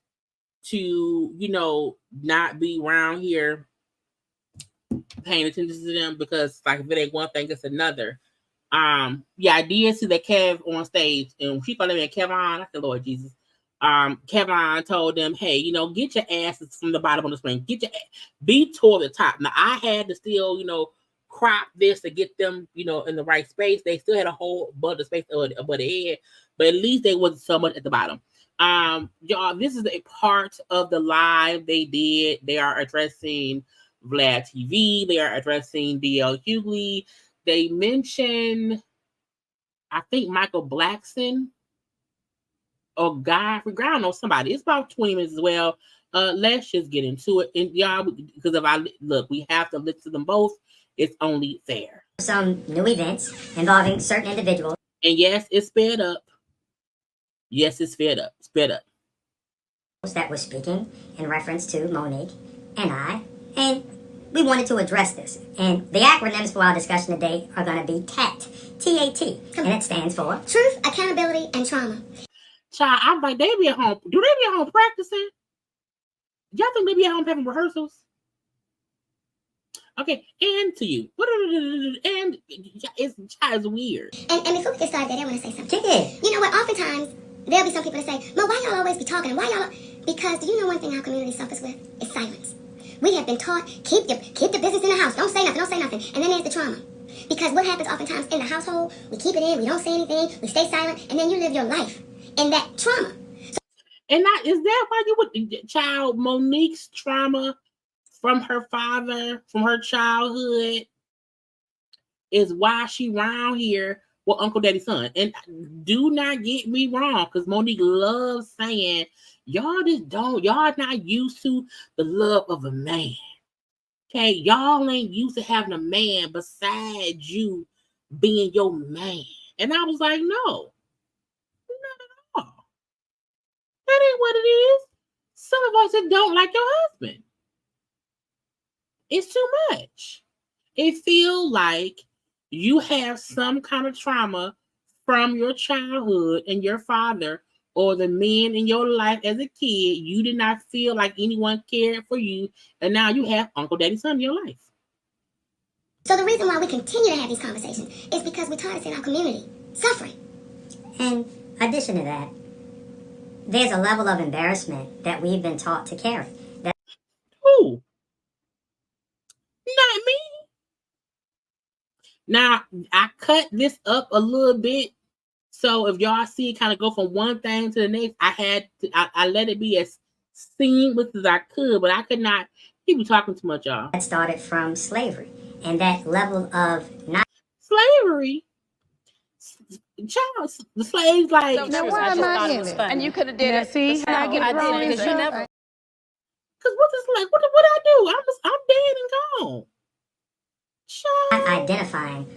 to, not be around here paying attention to them because, like, if it ain't one thing, it's another. I did see that Kev on stage, and she called him Kevin. I said, Lord Jesus. Kevin told them, hey, get your asses from the bottom of the screen. Be toward the top. Now, I had to still, crop this to get them, in the right space. They still had a whole bunch of space above the head, but at least they wasn't so much at the bottom. Y'all, this is a part of the live they did. They are addressing Vlad TV. They are addressing DL Hughley. They mentioned, I think, Michael Blackson. Or Guy, I don't know, somebody. It's about 20 minutes as well. Let's just get into it. And y'all, because if I look, we have to listen to them both. It's only fair. Some new events involving certain individuals. And yes, it's sped up. Yes, it's sped up. Sped up. That was speaking in reference to Monique and I. And we wanted to address this. And the acronyms for our discussion today are going to be TAT. T-A-T. And it stands for Truth, Accountability, and Trauma. Child, I'm like, they be at home. Do they be at home practicing? Y'all think they be at home having rehearsals? Okay, and to you. And it's weird. And before we get started, I want to say something. You know what? Oftentimes, there'll be some people that say, "Well, why y'all always be talking? Why y'all?" Because do you know one thing our community suffers with? Is silence. We have been taught, keep the business in the house. Don't say nothing. And then there's the trauma. Because what happens oftentimes in the household, we keep it in, we don't say anything, we stay silent, and then you live your life in that trauma. And is that why you would, child, Monique's trauma from her father, from her childhood, is why she around here with Uncle Daddy's son. And do not get me wrong, because Monique loves saying, y'all not used to the love of a man. Okay, y'all ain't used to having a man besides you being your man. And I was like, no, not at all. That ain't what it is. Some of us that don't like your husband. It's too much. It feels like you have some kind of trauma from your childhood and your father or the men in your life as a kid. You did not feel like anyone cared for you, and now you have Uncle Daddy's son in your life. So the reason why we continue to have these conversations is because we're tired of seeing our community suffering. In addition to that, there's a level of embarrassment that we've been taught to carry. Who? Not me. Now, I cut this up a little bit. So if y'all see it kind of go from one thing to the next, I let it be as seamless as I could, but I could not keep talking too much, y'all. That started from slavery and that level of not slavery. Child, the slaves like. So now why am I in it? And you could have did it. See how I get wrong because you never. Because what is like? What I do? I'm dead and gone. Child. Identifying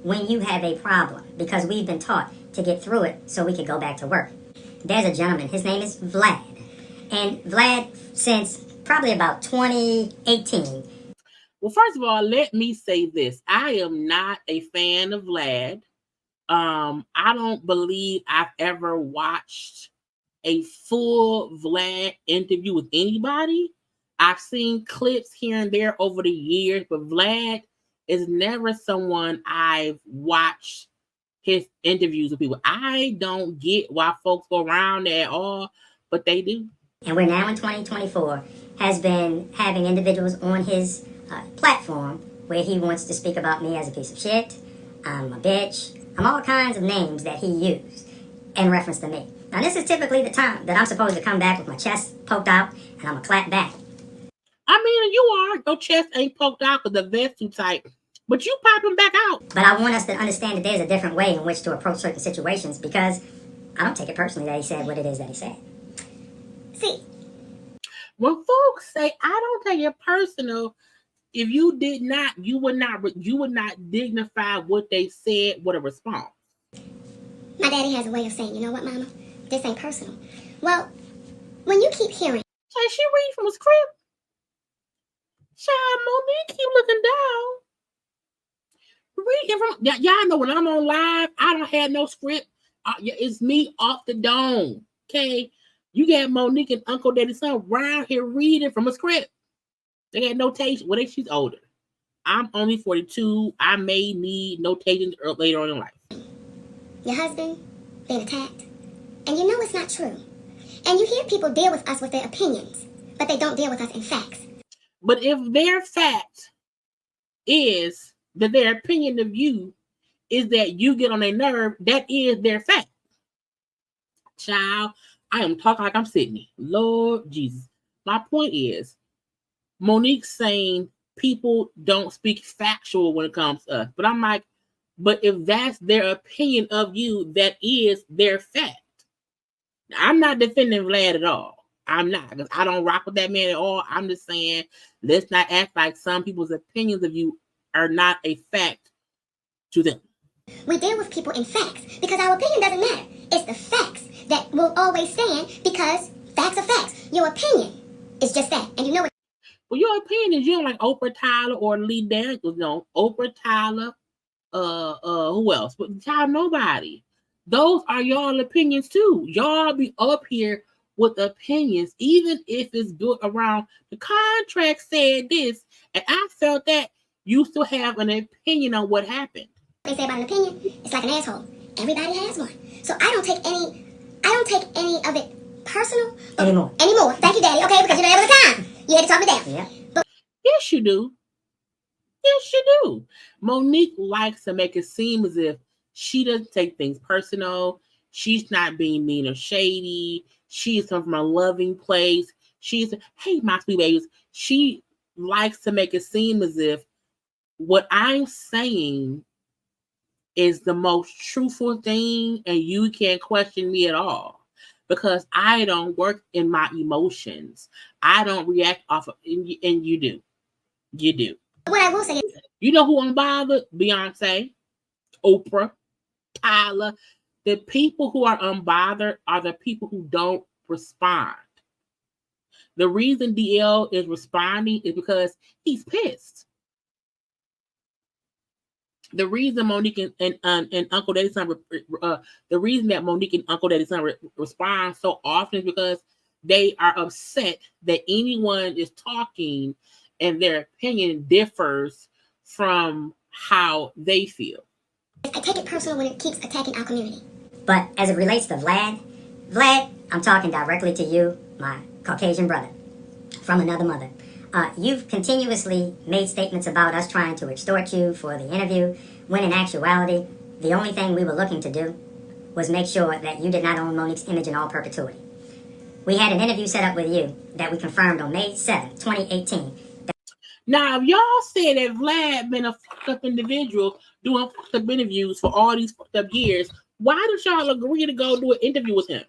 when you have a problem, because we've been taught to get through it so we could go back to work. There's a gentleman. His name is Vlad, and Vlad since probably about 2018. Well, first of all, let me say this: I am not a fan of Vlad. I don't believe I've ever watched a full Vlad interview with anybody. I've seen clips here and there over the years, but Vlad is never someone I've watched his interviews with people. I don't get why folks go around there at all, but they do. And we're now in 2024, has been having individuals on his platform where he wants to speak about me as a piece of shit, I'm a bitch, I'm all kinds of names that he used in reference to me. Now, this is typically the time that I'm supposed to come back with my chest poked out and I'm going to clap back. I mean, you are. Your chest ain't poked out because the vest too tight, but you popping back out. But I want us to understand that there's a different way in which to approach certain situations, because I don't take it personally that he said what it is that he said. See, when folks say I don't take it personal, if you would not dignify what they said with a response. My daddy has a way of saying, you know what, mama, this ain't personal. Well, when you keep hearing, like she read from a script. Child, Monique keep looking down. Reading from y'all know when I'm on live, I don't have no script. It's me off the dome. Okay, you got Monique and Uncle Daddy's son around here reading from a script. They got notation. Well, she's older. I'm only 42. I may need notations later on in life. Your husband being attacked, and you know it's not true. And you hear people deal with us with their opinions, but they don't deal with us in facts. But if their fact is that their opinion of you is that you get on their nerve, that is their fact. Child, I am talking like I'm Sydney. Lord Jesus. My point is, Monique's saying people don't speak factual when it comes to us. But I'm like, but if that's their opinion of you, that is their fact. I'm not defending Vlad at all. I'm not, because I don't rock with that man at all. I'm just saying, let's not act like some people's opinions of you are not a fact to them. We deal with people in facts because our opinion doesn't matter. It's the facts that will always stand because facts are facts. Your opinion is just that. And you know what? Well, your opinion is you don't like Oprah Tyler or Lee Daniels. No, Oprah Tyler, who else? But child, nobody. Those are y'all opinions too. Y'all be up here with opinions, even if it's built around the contract said this, and I felt that you still have an opinion on what happened. They say about an opinion, it's like an asshole. Everybody has one. So I don't take any of it personal anymore. Thank you, Daddy. Okay, because you know there was a time you had to talk me down. Yeah. But yes, you do. Yes, you do. Monique likes to make it seem as if she doesn't take things personal. She's not being mean or shady. She's come from a loving place. She's, hey, my sweet babies. She likes to make it seem as if what I'm saying is the most truthful thing and you can't question me at all because I don't work in my emotions. I don't react off of, and you do. You do. What I will say is, you know who I'm bothered? Beyonce, Oprah, Tyler. The people who are unbothered are the people who don't respond. The reason DL is responding is because he's pissed. The reason Monique and Uncle Daddy's son, the reason that Monique and Uncle Daddy's son respond so often is because they are upset that anyone is talking and their opinion differs from how they feel. I take it personal when it keeps attacking our community. But as it relates to Vlad, I'm talking directly to you, my Caucasian brother, from another mother. You've continuously made statements about us trying to extort you for the interview, when in actuality, the only thing we were looking to do was make sure that you did not own Monique's image in all perpetuity. We had an interview set up with you that we confirmed on May 7th, 2018. Now, if y'all say that Vlad been a fucked up individual doing fucked up interviews for all these fucked up years, why did y'all agree to go do an interview with him?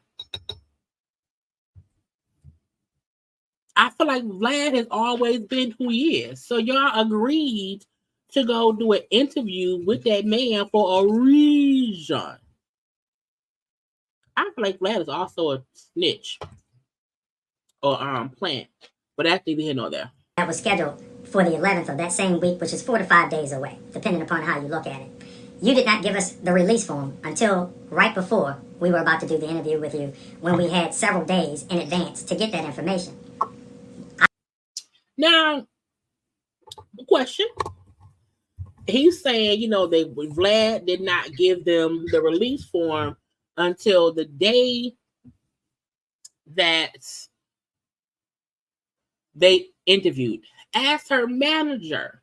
I feel like Vlad has always been who he is. So y'all agreed to go do an interview with that man for a reason. I feel like Vlad is also a snitch or plant. But that's neither here nor there. That was scheduled for the 11th of that same week, which is 4 to 5 days away, depending upon how you look at it. You did not give us the release form until right before we were about to do the interview with you, when we had several days in advance to get that information. Now, question. He's saying, Vlad did not give them the release form until the day that they interviewed. As her manager,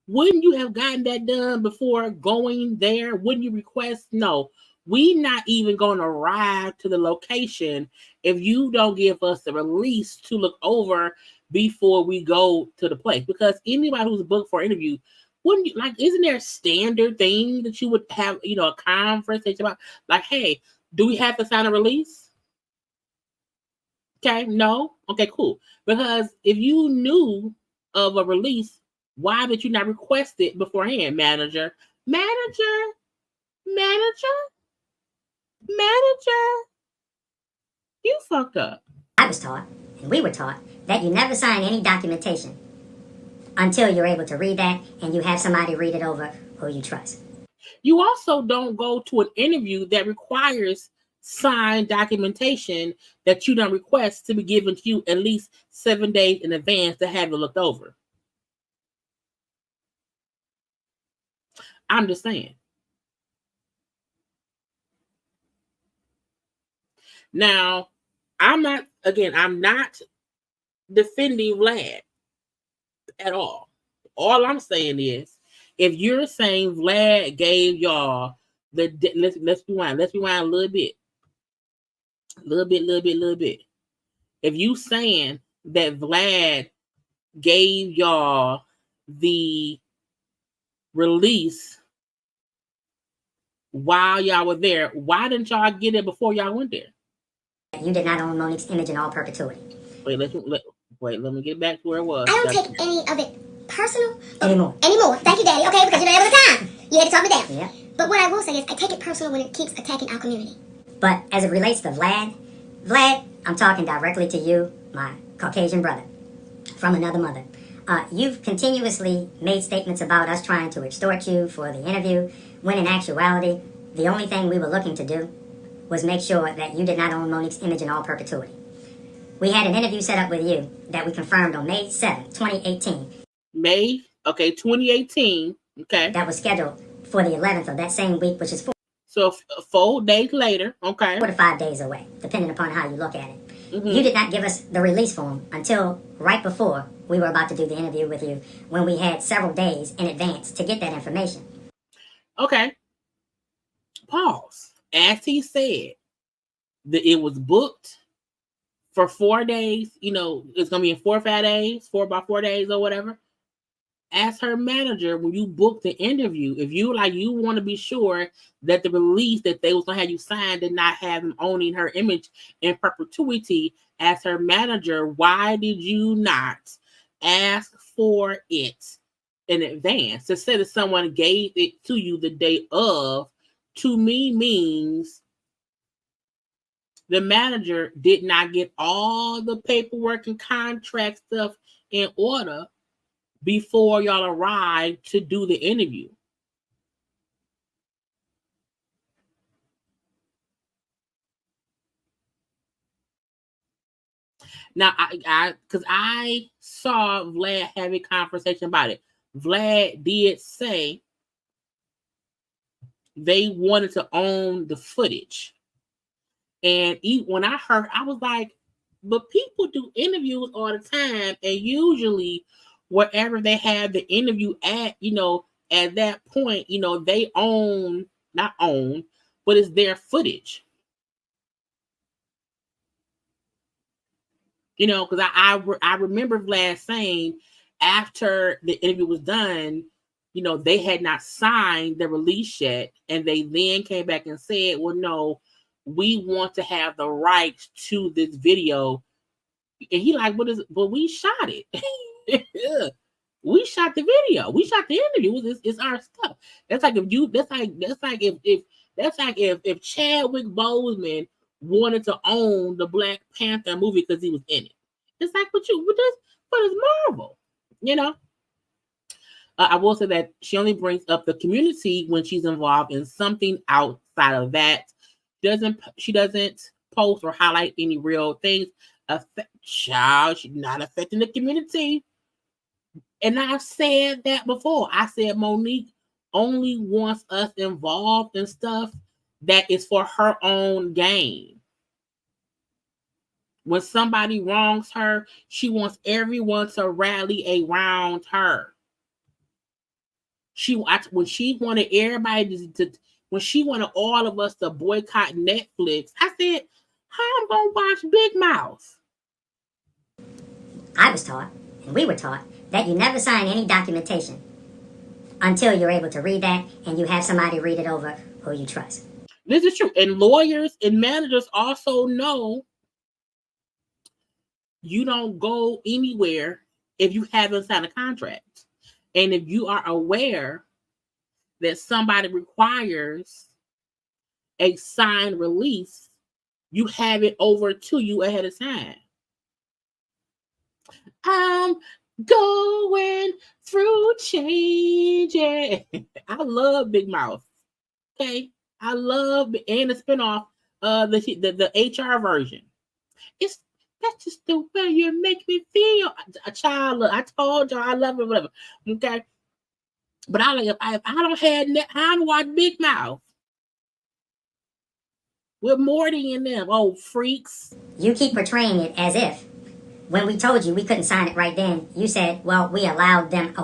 wouldn't you have gotten that done before going there? Wouldn't you request? No, we not even going to ride to the location if you don't give us the release to look over before we go to the place. Because anybody who's booked for an interview, wouldn't you, isn't there a standard thing that you would have, a conversation about? Like, hey, do we have to sign a release? Okay, no? Okay, cool. Because if you knew of a release, why did you not request it beforehand, manager? Manager? You fucked up. I was taught, and we were taught, that you never sign any documentation until you're able to read that and you have somebody read it over who you trust. You also don't go to an interview that requires signed documentation that you don't request to be given to you at least 7 days in advance to have it looked over. I'm just saying. Now, I'm not defending Vlad at all. All I'm saying is, if you're saying Vlad gave y'all let's rewind a little bit. If you saying that Vlad gave y'all the release while y'all were there, why didn't y'all get it before y'all went there? You did not own Monique's image in all perpetuity. Wait, let me get back to where it was. I don't take any of it personal anymore. Thank you, Daddy. Okay, because you know there was a time you had to talk me down. Yeah. But what I will say is, I take it personal when it keeps attacking our community. But as it relates to Vlad, I'm talking directly to you, my Caucasian brother from another mother. You've continuously made statements about us trying to extort you for the interview, when in actuality, the only thing we were looking to do was make sure that you did not own Monique's image in all perpetuity. We had an interview set up with you that we confirmed on May 7th, 2018. May, okay, 2018, okay. That was scheduled for the 11th of that same week, which is 4 days later, okay. 4 to 5 days away, depending upon how you look at it. Mm-hmm. You did not give us the release form until right before we were about to do the interview with you, when we had several days in advance to get that information. Okay. Pause. As he said, that it was booked for 4 days. You know, it's going to be in 4 or 5 days, 4 days or whatever. As her manager, when you book the interview, if you want to be sure that the release that they was going to have you sign did not have him owning her image in perpetuity, as her manager, why did you not ask for it in advance? To say that someone gave it to you the day of, to me, means the manager did not get all the paperwork and contract stuff in order before y'all arrived to do the interview. Now, I saw Vlad have a conversation about it. Vlad did say they wanted to own the footage. And when I heard, I was like, but people do interviews all the time, and usually wherever they have the interview at, at that point, they not own, but it's their footage. Because I remember Vlad saying after the interview was done, they had not signed the release yet, and they then came back and said, well, no, we want to have the rights to this video. And he like, but we shot it. We shot the video. We shot the interview. It's our stuff. That's like if Chadwick Boseman wanted to own the Black Panther movie because he was in it. It's like, but it's Marvel, I will say that she only brings up the community when she's involved in something outside of that. She doesn't post or highlight any real things. She's not affecting the community. And I've said that before. I said Monique only wants us involved in stuff that is for her own gain. When somebody wrongs her, she wants everyone to rally around her. When she wanted everybody when she wanted all of us to boycott Netflix, I said, how I'm gonna watch Big Mouth? I was taught, and we were taught, that you never sign any documentation until you're able to read that and you have somebody read it over who you trust. This is true. And lawyers and managers also know you don't go anywhere if you haven't signed a contract. And if you are aware that somebody requires a signed release, you have it over to you ahead of time. I'm going through changes. I love Big Mouth. Okay, I love and the spinoff, the HR version. That's just the way you make me feel. A child, I told y'all I love it, whatever. Okay, but if I don't have I watch Big Mouth with Morty and them. Oh, freaks! You keep portraying it as if, when we told you we couldn't sign it right then, you said, well, I allowed them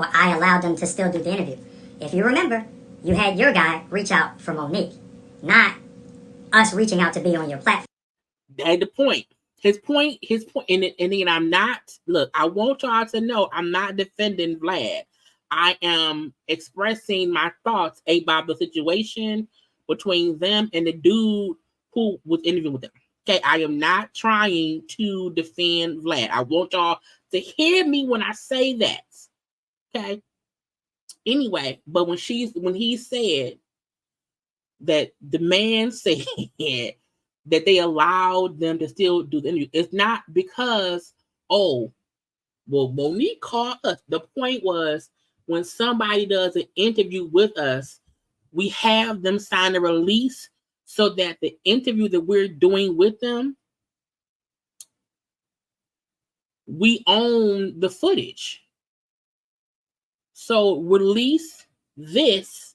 to still do the interview. If you remember, you had your guy reach out for Monique, not us reaching out to be on your platform. That's the point. His point, and again, I want y'all to know I'm not defending Vlad. I am expressing my thoughts about the situation between them and the dude who was interviewing with them. Okay, I am not trying to defend Vlad. I want y'all to hear me when I say that. Okay. Anyway, but when he said that the man said that they allowed them to still do the interview, it's not because, oh, well, Monique called us. The point was, when somebody does an interview with us, we have them sign a release so that the interview that we're doing with them, we own the footage. So release this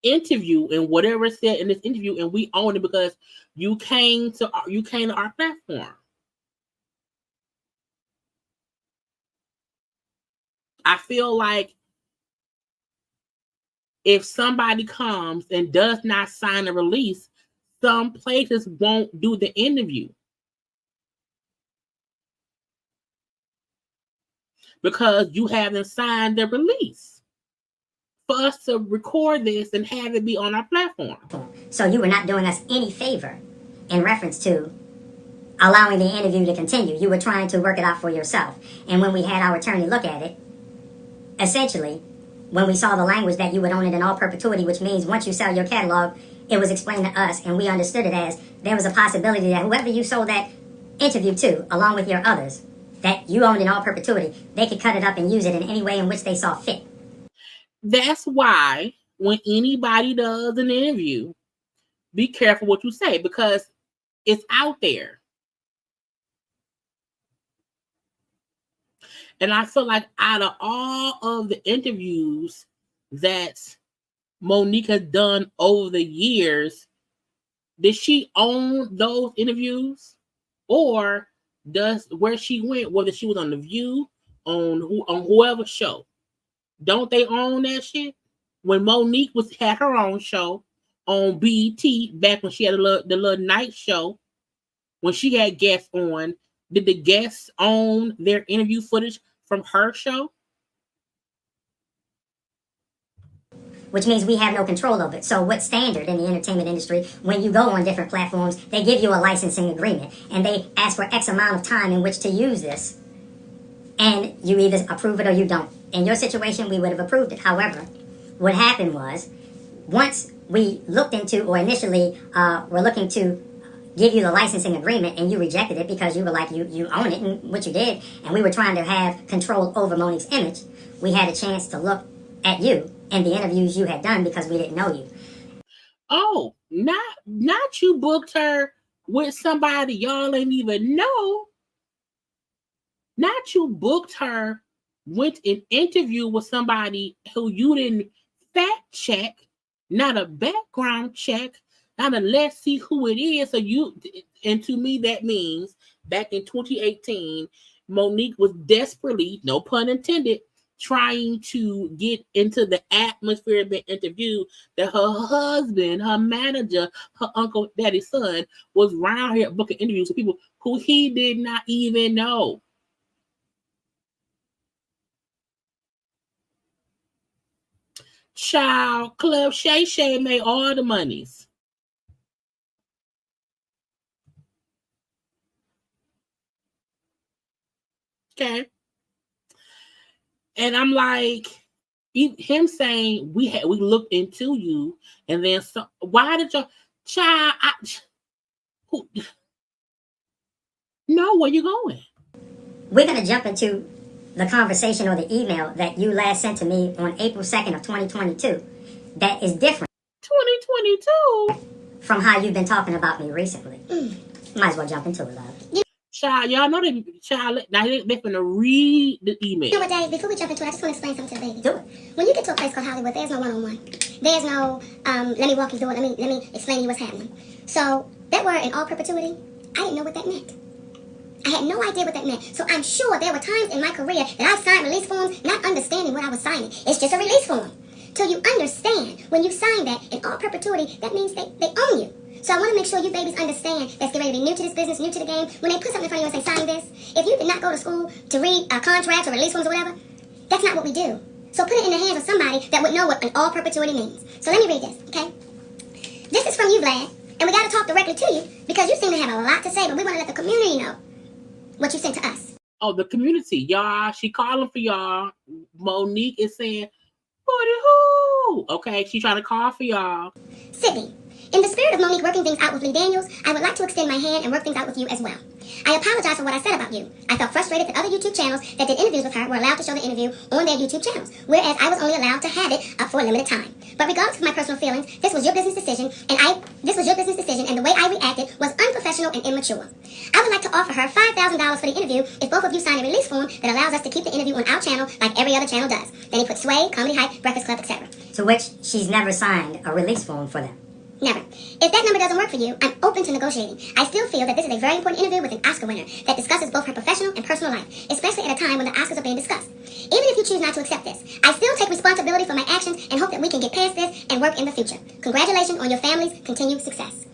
interview and whatever is said in this interview, and we own it because you came to our platform. I feel like if somebody comes and does not sign a release, some places won't do the interview because you haven't signed the release for us to record this and have it be on our platform. So you were not doing us any favor in reference to allowing the interview to continue. You were trying to work it out for yourself. And when we had our attorney look at it, essentially, when we saw the language that you would own it in all perpetuity, which means once you sell your catalog, it was explained to us, and we understood it as there was a possibility that whoever you sold that interview to, along with your others, that you owned in all perpetuity, they could cut it up and use it in any way in which they saw fit. That's why when anybody does an interview, be careful what you say because it's out there. And I feel like out of all of the interviews that Monique has done over the years, did she own those interviews? Or does where she went, whether she was on The View, on whoever show, don't they own that shit? When Monique had her own show on BET, back when she had the little night show, when she had guests on, did the guests own their interview footage from her show? Which means we have no control over it. So what's standard in the entertainment industry, when you go on different platforms, they give you a licensing agreement and they ask for X amount of time in which to use this. And you either approve it or you don't. In your situation, we would have approved it. However, what happened was, once we looked into, or initially were looking to give you the licensing agreement and you rejected it because you were like, you own it, and what you did, and we were trying to have control over Monique's image, we had a chance to look at you and the interviews you had done because we didn't know you. Oh, not you booked her with somebody y'all ain't even know. Not you booked her with an interview with somebody who you didn't fact check, not a background check, not a let's see who it is. So and to me that means back in 2018, Monique was desperately, no pun intended, trying to get into the atmosphere of the interview that her husband, her manager, her uncle, daddy's son was around here booking interviews with people who he did not even know. Child, Club Shay Shay made all the monies. Okay. And I'm like, him saying we looked into you, and then so why did your child know where you going? We're gonna jump into the conversation or the email that you last sent to me on April 2nd of 2022. That is different. 2022? From how you've been talking about me recently. Might as well jump into it, love. Child, y'all know that child. Now they're gonna read the email. You know what, Dave? Before we jump into it, I just want to explain something to the baby. Do it. When you get to a place called Hollywood, there's no one-on-one. There's no, let me walk you through it. Let me explain to you what's happening. So that word in all perpetuity, I didn't know what that meant. I had no idea what that meant. So I'm sure there were times in my career that I signed release forms not understanding what I was signing. It's just a release form. Till you understand, when you sign that in all perpetuity, that means they own you. So I want to make sure you babies understand that's getting ready to be new to this business, new to the game. When they put something in front of you and say, sign this, if you did not go to school to read contracts or release forms or whatever, that's not what we do. So put it in the hands of somebody that would know what an all perpetuity means. So let me read this, okay? This is from you, Vlad. And we got to talk directly to you because you seem to have a lot to say, but we want to let the community know what you sent to us. Oh, the community, y'all. She calling for y'all. Monique is saying, "Hoo!" Okay, she trying to call for y'all. Sydney, in the spirit of Monique working things out with Lee Daniels, I would like to extend my hand and work things out with you as well. I apologize for what I said about you. I felt frustrated that other YouTube channels that did interviews with her were allowed to show the interview on their YouTube channels, whereas I was only allowed to have it up for a limited time. But regardless of my personal feelings, this was your business decision, and the way I reacted was unprofessional and immature. I would like to offer her $5,000 for the interview if both of you sign a release form that allows us to keep the interview on our channel like every other channel does. Then he put Sway, Comedy Hype, Breakfast Club, etc. To which she's never signed a release form for them. Never. If that number doesn't work for you, I'm open to negotiating. I still feel that this is a very important interview with an Oscar winner that discusses both her professional and personal life, especially at a time when the Oscars are being discussed. Even if you choose not to accept this, I still take responsibility for my actions and hope that we can get past this and work in the future. Congratulations on your family's continued success.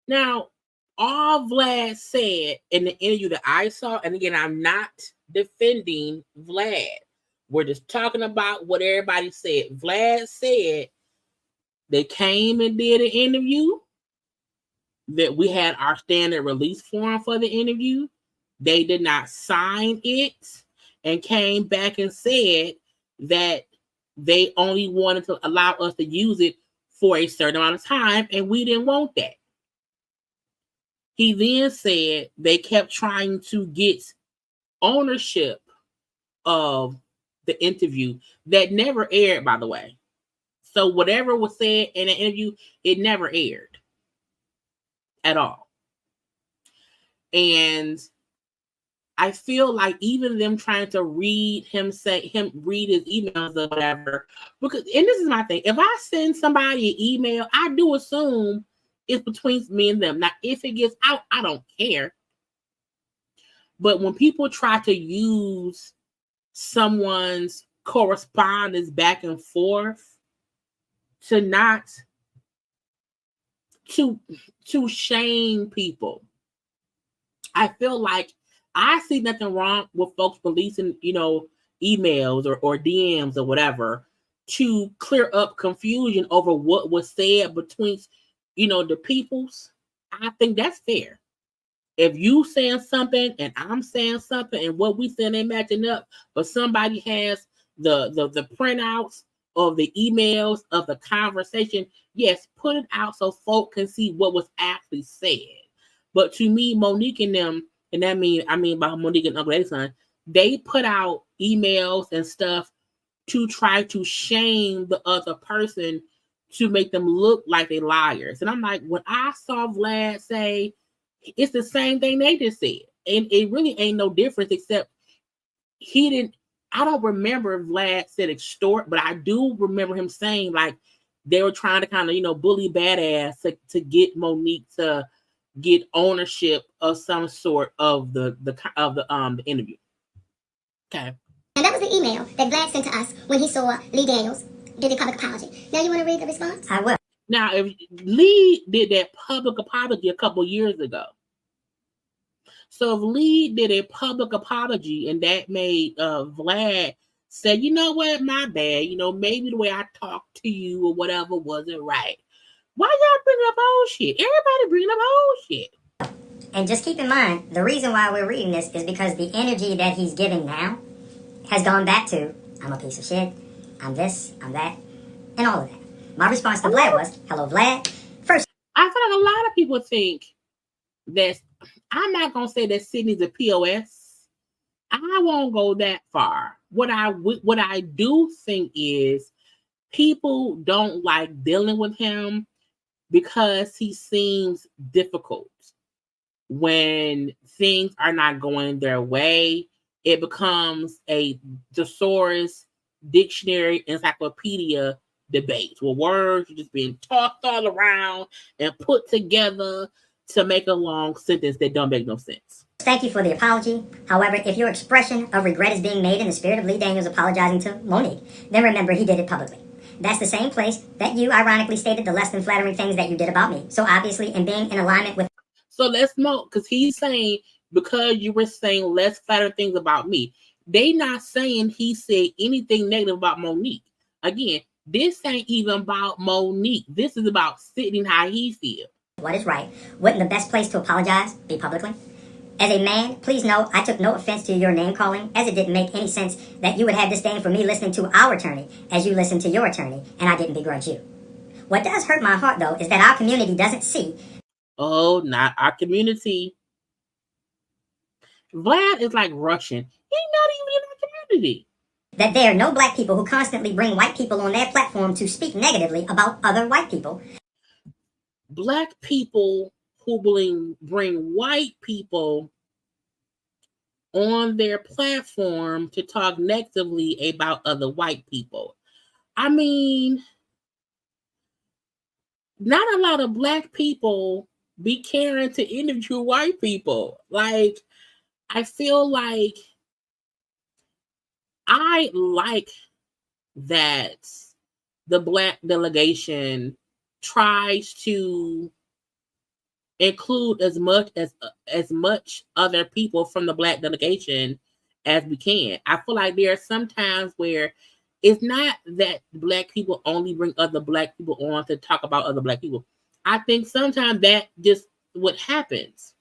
Now, all Vlad said in the interview that I saw, and again, I'm not defending Vlad. We're just talking about what everybody said. Vlad said they came and did an interview, that we had our standard release form for the interview. They did not sign it and came back and said that they only wanted to allow us to use it for a certain amount of time, and we didn't want that. He then said they kept trying to get ownership of the interview that never aired, by the way. So whatever was said in the interview, it never aired at all. And I feel like even them trying to read his emails or whatever, because, and this is my thing, if I send somebody an email, I do assume it's between me and them. Now, if it gets out, I don't care. But when people try to use someone's correspondence back and forth to shame people, I feel like I see nothing wrong with folks releasing, emails or DMs or whatever to clear up confusion over what was said between, the peoples. I think that's fair. If you saying something and I'm saying something and what we saying ain't matching up, but somebody has the printouts of the emails of the conversation, yes, put it out so folk can see what was actually said. But to me, Monique and them, and I mean by Monique and Uncle Edison, they put out emails and stuff to try to shame the other person to make them look like they liars. And I'm like, when I saw Vlad say, it's the same thing they just said. And it really ain't no difference except I don't remember if Vlad said extort, but I do remember him saying like they were trying to kind of, bully badass to get Monique to get ownership of some sort of the interview. Okay. And that was the email that Vlad sent to us when he saw Lee Daniels did a public apology. Now you want to read the response? I will. Now, if Lee did that public apology a couple years ago, so if Lee did a public apology and that made Vlad say, you know what, my bad, maybe the way I talked to you or whatever wasn't right. Why y'all bringing up old shit? Everybody bringing up old shit. And just keep in mind, the reason why we're reading this is because the energy that he's giving now has gone back to, I'm a piece of shit, I'm this, I'm that, and all of that. My response to Vlad was, hello, Vlad. First, I feel like a lot of people think that, I'm not going to say that Sydney's a POS. I won't go that far. What I do think is people don't like dealing with him because he seems difficult. When things are not going their way, it becomes a thesaurus, dictionary, encyclopedia debate where words are just being tossed all around and put together to make a long sentence that don't make no sense. Thank you for the apology. However, if your expression of regret is being made in the spirit of Lee Daniels apologizing to Monique, then remember he did it publicly. That's the same place that you ironically stated the less than flattering things that you did about me. So obviously, in being in alignment with... So let's know, because he's saying, because you were saying less flattering things about me, they not saying he said anything negative about Monique. Again, this ain't even about Monique. This is about Sydney, how he feels. what is right, wouldn't the best place to apologize be publicly? As a man, please know I took no offense to your name calling, as it didn't make any sense that you would have disdain for me listening to our attorney as you listened to your attorney, and I didn't begrudge you. What does hurt my heart, though, is that our community doesn't see. Oh, not our community. Vlad is like Russian. He's not even in our community. That there are no black people who constantly bring white people on their platform to speak negatively about other white people. Black people who bring white people on their platform to talk negatively about other white people. I mean, not a lot of black people be caring to interview white people. Like, I feel like I like that the black delegation tries to include as much other people from the black delegation as we can. I feel like there are some times where it's not that black people only bring other black people on to talk about other black people. I think sometimes that just what happens.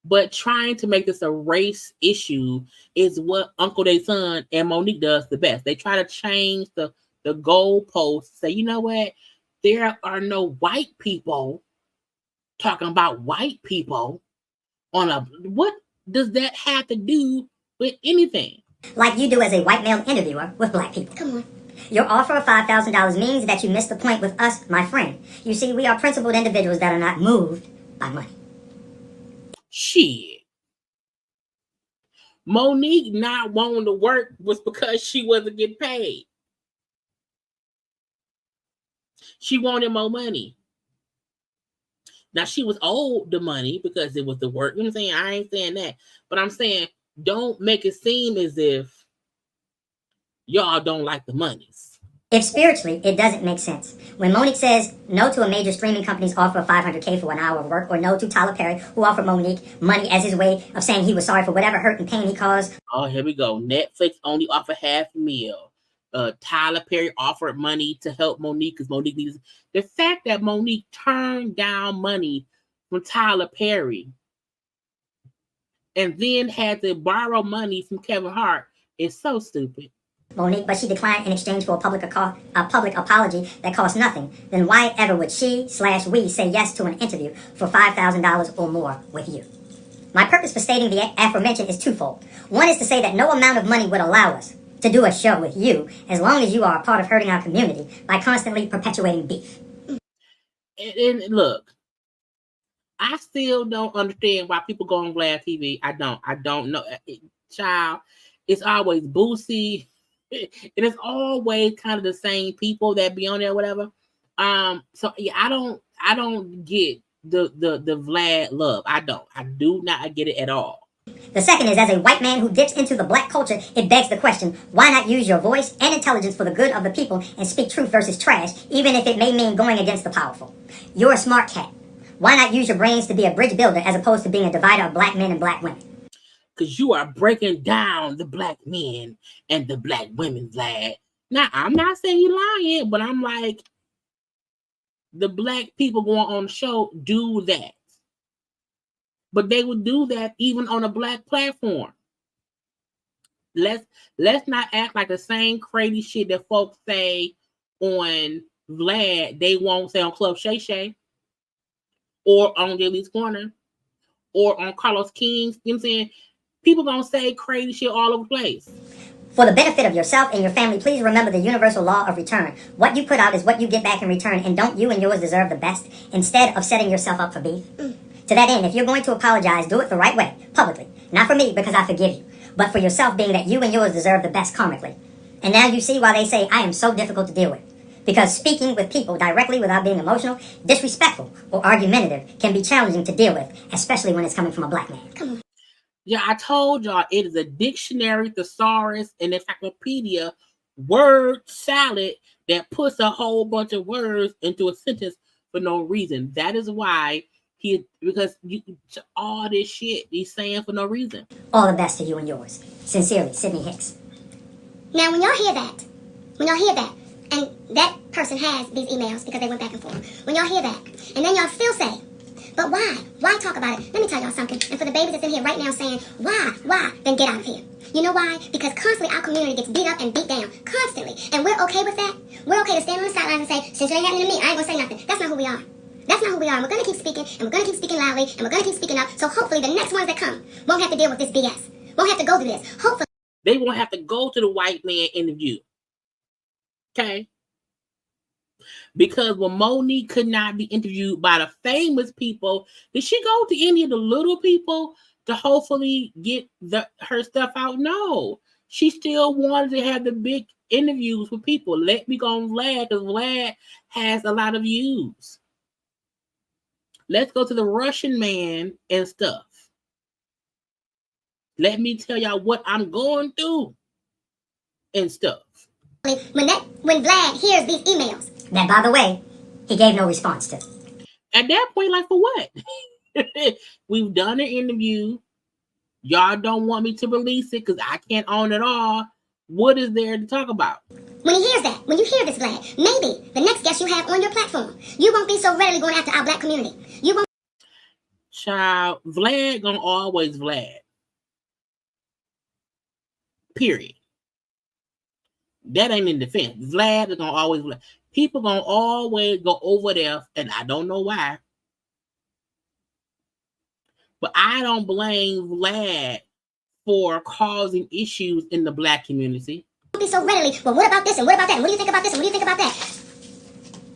But trying to make this a race issue is what Uncle Day Son and Monique does the best. They try to change the goalposts. Say, you know what? There are no white people talking about white people on a, what does that have to do with anything? Like you do as a white male interviewer with black people. Come on. Your offer of $5,000 means that you missed the point with us, my friend. You see, we are principled individuals that are not moved by money. Shit. Monique not wanting to work was because she wasn't getting paid. She wanted more money. Now, she was owed the money because it was the work. You know what I'm saying? I ain't saying that. But I'm saying, don't make it seem as if y'all don't like the monies. If spiritually, it doesn't make sense. When Monique says no to a major streaming company's offer of $500K for an hour of work, or no to Tyler Perry, who offered Monique money as his way of saying he was sorry for whatever hurt and pain he caused. Oh, here we go. Netflix only offered $500,000. Tyler Perry offered money to help Monique because Monique needs the fact that Monique turned down money from Tyler Perry and then had to borrow money from Kevin Hart is so stupid. Monique, but she declined in exchange for a public apology that cost nothing. Then why ever would she/we say yes to an interview for $5,000 or more with you? My purpose for stating the aforementioned is twofold. One is to say that no amount of money would allow us to do a show with you as long as you are a part of hurting our community by constantly perpetuating beef. And look, I still don't understand why people go on Vlad TV. I don't know. Child, it's always Boosie. And it's always kind of the same people that be on there, whatever. So yeah, I don't get the Vlad love. I do not get it at all. The second is, as a white man who dips into the black culture, it begs the question, why not use your voice and intelligence for the good of the people and speak truth versus trash, even if it may mean going against the powerful? You're a smart cat. Why not use your brains to be a bridge builder as opposed to being a divider of black men and black women? Because you are breaking down the black men and the black women, Vlad. Now, I'm not saying you're lying, but I'm like, the black people going on the show do that. But they would do that even on a black platform. Let's not act like the same crazy shit that folks say on Vlad, they won't say on Club Shay Shay or on JayLeesCorner or on Carlos King's. You know what I'm saying? People gonna say crazy shit all over the place. For the benefit of yourself and your family, please remember the universal law of return. What you put out is what you get back in return, and don't you and yours deserve the best instead of setting yourself up for beef? To that end, if you're going to apologize, do it the right way, publicly. Not for me, because I forgive you, but for yourself, being that you and yours deserve the best karmically. And now you see why they say I am so difficult to deal with. Because speaking with people directly without being emotional, disrespectful, or argumentative can be challenging to deal with, especially when it's coming from a black man. Come on. Yeah, I told y'all it is a dictionary, thesaurus, and encyclopedia word salad that puts a whole bunch of words into a sentence for no reason. That is why because all this shit he's saying for no reason. All the best to you and yours. Sincerely, Sydney Hicks. Now, when y'all hear that, and that person has these emails because they went back and forth. When y'all hear that, And then y'all still say, but why? Why talk about it? Let me tell y'all something. And for the babies that's in here right now saying, why? Then get out of here. You know why? Because constantly our community gets beat up and beat down. Constantly. And we're okay with that. We're okay to stand on the sidelines and say, since it ain't happening to me, I ain't gonna say nothing. That's not who we are. That's not who we are. And we're gonna keep speaking, and we're gonna keep speaking loudly, and we're gonna keep speaking up. So hopefully the next ones that come won't have to deal with this BS. Won't have to go through this. Hopefully they won't have to go to the white man interview. Okay? Because when Monique could not be interviewed by the famous people, did she go to any of the little people to hopefully get her stuff out? No. She still wanted to have the big interviews with people. Let me go on Vlad, because Vlad has a lot of views. Let's go to the Russian man and stuff. Let me tell y'all what I'm going through and stuff. when Vlad hears these emails, that, by the way, he gave no response to. At that point, like, for what? We've done an interview. Y'all don't want me to release it because I can't own it all. What is there to talk about? When he hears that, when you hear this, Vlad, maybe the next guest you have on your platform, you won't be so readily going after our black community. You won't. Child, Vlad gonna always Vlad. Period. That ain't in defense. Vlad is gonna always Vlad. People gonna always go over there, and I don't know why. But I don't blame Vlad for causing issues in the black community. Be so readily, well, what about this and what about that? And what do you think about this and what do you think about that?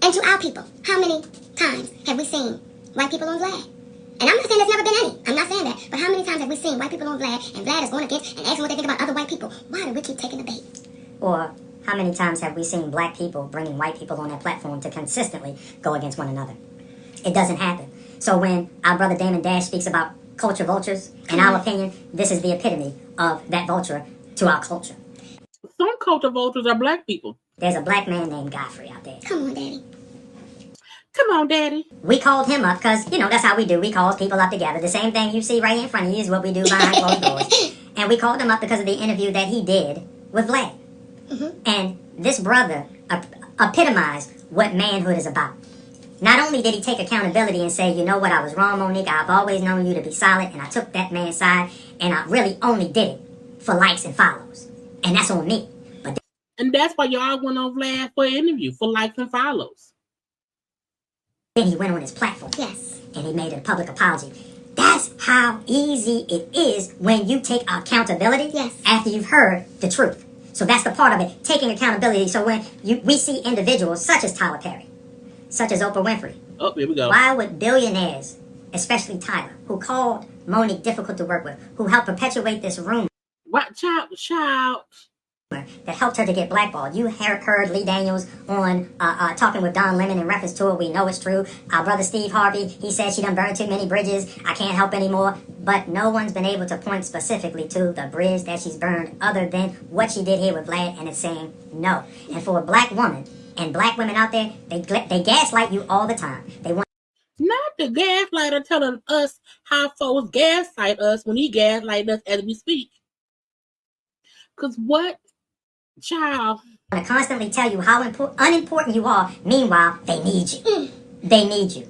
And to our people, how many times have we seen white people on Vlad? And I'm not saying there's never been any. I'm not saying that. But how many times have we seen white people on Vlad and Vlad is going against and asking what they think about other white people? Why do we keep taking the bait? Or how many times have we seen black people bringing white people on that platform to consistently go against one another? It doesn't happen. So when our brother Damon Dash speaks about culture vultures, in our opinion, this is the epitome of that vulture to our culture. Some culture vultures are black people. There's a black man named Godfrey out there. Come on, Daddy. Come on, Daddy. We called him up because, you know, that's how we do. We call people up together. The same thing you see right in front of you is what we do behind closed doors. And we called him up because of the interview that he did with Vlad. Mm-hmm. And this brother epitomized what manhood is about. Not only did he take accountability and say, you know what, I was wrong, Monique. I've always known you to be solid. And I took that man's side. And I really only did it for likes and follows. And that's on me. And that's why y'all went on Vlad for an interview, for likes and follows. Then he went on his platform. Yes. And he made a public apology. That's how easy it is when you take accountability. Yes. After you've heard the truth. So that's the part of it, taking accountability. So when we see individuals such as Tyler Perry, such as Oprah Winfrey. Oh, here we go. Why would billionaires, especially Tyler, who called Monique difficult to work with, who helped perpetuate this rumor, what child that helped her to get blackballed? You heard Lee Daniels on talking with Don Lemon in reference to it. We know it's true. Our brother Steve Harvey, he said she done burned too many bridges. I can't help anymore. But no one's been able to point specifically to the bridge that she's burned other than what she did here with Vlad, and it's saying no. And for a black woman and black women out there, they gaslight you all the time. They want not the gaslighter telling us how folks gaslight us when he gaslight us as we speak. Because what? Child. I constantly tell you how unimportant you are. Meanwhile, they need you. They need you.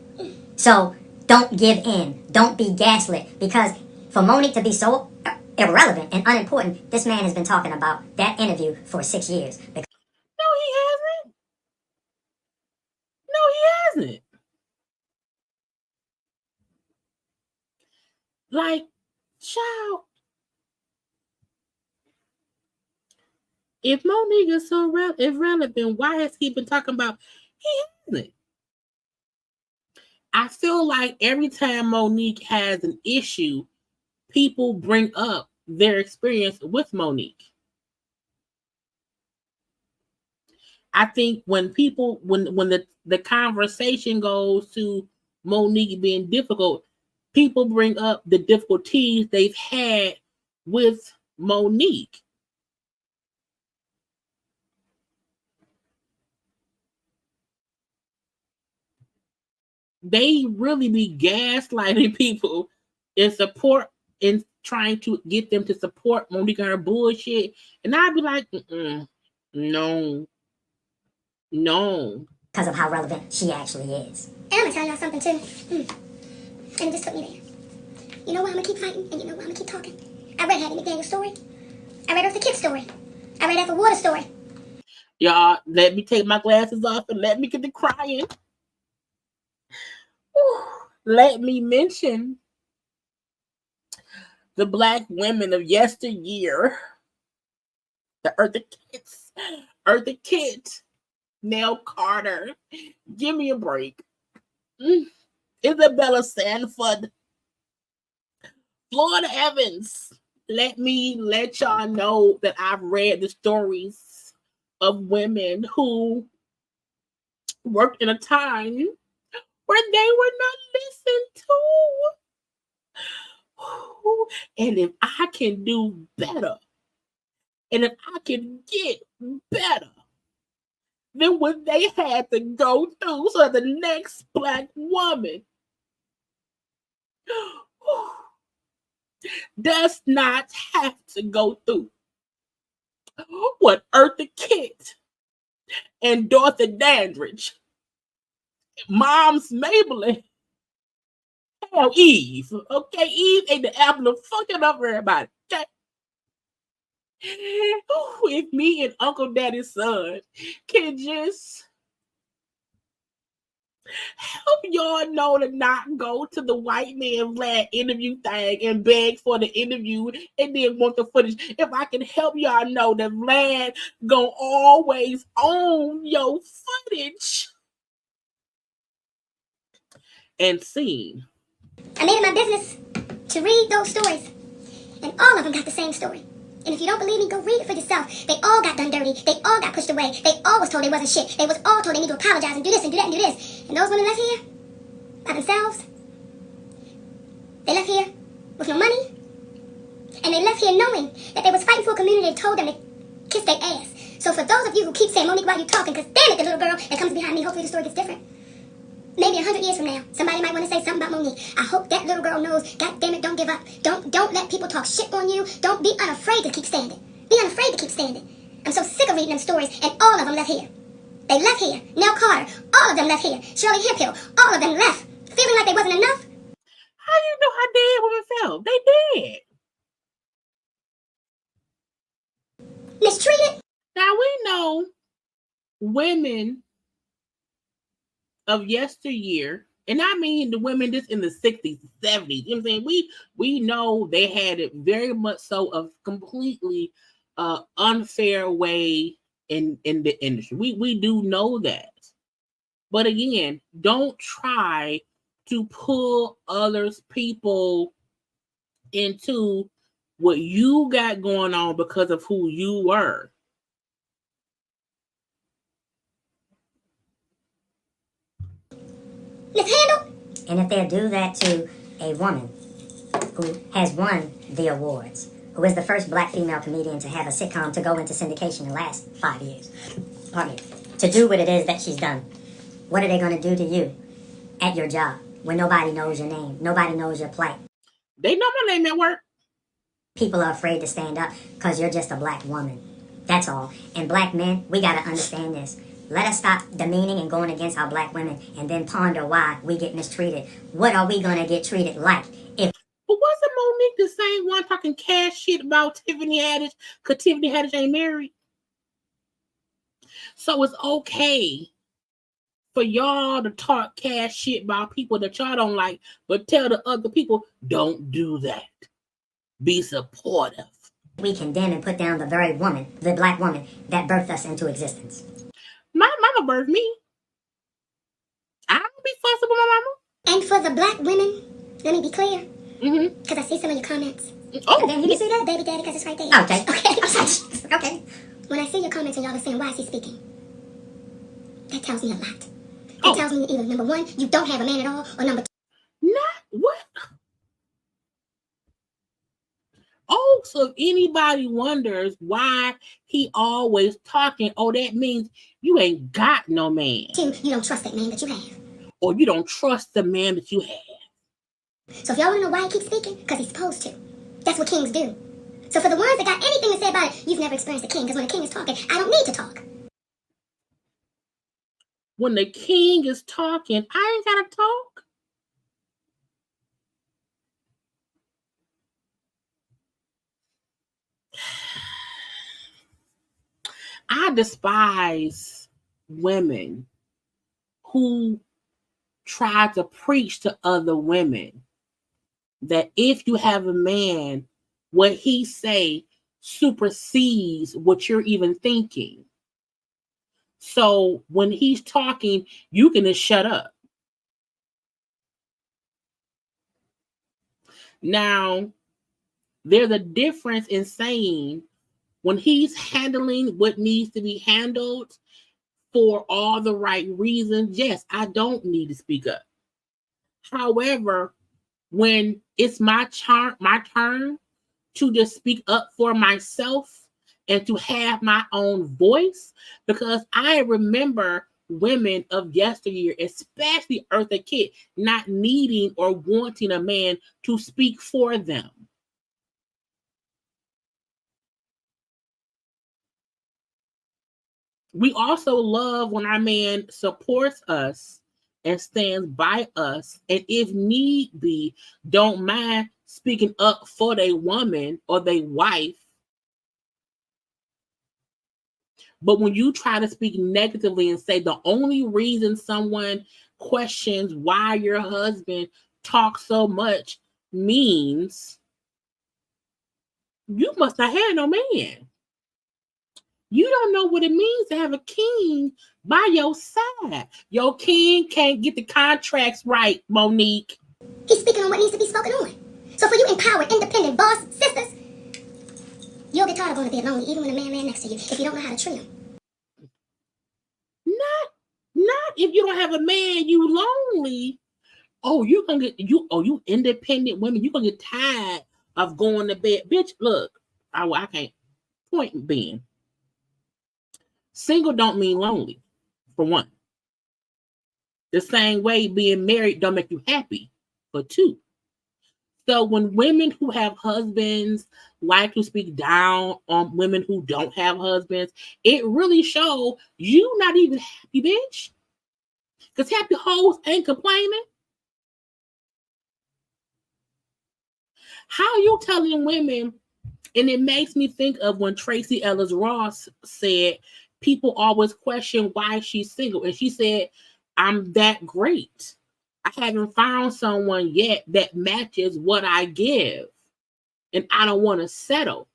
So don't give in. Don't be gaslit. Because for Monique to be so irrelevant and unimportant, this man has been talking about that interview for 6 years. No, he hasn't. No, he hasn't. Like, child. If Monique is so irrelevant, why has he been talking about? He hasn't. I feel like every time Monique has an issue, people bring up their experience with Monique. I think when the conversation goes to Monique being difficult, people bring up the difficulties they've had with Monique. They really be gaslighting people in trying to get them to support Monique and her bullshit. And I'd be like, no. because of how relevant she actually is. And I'm gonna tell y'all something too. And it just took me there. You know why I'm gonna keep fighting, and you know why I'm gonna keep talking. I read Hattie McDaniel's story. I read Eartha Kitt's story. I read Ethel Waters' story. Y'all, let me take my glasses off and let me get to crying. Whew. Let me mention the Black women of yesteryear. The Eartha Kitt, Nell Carter. Give me a break. Isabella Sanford. Florida Evans. Let me let y'all know that I've read the stories of women who worked in a time where they were not listened to. And if I can do better, and if I can get better than what they had to go through, so the next Black woman does not have to go through what Eartha Kitt and Dorothy Dandridge, Moms Maybelline, hell, Eve. Okay, Eve ain't the apple of fucking up everybody. Okay? If me and Uncle Daddy's son can just help y'all know to not go to the white man Vlad interview thing and beg for the interview and then want the footage. If I can help y'all know that Vlad gonna always own your footage and scene. I made it my business to read those stories, and all of them got the same story. And if you don't believe me, go read it for yourself. They all got done dirty. They all got pushed away. They all was told they wasn't shit. They was all told they need to apologize and do this and do that and do this. And those women left here by themselves. They left here with no money. And they left here knowing that they was fighting for a community that told them to kiss their ass. So for those of you who keep saying, Monique, why you talking? Because damn it, the little girl that comes behind me, hopefully the story gets different. Maybe 100 years from now, somebody might want to say something about Monique. I hope that little girl knows, God damn it, don't give up. Don't let people talk shit on you. Don't be unafraid to keep standing. Be unafraid to keep standing. I'm so sick of reading them stories, and all of them left here. They left here. Nell Carter, all of them left here. Shirley Hiphill, all of them left. Feeling like they wasn't enough. How you know how dead women felt? They did. Mistreated. Now we know women of yesteryear, and I mean the women just in the 60s, 70s, you know what I'm saying? We know they had it very much so of completely unfair way in the industry. We do know that. But again, don't try to pull others people into what you got going on because of who you were. Mishandled. And if they do that to a woman who has won the awards, who is the first Black female comedian to have a sitcom to go into syndication in the last 5 years, pardon me, to do what it is that she's done, what are they going to do to you at your job when nobody knows your name, nobody knows your plight? They know my name at work. People are afraid to stand up because you're just a Black woman. That's all. And Black men, we got to understand this. Let us stop demeaning and going against our Black women and then ponder why we get mistreated. What are we going to get treated like? But wasn't Monique the same one talking cash shit about Tiffany Haddish because Tiffany Haddish ain't married? So it's okay for y'all to talk cash shit about people that y'all don't like, but tell the other people, don't do that. Be supportive. We condemn and put down the very woman, the Black woman, that birthed us into existence. My mama birthed me. I don't be fussing with my mama. And for the Black women, let me be clear. Because I see some of your comments. Oh, and then you can see that, baby daddy, because it's right there. Okay. Okay. When I see your comments and y'all are saying, why is he speaking? That tells me a lot. That tells me either, number one, you don't have a man at all, or number two. Not what? Oh, so if anybody wonders why he always talking, that means you ain't got no man. Two, you don't trust that man that you have. Or you don't trust the man that you have. So if y'all want to know why he keeps speaking, because he's supposed to. That's what kings do. So for the ones that got anything to say about it, you've never experienced a king, because when a king is talking, I don't need to talk. when the king is talking, I ain't gotta talk. I despise women who try to preach to other women that if you have a man, what he say supersedes what you're even thinking. So when he's talking, you can just shut up. Now, there's a difference in saying when he's handling what needs to be handled for all the right reasons, yes, I don't need to speak up. However, when it's my turn to just speak up for myself and to have my own voice, because I remember women of yesteryear, especially Eartha Kitt, not needing or wanting a man to speak for them. We also love when our man supports us and stands by us, and if need be, don't mind speaking up for their woman or their wife. But when you try to speak negatively and say the only reason someone questions why your husband talks so much means you must not have no man. You don't know what it means to have a king by your side. Your king can't get the contracts right, Monique. He's speaking on what needs to be spoken on. So for you empowered, independent boss sisters, you'll get tired of going to bed lonely even when a man laying next to you if you don't know how to treat him. Not if you don't have a man, you lonely. Oh, you independent women, you gonna get tired of going to bed. Bitch, look, I can't. Point being, single don't mean lonely, for one. The same way being married don't make you happy, for two. So when women who have husbands like to speak down on women who don't have husbands, it really shows you not even happy, bitch. Because happy hoes ain't complaining. How you telling women, and it makes me think of when Tracy Ellis Ross said, people always question why she's single. And she said, I'm that great. I haven't found someone yet that matches what I give. And I don't want to settle.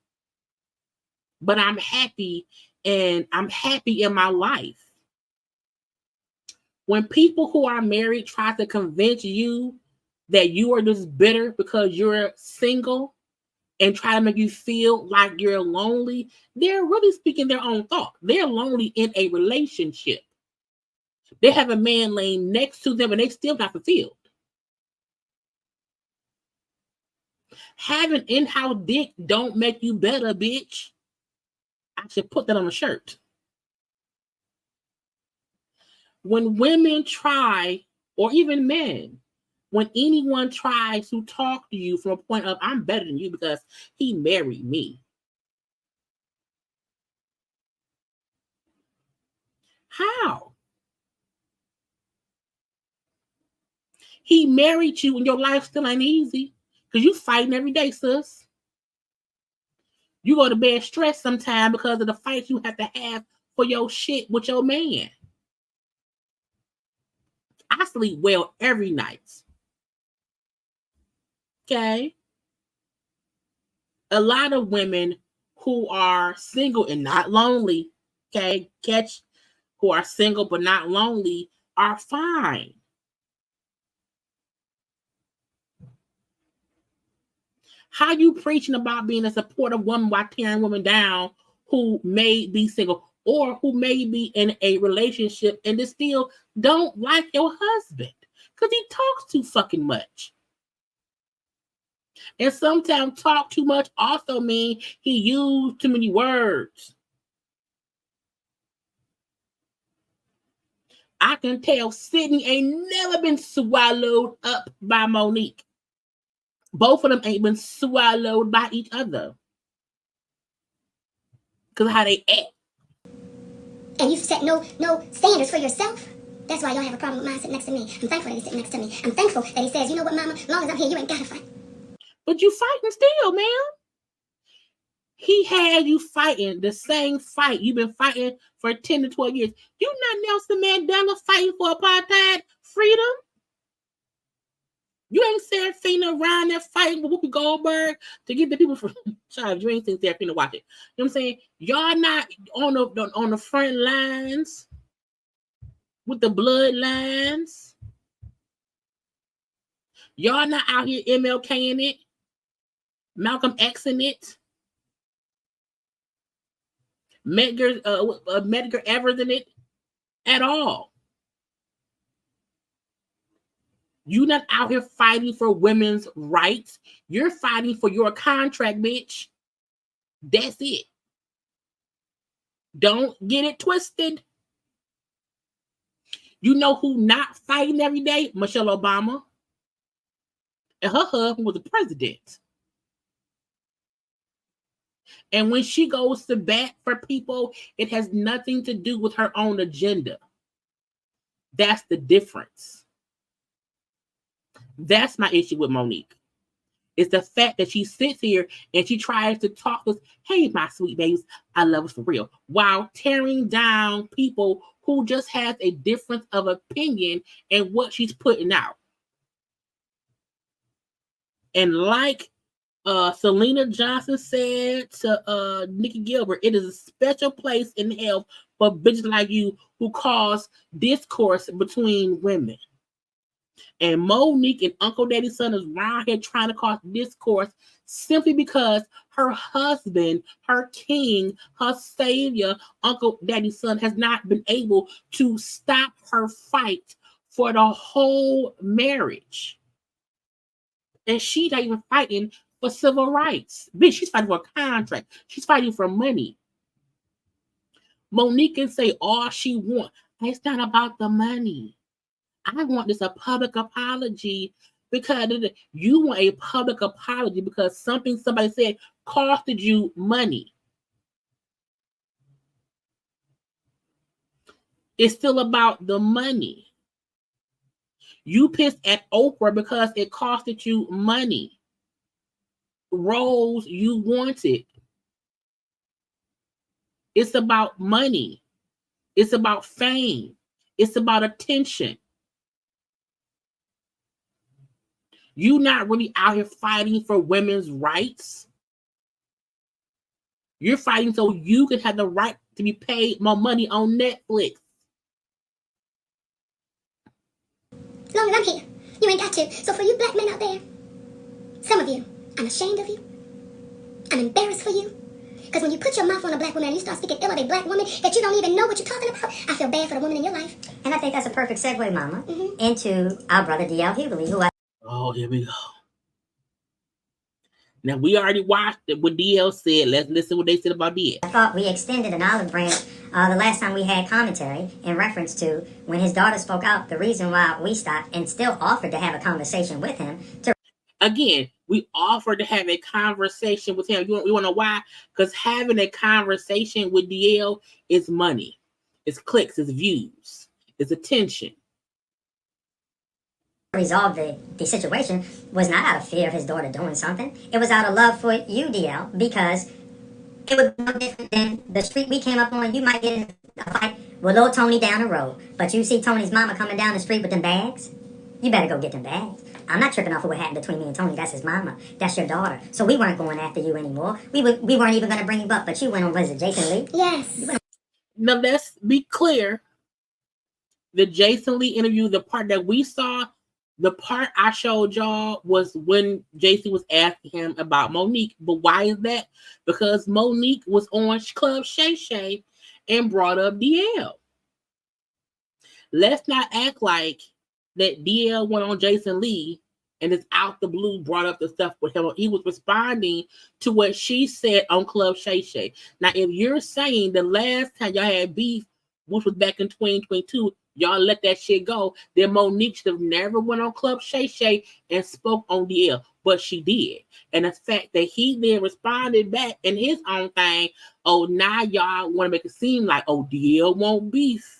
But I'm happy, and I'm happy in my life. When people who are married try to convince you that you are just bitter because you're single and try to make you feel like you're lonely, they're really speaking their own thought. They're lonely in a relationship. They have a man laying next to them and they still not fulfilled. Having in-house dick don't make you better, bitch. I should put that on a shirt. When women try, or even men, when anyone tries to talk to you from a point of, I'm better than you because he married me. How? He married you and your life still ain't easy because you fighting every day, sis. You go to bed stressed sometimes because of the fights you have to have for your shit with your man. I sleep well every night. Okay? A lot of women who are single and not lonely, okay, who are single but not lonely, are fine. How you preaching about being a supportive woman while tearing women down who may be single or who may be in a relationship and they still don't like your husband because he talks too fucking much. And sometimes talk too much also means he used too many words. I can tell Sydney ain't never been swallowed up by Monique. Both of them ain't been swallowed by each other. Because of how they act. And you've set no standards for yourself. That's why y'all have a problem with mine sitting next to me. I'm thankful that he's sitting next to me. I'm thankful that he says, you know what, mama, as long as I'm here, you ain't got to fight. But you fighting still, man. He had you fighting the same fight you've been fighting for 10 to 12 years. You not Nelson Mandela fighting for apartheid freedom? You ain't Serafina around there fighting with Whoopi Goldberg to get the people from Child. You ain't seen Serafina watch it. You know what I'm saying? Y'all not on the front lines with the bloodlines. Y'all not out here MLKing it, Malcolm Xing it, Medgar Evers in it at all. You're not out here fighting for women's rights. You're fighting for your contract, bitch. That's it. Don't get it twisted. You know who not fighting every day? Michelle Obama. And her husband was the president. And when she goes to bat for people, it has nothing to do with her own agenda. That's the difference. That's my issue with Monique. It's the fact that she sits here and she tries to talk with, hey, my sweet babes, I love us for real, while tearing down people who just have a difference of opinion in what she's putting out. And like Selena Johnson said to Nikki Gilbert, it is a special place in hell for bitches like you who cause discourse between women. And Monique and Uncle Daddy's son is around here trying to cause discourse simply because her husband, her king, her savior, Uncle Daddy's son, has not been able to stop her fight for the whole marriage. And she's not even fighting for civil rights. Bitch, she's fighting for a contract. She's fighting for money. Monique can say all she wants. It's not about the money. I want this a public apology because you want a public apology because something somebody said costed you money. It's still about the money. You pissed at Oprah because it costed you money. Roles you wanted. It's about money. It's about fame. It's about attention. You not really out here fighting for women's rights. You're fighting so you can have the right to be paid more money on Netflix. As long as I'm here, you ain't got to. So for you black men out there, some of you, I'm ashamed of you. I'm embarrassed for you. Because when you put your mouth on a black woman and you start speaking ill of a black woman that you don't even know what you're talking about, I feel bad for the woman in your life. And I think that's a perfect segue, Mama, into our brother DL Hughley, who Oh, here we go. Now, we already watched what DL said. Let's listen to what they said about DL. I thought we extended an olive branch the last time we had commentary in reference to when his daughter spoke out, the reason why we stopped and still offered to have a conversation with him. Again, we offered to have a conversation with him. You want to know why? Because having a conversation with DL is money. It's clicks, it's views, it's attention. Resolve the situation was not out of fear of his daughter doing something. It was out of love for you, DL, because it would be no different than the street we came up on. You might get in a fight with little Tony down the road, but you see Tony's mama coming down the street with them bags, you better go get them bags. I'm not tripping off of what happened between me and Tony. That's his mama. That's your daughter. So we weren't going after you anymore. We weren't even going to bring you up, but you went on, was it Jason Lee? Yes. Now, let's be clear. The Jason Lee interview, the part that we saw, the part I showed y'all was when Jason was asking him about Monique. But why is that? Because Monique was on Club Shay Shay and brought up DL. Let's not act like that DL went on Jason Lee and it's out the blue brought up the stuff with him. He was responding to what she said on Club Shay Shay. Now, if you're saying the last time y'all had beef, which was back in 2022, y'all let that shit go, then Monique should have never went on Club Shay Shay and spoke on DL, but she did. And the fact that he then responded back in his own thing, oh, now y'all want to make it seem like, oh, DL won't beef.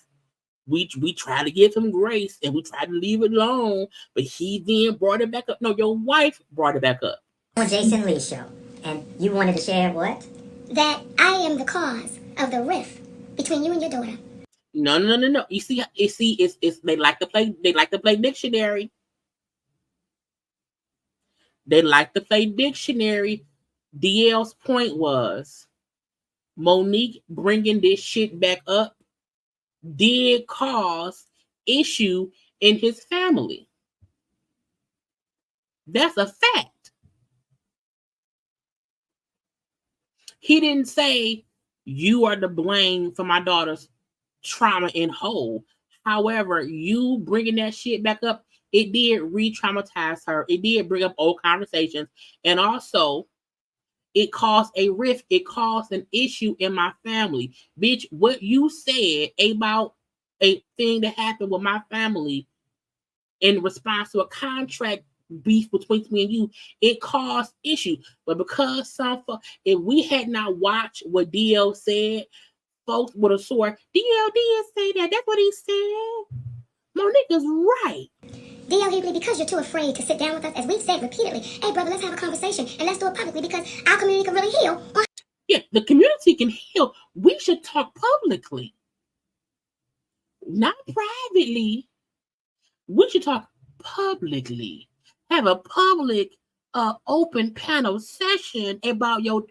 we tried to give him grace and we tried to leave it alone, but he then brought it back up. No, your wife brought it back up. On Jason Lee's show, and you wanted to share what? That I am the cause of the rift between you and your daughter. No. You see, it's they like to play dictionary. They like to play dictionary. DL's point was Monique bringing this shit back up did cause issue in his family. That's a fact. He didn't say you are to blame for my daughter's trauma in whole. However, you bringing that shit back up, it did re-traumatize her. It did bring up old conversations. And also, it caused a rift. It caused an issue in my family. Bitch, what you said about a thing that happened with my family in response to a contract beef between me and you, it caused issue. But because if we had not watched what DL said, folks would have swore, DL did say that. That's what he said. Monique is right. DL Hughley, because you're too afraid to sit down with us, as we've said repeatedly, hey brother, let's have a conversation and let's do it publicly because our community can really heal. Yeah, the community can heal. We should talk publicly, not privately. We should talk publicly. Have a public, open panel session about your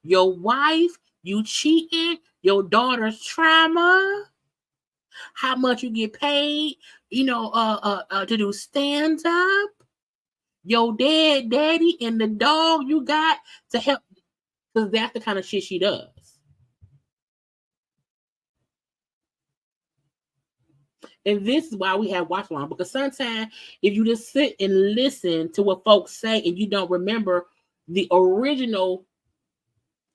wife, you cheating, your daughter's trauma, how much you get paid, to do stand up, your daddy, and the dog you got to help, because that's the kind of shit she does. And this is why we have watch along, because sometimes if you just sit and listen to what folks say and you don't remember the original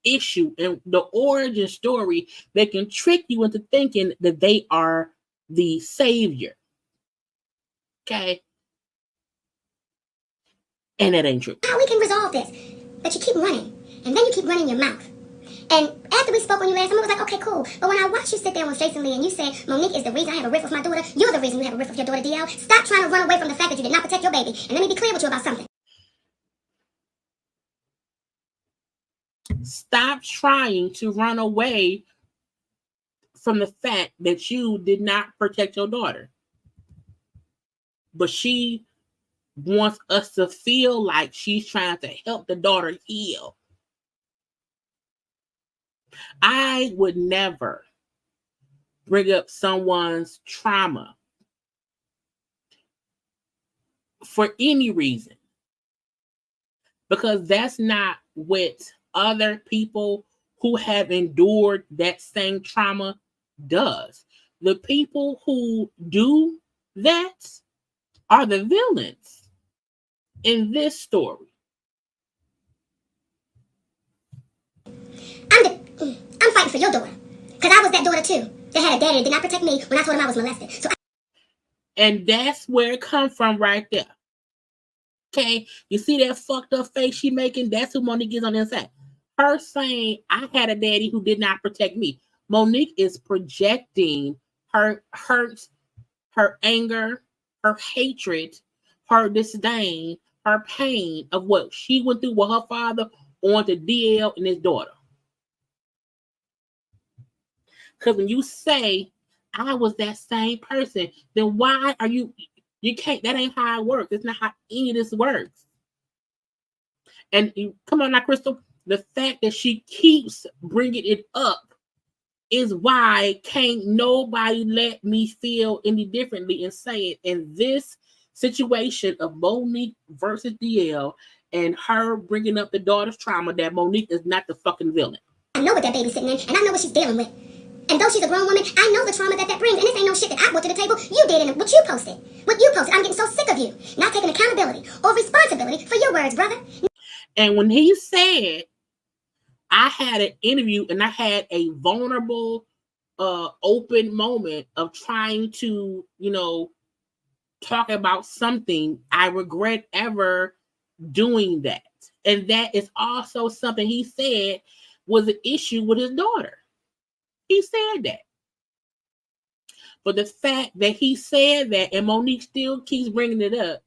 issue and the origin story, they can trick you into thinking that they are the savior. Okay? And that ain't true. How we can resolve this? But you keep running, and then you keep running your mouth. And after we spoke on you last time, I was like, okay, cool. But when I watched you sit there with Jason Lee and you said, Monique is the reason I have a rift with my daughter, you're the reason you have a rift with your daughter, DL. Stop trying to run away from the fact that you did not protect your baby. And let me be clear with you about something. Stop trying to run away from the fact that you did not protect your daughter. But she wants us to feel like she's trying to help the daughter heal. I would never bring up someone's trauma for any reason, because that's not what other people who have endured that same trauma does. The people who do that are the villains in this story. I'm fighting for your daughter, because I was that daughter too that had a daddy that did not protect me when I told him I was molested. And that's where it comes from right there. Okay, you see that fucked up face she making? That's who Monique is on the inside. Her saying, I had a daddy who did not protect me. Monique is projecting her hurt, her anger, her hatred, her disdain, her pain of what she went through with her father onto DL and his daughter. Because when you say, I was that same person, then why are you can't, that ain't how it works. It's not how any of this works. And come on now, Crystal, the fact that she keeps bringing it up is why can't nobody let me feel any differently and say it. In this situation of Monique versus DL and her bringing up the daughter's trauma, that Monique is not the fucking villain. I know what that baby's sitting in, and I know what she's dealing with. And though she's a grown woman, I know the trauma that brings. And this ain't no shit that I brought to the table. You did, and what you posted. I'm getting so sick of you not taking accountability or responsibility for your words, brother. And when he said, I had an interview and I had a vulnerable, open moment of trying to, talk about something, I regret ever doing that. And that is also something he said was an issue with his daughter. He said that. But the fact that he said that and Monique still keeps bringing it up,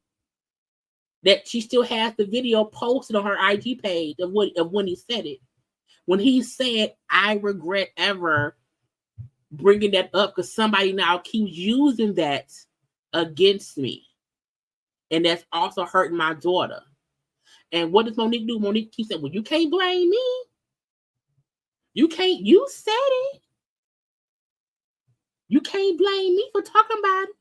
that she still has the video posted on her IG page of when he said it. When he said, I regret ever bringing that up because somebody now keeps using that against me. And that's also hurting my daughter. And what does Monique do? Monique keeps saying, well, you can't blame me. You said it. You can't blame me for talking about it.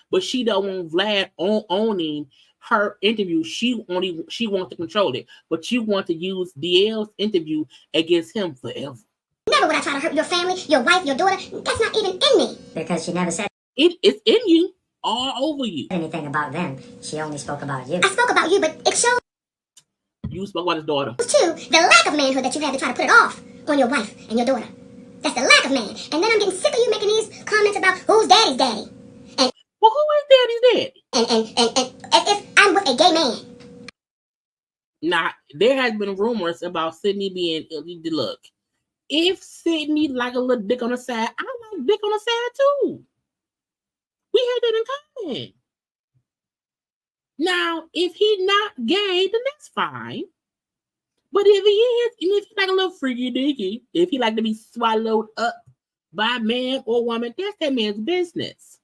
But she don't want Vlad owning her interview. She wants to control it. But you want to use DL's interview against him forever. Never would I try to hurt your family, your wife, your daughter. That's not even in me. Because she never said it's in you, all over you. anything about them. She only spoke about you. I spoke about you, but it shows You spoke about his daughter. too the lack of manhood that you had to try to put it off on your wife and your daughter. That's the lack of man. And then I'm getting sick of you making these comments about who's daddy's daddy. And well, who is daddy's daddy? And as if I'm with a gay man. Now, there has been rumors about Sydney being look. If Sydney like a little dick on the side, I like dick on the side too. We had that in common. Now, if he's not gay, then that's fine. But if he is, and if he like a little freaky dicky, if he like to be swallowed up by a man or woman, that's that man's business.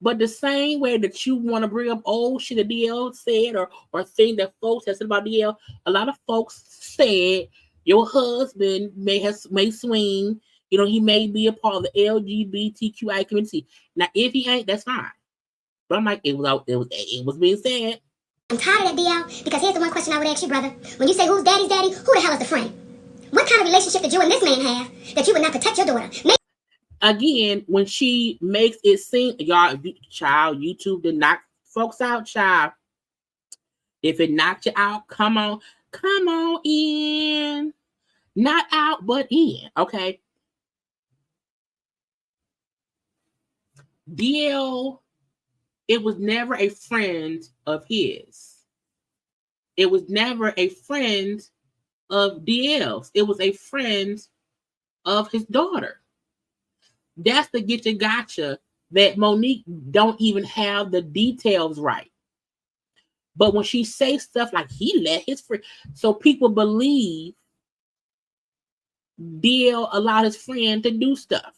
But the same way that you want to bring up old shit that DL said or thing that folks have said about DL, a lot of folks said your husband may swing, you know, he may be a part of the LGBTQI community. Now, if he ain't, that's fine. But I'm like, it was being said. I'm tired of that, DL, because here's the one question I would ask you, brother. When you say who's daddy's daddy, who the hell is the friend? What kind of relationship did you and this man have that you would not protect your daughter? Again, when she makes it seem, y'all, child, YouTube did knock folks out, child. If it knocked you out, come on in. Not out, but in, okay? DL, it was never a friend of his. It was never a friend of DL's. It was a friend of his daughter. That's the get you gotcha that Monique don't even have the details right. But when she says stuff like he let his friend, so people believe DL allowed his friend to do stuff.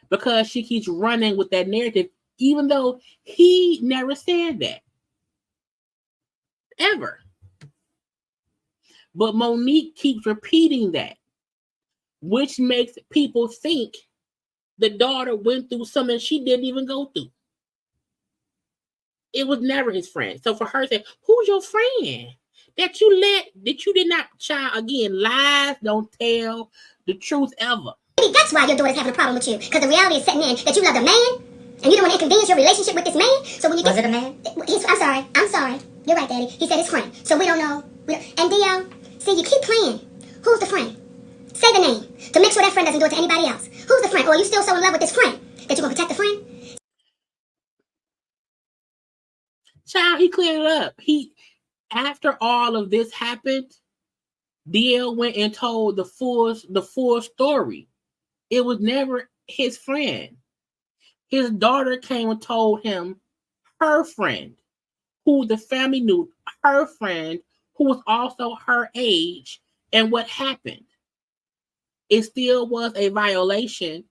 Because she keeps running with that narrative, even though he never said that. Ever. But Monique keeps repeating that, which makes people think the daughter went through something she didn't even go through. It was never his friend. So for her to say, who's your friend? That you did not, child, again, lies don't tell the truth ever. Maybe that's why your daughter's having a problem with you. Because the reality is setting in that you love a man and you don't want to inconvenience your relationship with this man. So when you Was it a man? I'm sorry. You're right, Daddy. He said his friend. So we don't know. And DL, see, you keep playing. Who's the friend? Say the name to make sure that friend doesn't do it to anybody else. Who's the friend? Or are you still so in love with this friend that you're going to protect the friend? Child, he cleared it up. After all of this happened, DL went and told the full story. It was never his friend. His daughter came and told him her friend, who the family knew, her friend, who was also her age, and what happened. It still was a violation,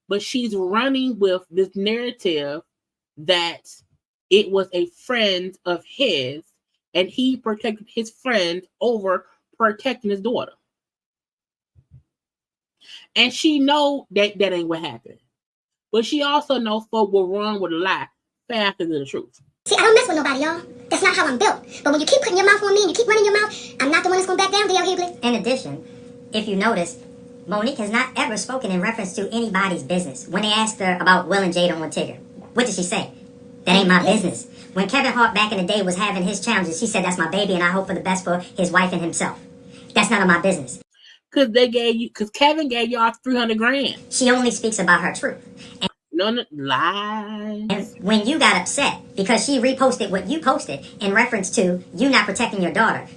but she's running with this narrative that it was a friend of his, and he protected his friend over protecting his daughter. And she know that ain't what happened. But she also knows folk will run with a lie faster than the truth. See, I don't mess with nobody, y'all. That's not how I'm built. But when you keep putting your mouth on me and you keep running your mouth, I'm not the one that's going to back down, DL Hughley. In addition, if you notice, Monique has not ever spoken in reference to anybody's business. When they asked her about Will and Jada on Tigger, what did she say? That ain't my business. When Kevin Hart back in the day was having his challenges, she said, that's my baby and I hope for the best for his wife and himself. That's none of my business. Because Kevin gave y'all $300,000. She only speaks about her truth. And no lies. And when you got upset because she reposted what you posted in reference to you not protecting your daughter,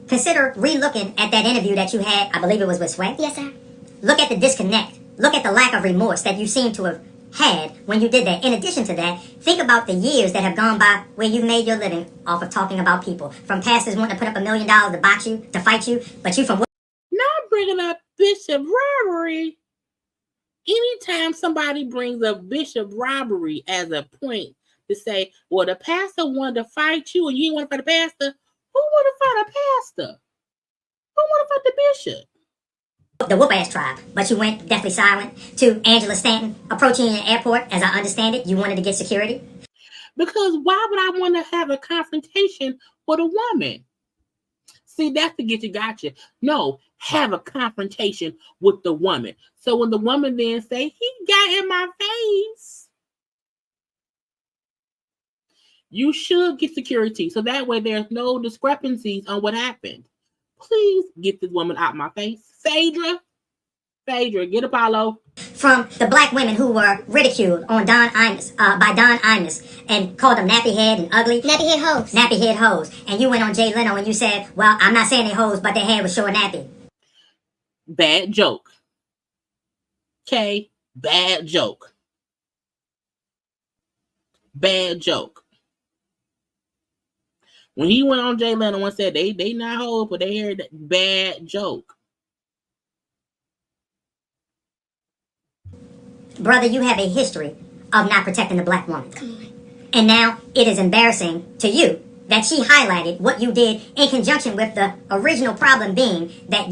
consider re-looking at that interview that you had, I believe it was with Sway. Yes, sir. look at the disconnect. Look at the lack of remorse that you seem to have had when you did that. In addition to that, think about the years that have gone by where you've made your living off of talking about people. From pastors wanting to put up $1 million to box you, to fight you, but you from... Not bringing up bishop robbery. Anytime somebody brings up bishop robbery as a point to say, well, the pastor wanted to fight you and you didn't want to fight the pastor, who want to fight a pastor? Who want to fight the bishop? The whoop-ass tribe, but you went deathly silent to Angela Stanton approaching you in the airport. As I understand it, you wanted to get security. Because why would I want to have a confrontation with a woman? See, that's to get you gotcha. No, have a confrontation with the woman. So when the woman then say, he got in my face, you should get security. So that way there's no discrepancies on what happened. Please get this woman out my face. Phaedra, get Apollo. From the black women who were ridiculed on by Don Imus and called them nappy head and ugly. Nappy head hoes. Nappy head hoes. And you went on Jay Leno and you said, well, I'm not saying they hoes, but their hair was short nappy. Bad joke. Okay, bad joke. Bad joke. When he went on Jay Leno and said they not hoes, but they heard that bad joke. Brother, you have a history of not protecting the black woman. And now it is embarrassing to you that she highlighted what you did in conjunction with the original problem being that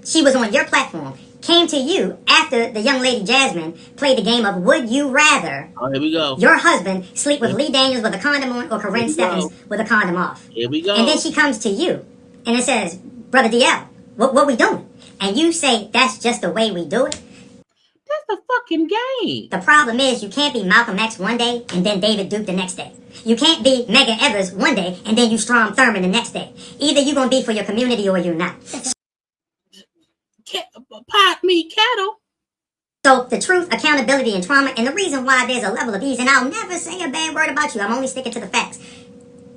she was on your platform, came to you after the young lady Jasmine played the game of Would You Rather Here we go. Your husband sleep with Lee Daniels with a condom on or Corinne Stephens with a condom off. Here we go. And then she comes to you and it says, Brother DL, what we doing? And you say, that's just the way we do it. That's the fucking game. The problem is you can't be Malcolm X one day and then David Duke the next day. You can't be Medgar Evers one day and then you Strom Thurmond the next day. Either you're going to be for your community or you're not. Pot me cattle. So the truth, accountability, and trauma, and the reason why there's a level of ease, and I'll never say a bad word about you, I'm only sticking to the facts.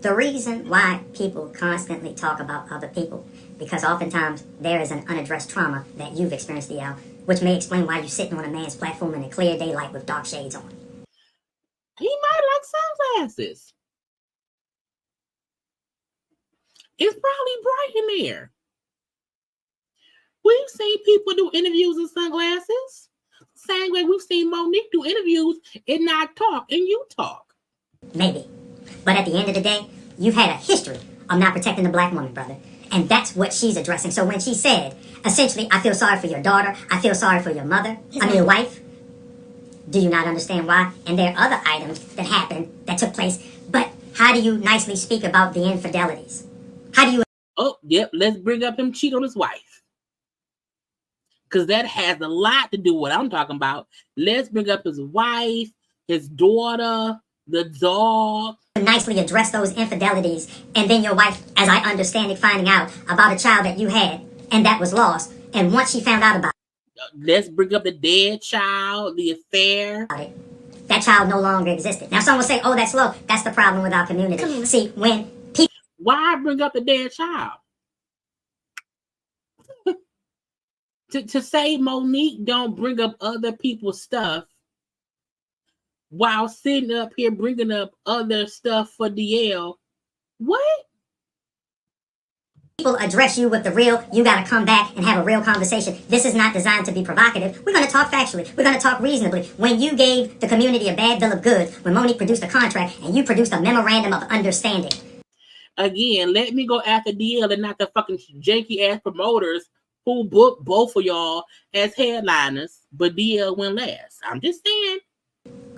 The reason why people constantly talk about other people, because oftentimes there is an unaddressed trauma that you've experienced, DL, which may explain why you're sitting on a man's platform in a clear daylight with dark shades on. He might like sunglasses. It's probably bright in there. We've seen people do interviews in sunglasses. Same way we've seen Monique do interviews and not talk, and you talk. Maybe. But at the end of the day, you've had a history of not protecting the black woman, brother. And that's what she's addressing. So when she said, essentially, I feel sorry for your daughter, I feel sorry for your mother, your wife, do you not understand why? And there are other items that happened, that took place. But how do you nicely speak about the infidelities? How do you... Oh, yep, let's bring up him cheat on his wife. Because that has a lot to do with what I'm talking about. Let's bring up his wife, his daughter, the dog. Nicely address those infidelities. And then your wife, as I understand it, finding out about a child that you had and that was lost. And once she found out about it. Let's bring up the dead child, the affair. That child no longer existed. Now someone will say, oh, that's low. That's the problem with our community. See, when people... Why bring up the dead child? To say Monique don't bring up other people's stuff while sitting up here bringing up other stuff for DL. What? People address you with the real, you got to come back and have a real conversation. This is not designed to be provocative. We're going to talk factually. We're going to talk reasonably. When you gave the community a bad bill of goods, when Monique produced a contract and you produced a memorandum of understanding. Again, let me go after DL and not the fucking janky ass promoters who booked both of y'all as headliners, but DL went last. I'm just saying.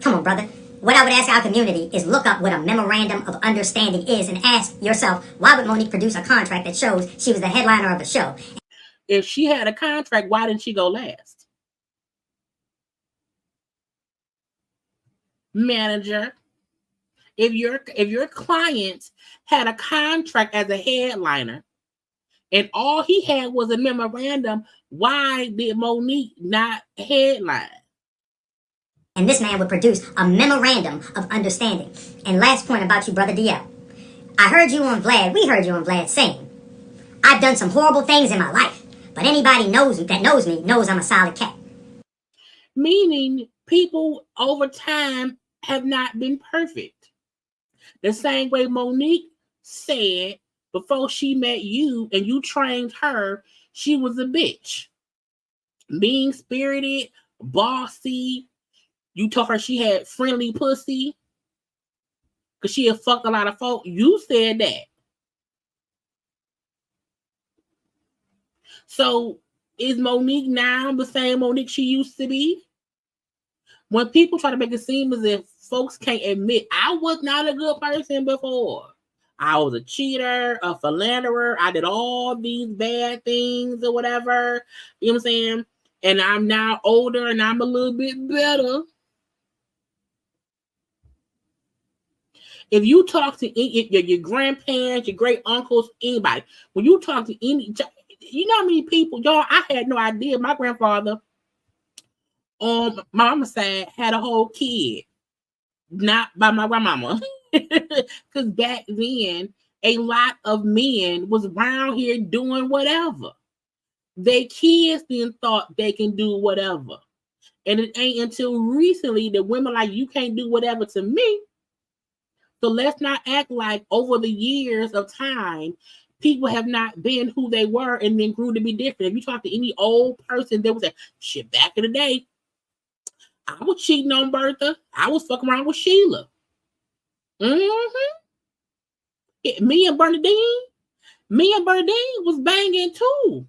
Come on, brother. What I would ask our community is look up what a memorandum of understanding is and ask yourself, why would Monique produce a contract that shows she was the headliner of the show? If she had a contract, why didn't she go last? Manager, if your client had a contract as a headliner, and all he had was a memorandum, why did Monique not headline? And this man would produce a memorandum of understanding. And last point about you, Brother DL. I heard you on Vlad, we heard you on Vlad saying, I've done some horrible things in my life, But anybody knows me knows I'm a solid cat. Meaning people over time have not been perfect. The same way Monique said before she met you and you trained her, she was a bitch. Mean spirited, bossy. You told her she had friendly pussy because she had fucked a lot of folk. You said that. So is Monique now the same Monique she used to be? When people try to make it seem as if folks can't admit, I was not a good person before. I was a cheater, a philanderer. I did all these bad things or whatever. You know what I'm saying? And I'm now older and I'm a little bit better. If you talk to your grandparents, your great uncles, anybody, when you talk to any, you know how many people, y'all, I had no idea. My grandfather on my mama's side had a whole kid, not by my grandmama. Because back then, a lot of men was around here doing whatever. They kids then thought they can do whatever. And it ain't until recently that women like, you can't do whatever to me. So let's not act like over the years of time, people have not been who they were and then grew to be different. If you talk to any old person, they would say, shit, back in the day, I was cheating on Bertha. I was fucking around with Sheila. Me and Bernadine was banging too.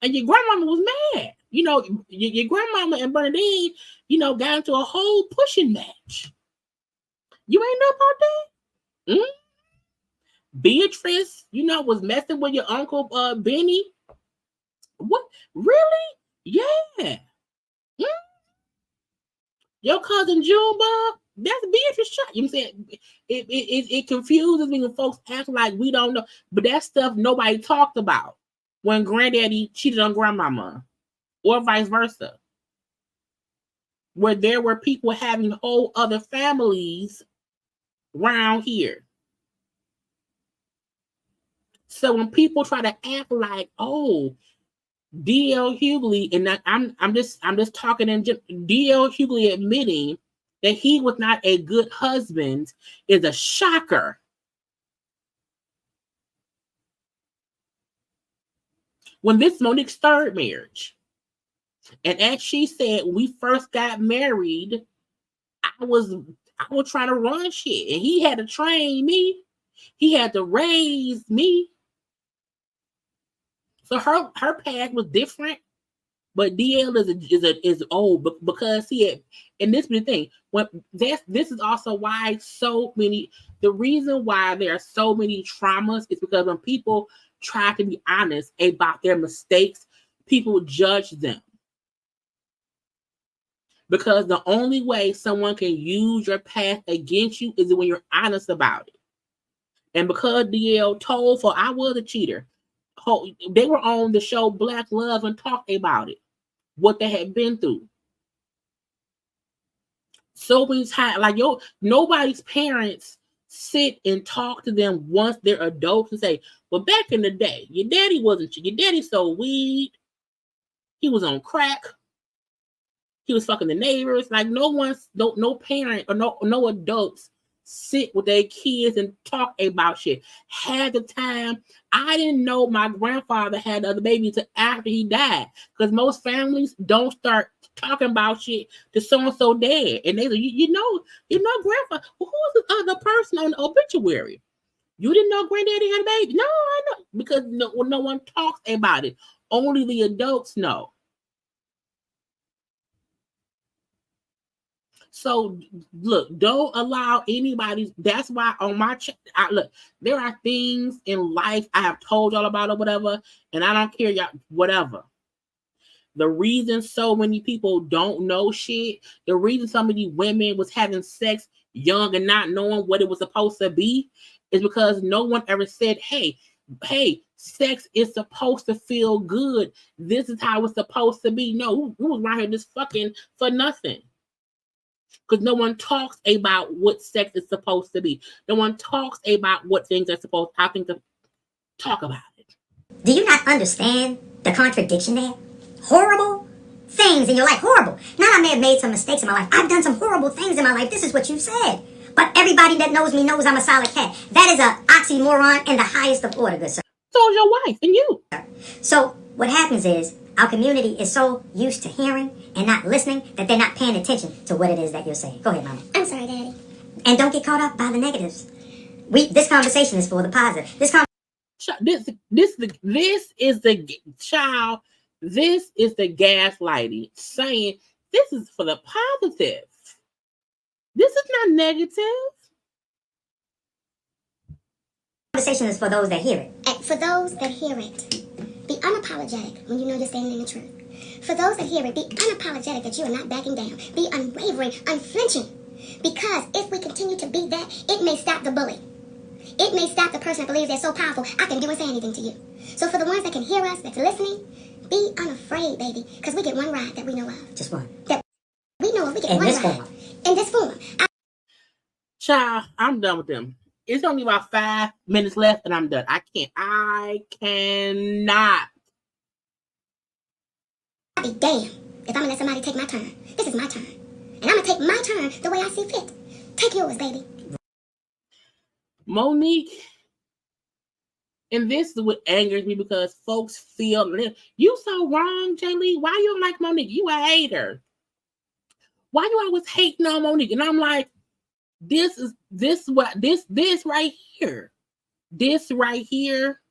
And your grandmama was mad. You know, your grandmama and Bernadine, you know, got into a whole pushing match. You ain't know about that? Beatrice, you know, was messing with your uncle Benny. What? Really? Yeah. Your cousin Junebug, that's Beatrice shot. You know what I'm saying? It confuses me when folks act like we don't know. But that stuff nobody talked about when granddaddy cheated on grandmama or vice versa. Where there were people having whole other families around here. So when people try to act like, oh, DL Hughley, and I'm just talking in DL Hughley admitting that he was not a good husband is a shocker. When this Monique's third marriage, and as she said, when we first got married, I was trying to run shit, and he had to train me. He had to raise me. So her path was different, but DL is old because he had, and this is the thing. This is also why the reason why there are so many traumas is because when people try to be honest about their mistakes, people judge them. Because the only way someone can use your past against you is when you're honest about it. And because DL told for I was a cheater, they were on the show Black Love and talked about it, what they had been through. So many times, like nobody's parents sit and talk to them once they're adults and say, well, back in the day, your daddy sold weed, he was on crack, he was fucking the neighbors. Like no parent or no adults sit with their kids and talk about shit. Half the time, I didn't know my grandfather had the other baby until after he died. Because most families don't start talking about shit to so-and-so dad. And they say, you know, grandfather, well, who's the other person on the obituary? You didn't know granddaddy had a baby? No, I know. Because no one talks about it. Only the adults know. So look, don't allow anybody. That's why on my look, there are things in life I have told y'all about or whatever, and I don't care y'all whatever. The reason so many people don't know shit, the reason so many women was having sex young and not knowing what it was supposed to be, is because no one ever said, hey, sex is supposed to feel good. This is how it's supposed to be. No, we was around here just fucking for nothing. Because no one talks about what sex is supposed to be. No one talks about what things are supposed to talk about it. Do you not understand the contradiction there? Horrible things in your life. Horrible. Not I may have made some mistakes in my life. I've done some horrible things in my life. This is what you've said. But everybody that knows me knows I'm a solid cat. That is an oxymoron in the highest of order, good sir. So is your wife and you. So what happens is our community is so used to hearing and not listening that they're not paying attention to what it is that you're saying. Go ahead, Mama. I'm sorry, Daddy. And don't get caught up by the negatives. This conversation is for the positive. This is the gaslighting, saying this is for the positive. This is not negative. Conversation is for those that hear it. And for those that hear it, be unapologetic when you know you're standing in the truth. For those that hear it, be unapologetic that you are not backing down. Be unwavering, unflinching. Because if we continue to be that, it may stop the bully. It may stop the person that believes they're so powerful, I can do and say anything to you. So for the ones that can hear us, that's listening, be unafraid, baby. Because we get one ride that we know of. Just one. That we know of. We get In one this ride. form. In this form. Child, I'm done with them. It's only about 5 minutes left and I'm done. I cannot. I'll be damned if I'm going to let somebody take my turn. This is my turn. And I'm going to take my turn the way I see fit. Take yours, baby. Monique, and this is what angers me because folks feel you so wrong, Jaylee. Why you don't like Monique? You a hater. Why you always hating on Monique? And I'm like, this right here. This right here,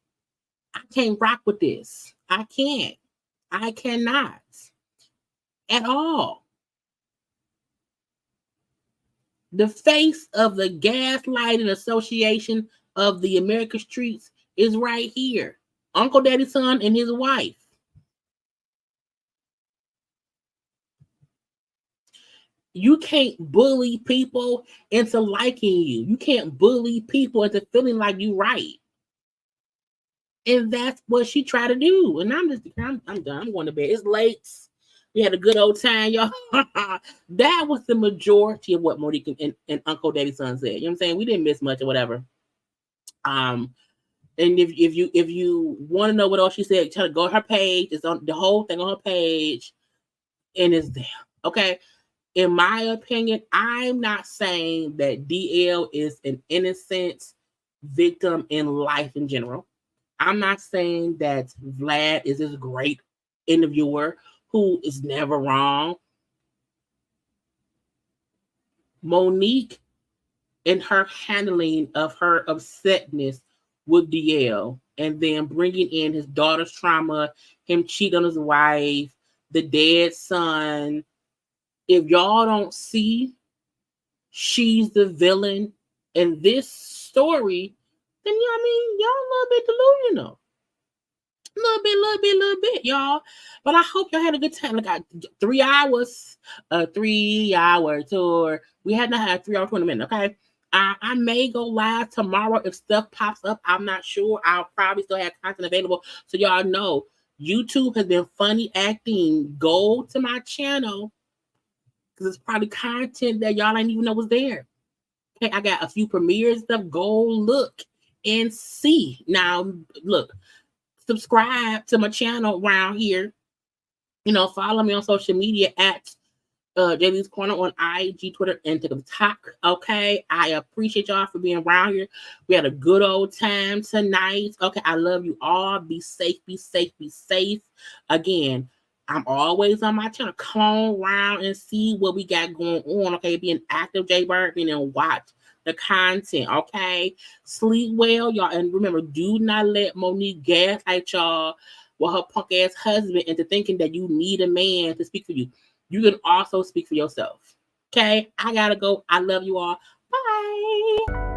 I can't rock with this. I can't. I cannot. At all. The face of the Gaslighting Association of the American Streets is right here. Uncle Daddy's son and his wife. You can't bully people into liking you. You can't bully people into feeling like you right. And that's what she tried to do. And I'm done. I'm going to bed. It's late. We had a good old time, y'all. That was the majority of what Monique and Uncle Daddy's son said. You know what I'm saying? We didn't miss much or whatever. And if you want to know what else she said, try to go to her page. It's on the whole thing on her page, and it's there. Okay. In my opinion, I'm not saying that DL is an innocent victim in life in general. I'm not saying that Vlad is this great interviewer who is never wrong. Monique and her handling of her upsetness with DL and then bringing in his daughter's trauma, him cheating on his wife, the dead son. If y'all don't see she's the villain in this story, then you know what I mean, y'all a little bit delusional. Little bit, y'all. But I hope y'all had a good time. Like 3 hours, a 3-hour tour. We had not had 3 hour 20 minutes. Okay. I may go live tomorrow if stuff pops up. I'm not sure. I'll probably still have content available. So y'all know YouTube has been funny acting. Go to my channel because it's probably content that y'all ain't even know was there. Okay, I got a few premieres stuff. Go look and see. Now, look. Subscribe to my channel around here. You know, follow me on social media at JayLeesCorner on IG, Twitter, and TikTok. Okay, I appreciate y'all for being around here. We had a good old time tonight. Okay, I love you all. Be safe, be safe, be safe. Again, I'm always on my channel. Come on around and see what we got going on. Okay, be an active JayBird and watch the content, okay? Sleep well, y'all. And remember, do not let Monique gaslight y'all with her punk ass husband into thinking that you need a man to speak for you. You can also speak for yourself. Okay? I gotta go. I love you all. Bye.